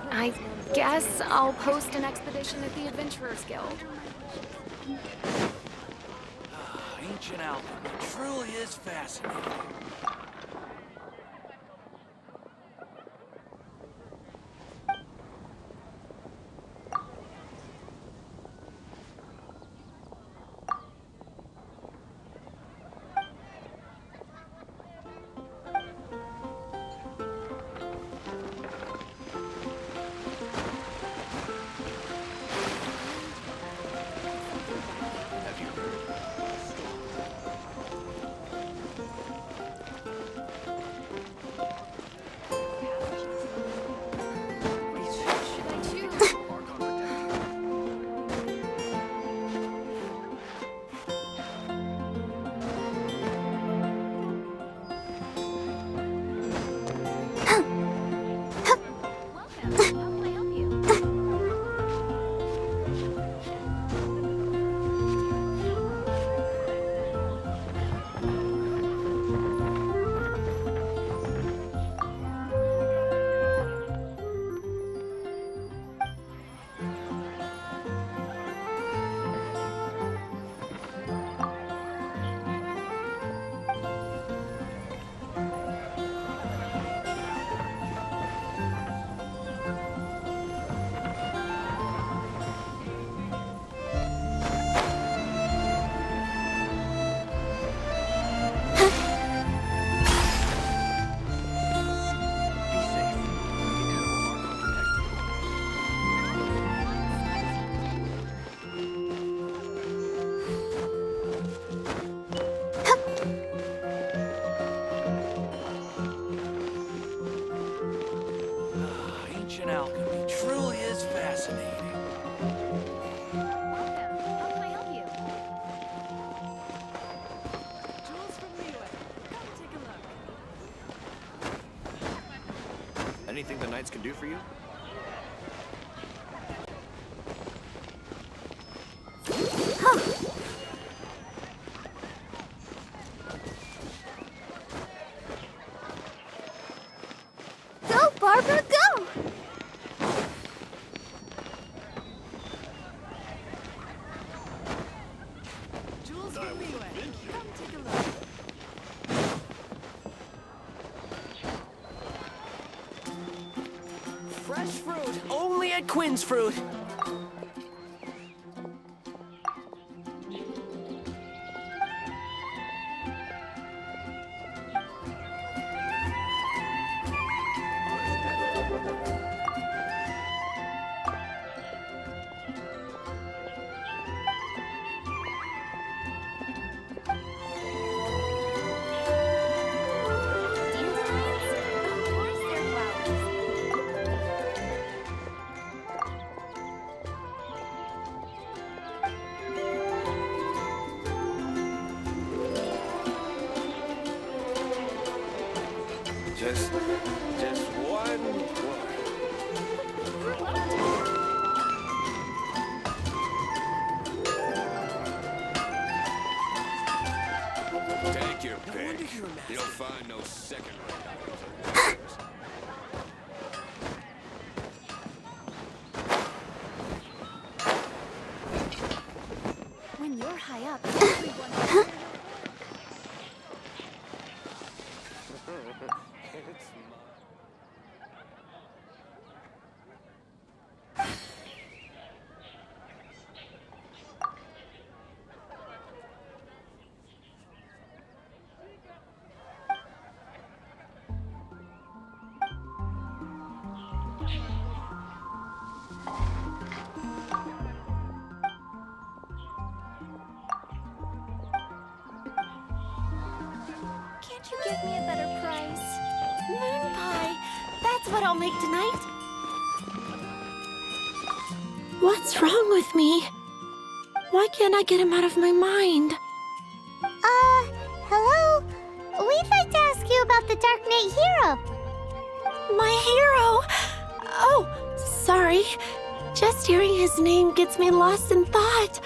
I guess I'll post an expedition at the Adventurers Guild. Ancient alchemy truly is fascinating. anything the Knights can do for you? Go, Barbara, go! Jules from Leeway. Come take a look. Fresh fruit, only at Quinn's Fruit. Just one word. Take your pick. You'll find no second-rate When you're high up, everyone... Can't you give me a better price? Moon pie. That's what I'll make tonight. What's wrong with me? Why can't I get him out of my mind? Hello? We'd like to ask you about the Dark Knight hero. My hero! Oh, sorry. Just hearing his name gets me lost in thought.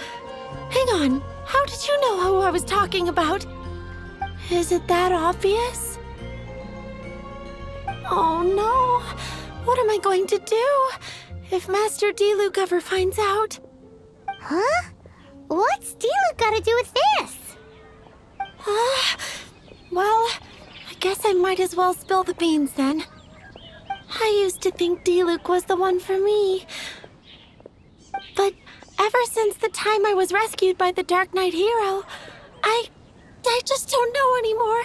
Hang on, how did you know who I was talking about? Is it that obvious? Oh no, what am I going to do if Master Diluc ever finds out? Huh? What's Diluc got to do with this? Well, I guess I might as well spill the beans then. I used to think Diluc was the one for me. But ever since the time I was rescued by the Dark Knight hero, I just don't know anymore.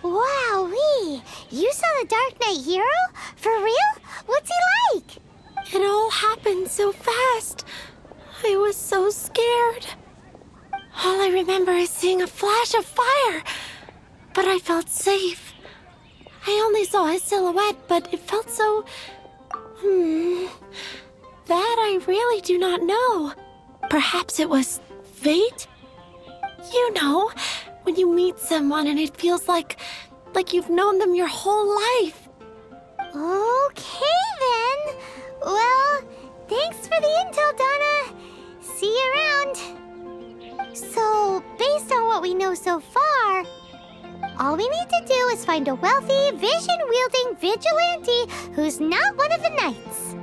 Wowee! You saw the Dark Knight hero? For real? What's he like? It all happened so fast. I was so scared. All I remember is seeing a flash of fire, but I felt safe. I only saw his silhouette, but it felt so... That I really do not know. Perhaps it was fate? You know, when you meet someone and it feels like you've known them your whole life. Okay then. Well, thanks for the intel, Donna. See you around. So, based on what we know so far, all we need to do is find a wealthy, vision-wielding vigilante who's not one of the knights.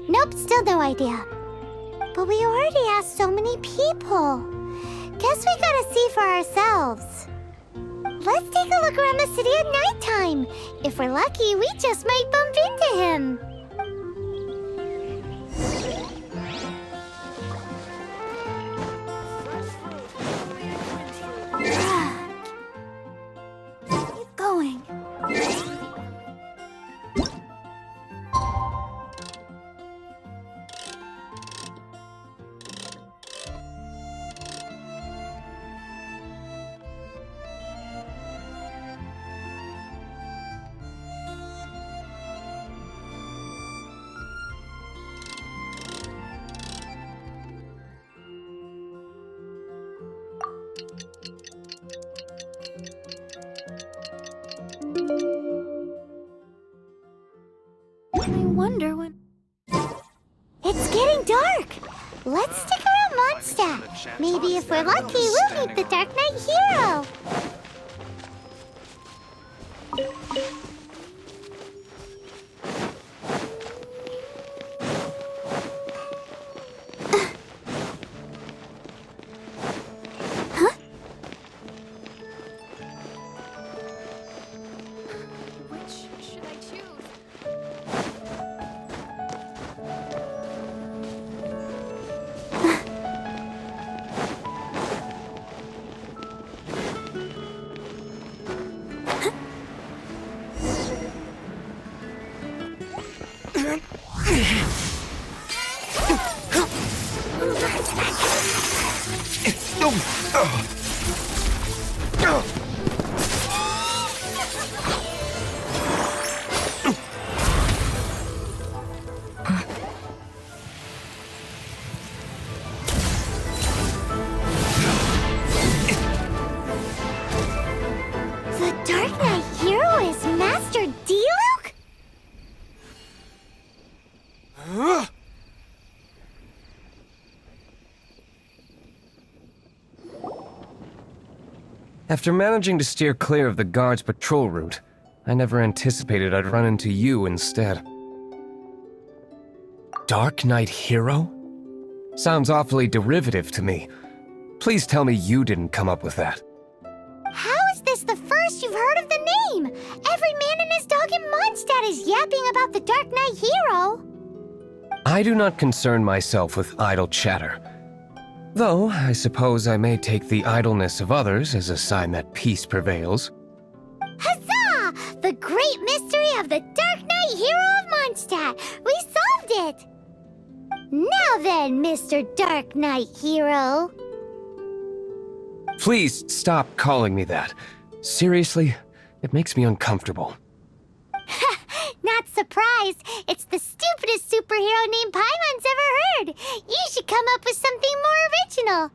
Nope, still no idea. But we already asked so many people. Guess we gotta see for ourselves. Let's take a look around the city at nighttime. If we're lucky, we just might bump into him. Keep going. It's getting dark. Let's stick around Mondstadt. Maybe if we're lucky, we'll meet the Dark Knight Hero. The Dark Knight Hero is Master Diluc? After managing to steer clear of the guard's patrol route, I never anticipated I'd run into you instead. Dark Knight Hero? Sounds awfully derivative to me. Please tell me you didn't come up with that. How is this the first you've heard of the name? Every man and his dog in Mondstadt is yapping about the Dark Knight Hero. I do not concern myself with idle chatter. Though, I suppose I may take the idleness of others as a sign that peace prevails. Huzzah! The great mystery of the Dark Knight Hero of Mondstadt! We solved it! Now then, Mr. Dark Knight Hero. Please stop calling me that. Seriously, it makes me uncomfortable. Not surprised. It's the stupidest superhero name Paimon's ever heard. You should come up with something more original.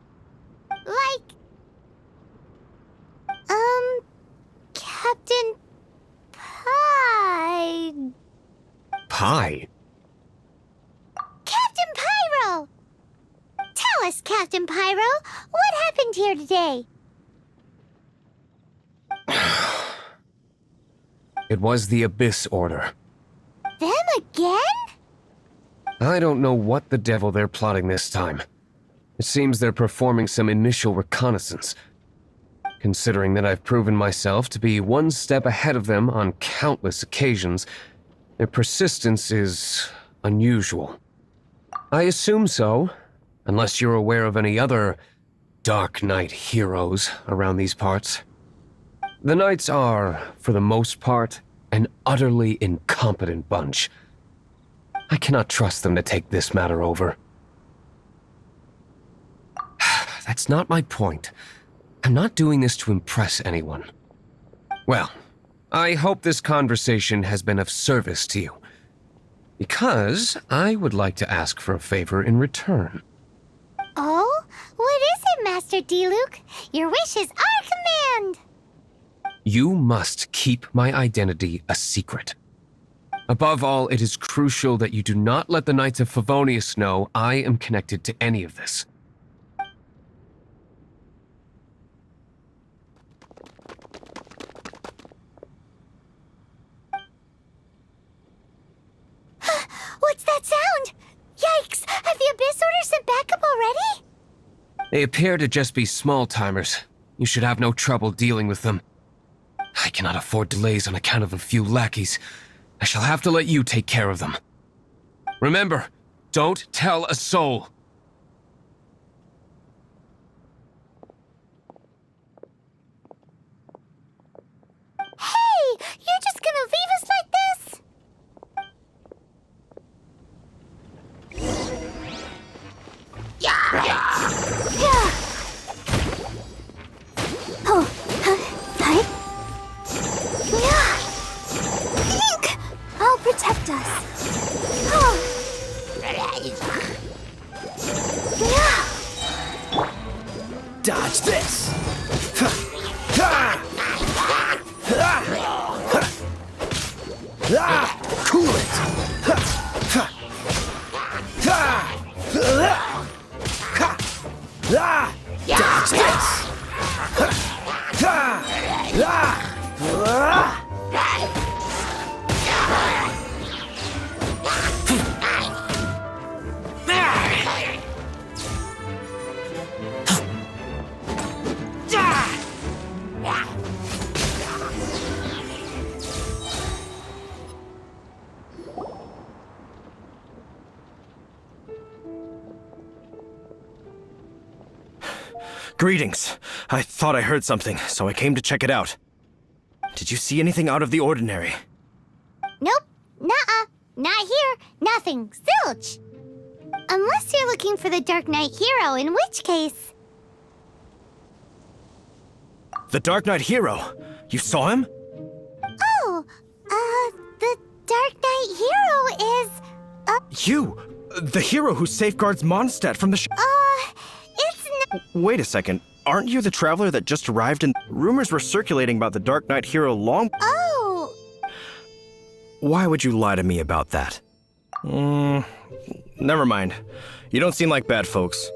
Like... Captain Pie... Pie? Captain Pyro! Tell us, Captain Pyro, what happened here today? It was the Abyss Order. Them again? I don't know what the devil they're plotting this time. It seems they're performing some initial reconnaissance. Considering that I've proven myself to be one step ahead of them on countless occasions, their persistence is unusual. I assume so, unless you're aware of any other Dark Knight heroes around these parts. The Knights are, for the most part, an utterly incompetent bunch. I cannot trust them to take this matter over. That's not my point. I'm not doing this to impress anyone. Well, I hope this conversation has been of service to you. Because I would like to ask for a favor in return. Oh? What is it, Master Diluc? Your wish is our command! You must keep my identity a secret. Above all, it is crucial that you do not let the Knights of Favonius know I am connected to any of this. What's that sound? Yikes! Have the Abyss Order sent backup already? They appear to just be small-timers. You should have no trouble dealing with them. I cannot afford delays on account of a few lackeys. I shall have to let you take care of them. Remember, don't tell a soul. Hey! You're just gonna leave us like this? Oh, hi. Link! I'll protect us. Dodge this! Cool it! Greetings. I thought I heard something, so I came to check it out. Did you see anything out of the ordinary? Nope. Nuh-uh. Not here. Nothing. Zilch. Unless you're looking for the Dark Knight hero, in which case... The Dark Knight hero? You saw him? Oh, the Dark Knight hero is... You! The hero who safeguards MONDSTADT from the it's not... Wait a second. Aren't you the traveler that just arrived and... Rumors were circulating about the Dark Knight hero long... Oh! Why would you lie to me about that? Never mind. You don't seem like bad folks.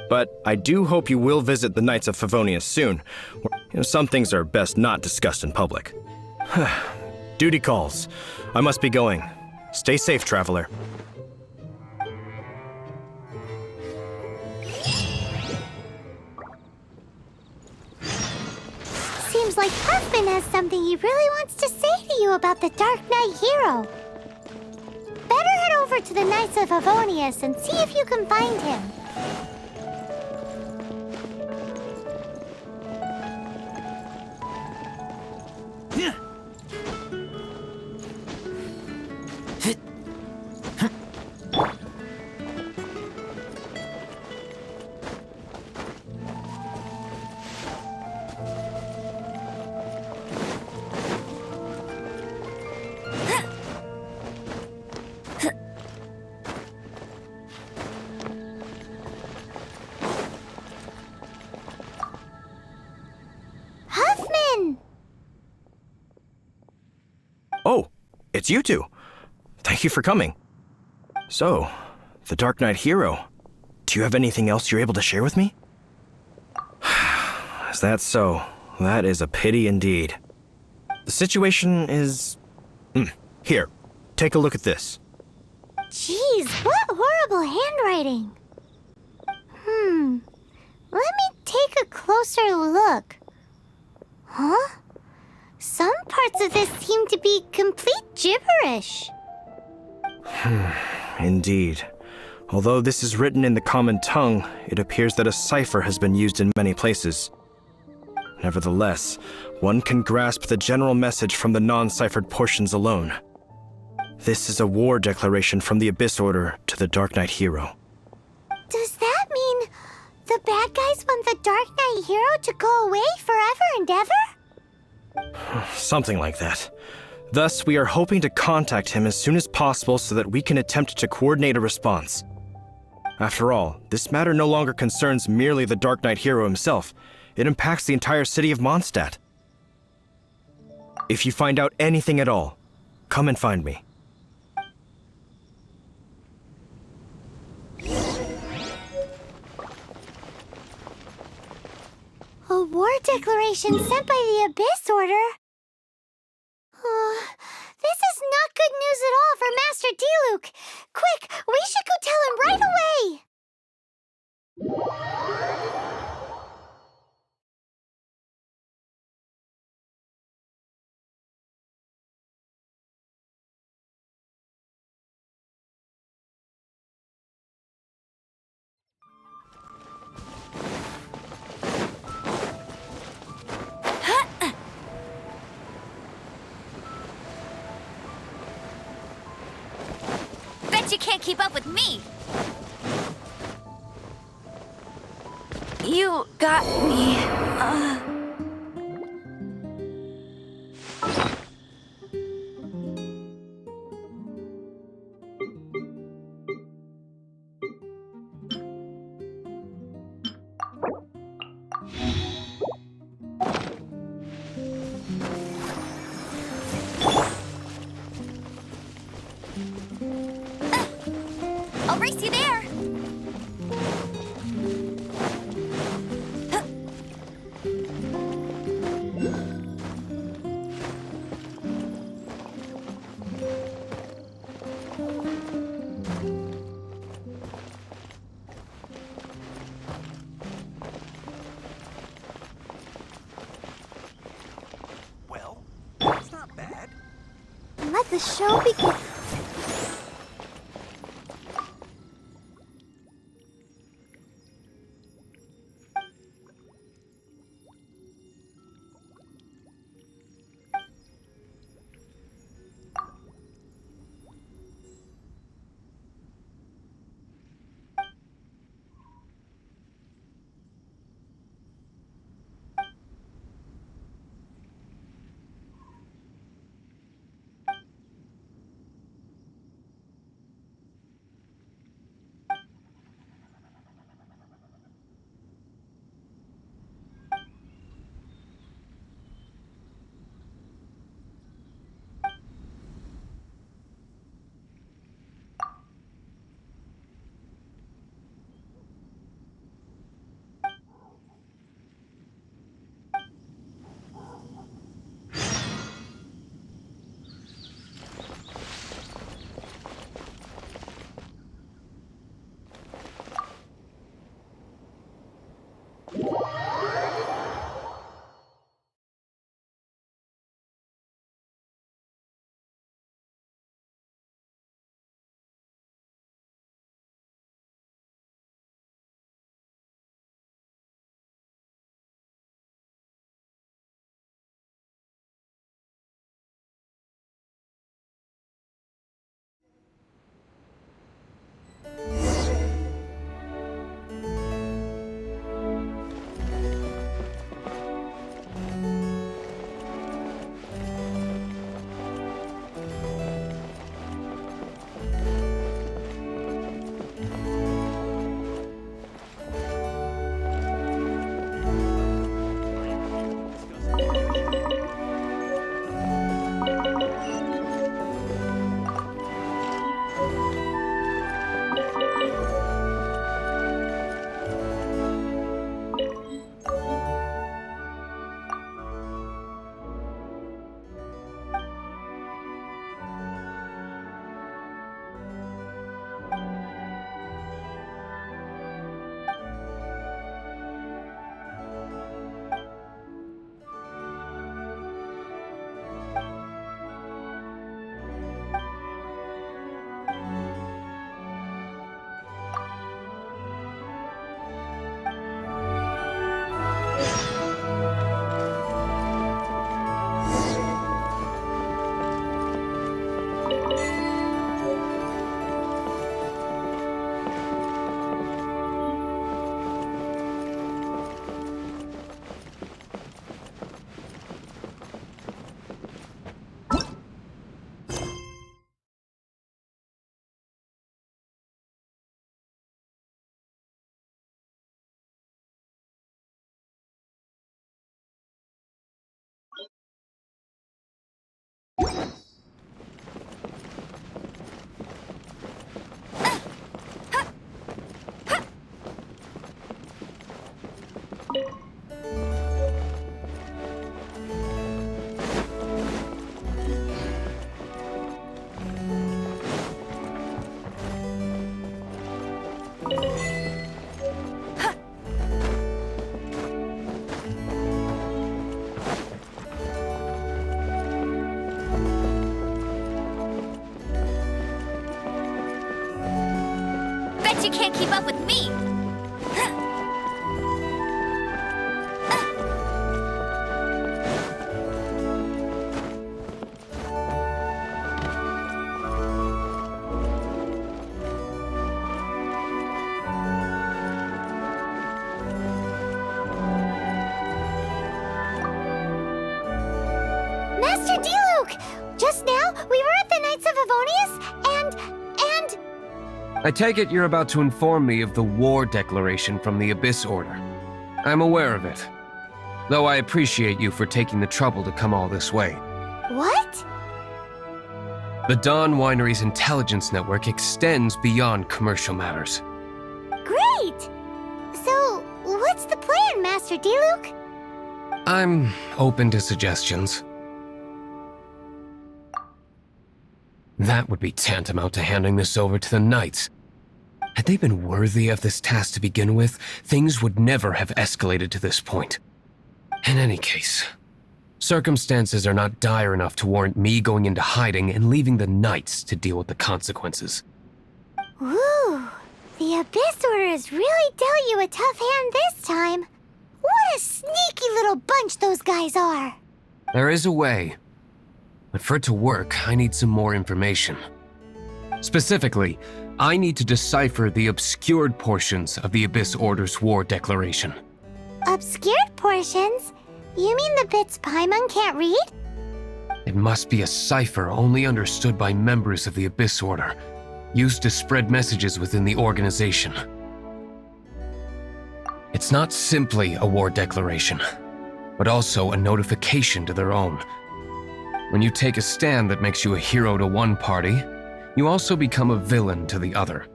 But I do hope you will visit the Knights of Favonius soon. Some things are best not discussed in public. Duty calls. I must be going. Stay safe, traveler. Seems like Huffman has something he really wants to say to you about the Dark Knight hero. Better head over to the Knights of Favonius and see if you can find him. Huffman! Oh, it's you two. Thank you for coming. So, the Dark Knight hero. Do you have anything else you're able to share with me? Is that so? That is a pity indeed. The situation is... Here, take a look at this. Jeez, what horrible handwriting. Let me take a closer look. Huh? Some parts of this seem to be complete gibberish. Indeed. Although this is written in the common tongue, it appears that a cipher has been used in many places. Nevertheless, one can grasp the general message from the non-ciphered portions alone. This is a war declaration from the Abyss Order to the Dark Knight hero. Does that mean the bad guys want the Dark Knight hero to go away forever and ever? Something like that. Thus, we are hoping to contact him as soon as possible so that we can attempt to coordinate a response. After all, this matter no longer concerns merely the Dark Knight hero himself. It impacts the entire city of MONDSTADT. If you find out anything at all, come and find me. A war declaration sent by the Abyss Order? This is not good news at all for Master Diluc. Quick, we should go tell him right away! Bet you can't keep up with me! You got me. I'll race you there. Well, it's not bad. Let the show begin. Bet you can't keep up with me! Master Diluc! Just now, we were at the Knights of Avonius, and... I take it you're about to inform me of the war declaration from the Abyss Order. I'm aware of it, though I appreciate you for taking the trouble to come all this way. What? The Dawn Winery's intelligence network extends beyond commercial matters. Great! So, what's the plan, Master Diluc? I'm open to suggestions. That would be tantamount to handing this over to the Knights. Had they been worthy of this task to begin with, things would never have escalated to this point. In any case, circumstances are not dire enough to warrant me going into hiding and leaving the Knights to deal with the consequences. Ooh, the Abyss Order has really dealt you a tough hand this time. What a sneaky little bunch those guys are. There is a way. But for it to work, I need some more information. Specifically, I need to decipher the obscured portions of the Abyss Order's war declaration. Obscured portions? You mean the bits Paimon can't read? It must be a cipher only understood by members of the Abyss Order, used to spread messages within the organization. It's not simply a war declaration, but also a notification to their own. When you take a stand that makes you a hero to one party, you also become a villain to the other.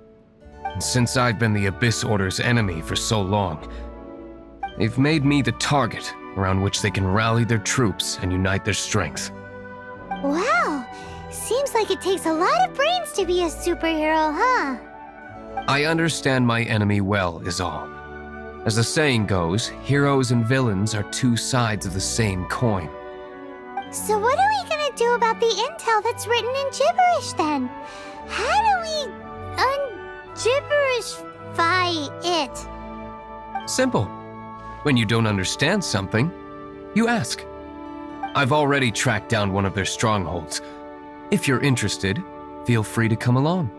And since I've been the Abyss Order's enemy for so long, they've made me the target around which they can rally their troops and unite their strength. Wow, seems like it takes a lot of brains to be a superhero, huh? I understand my enemy well, is all. As the saying goes, heroes and villains are two sides of the same coin. So what are we gonna do about the intel that's written in gibberish then? How do we un-gibberishify it? Simple. When you don't understand something, you ask. I've already tracked down one of their strongholds. If you're interested, feel free to come along.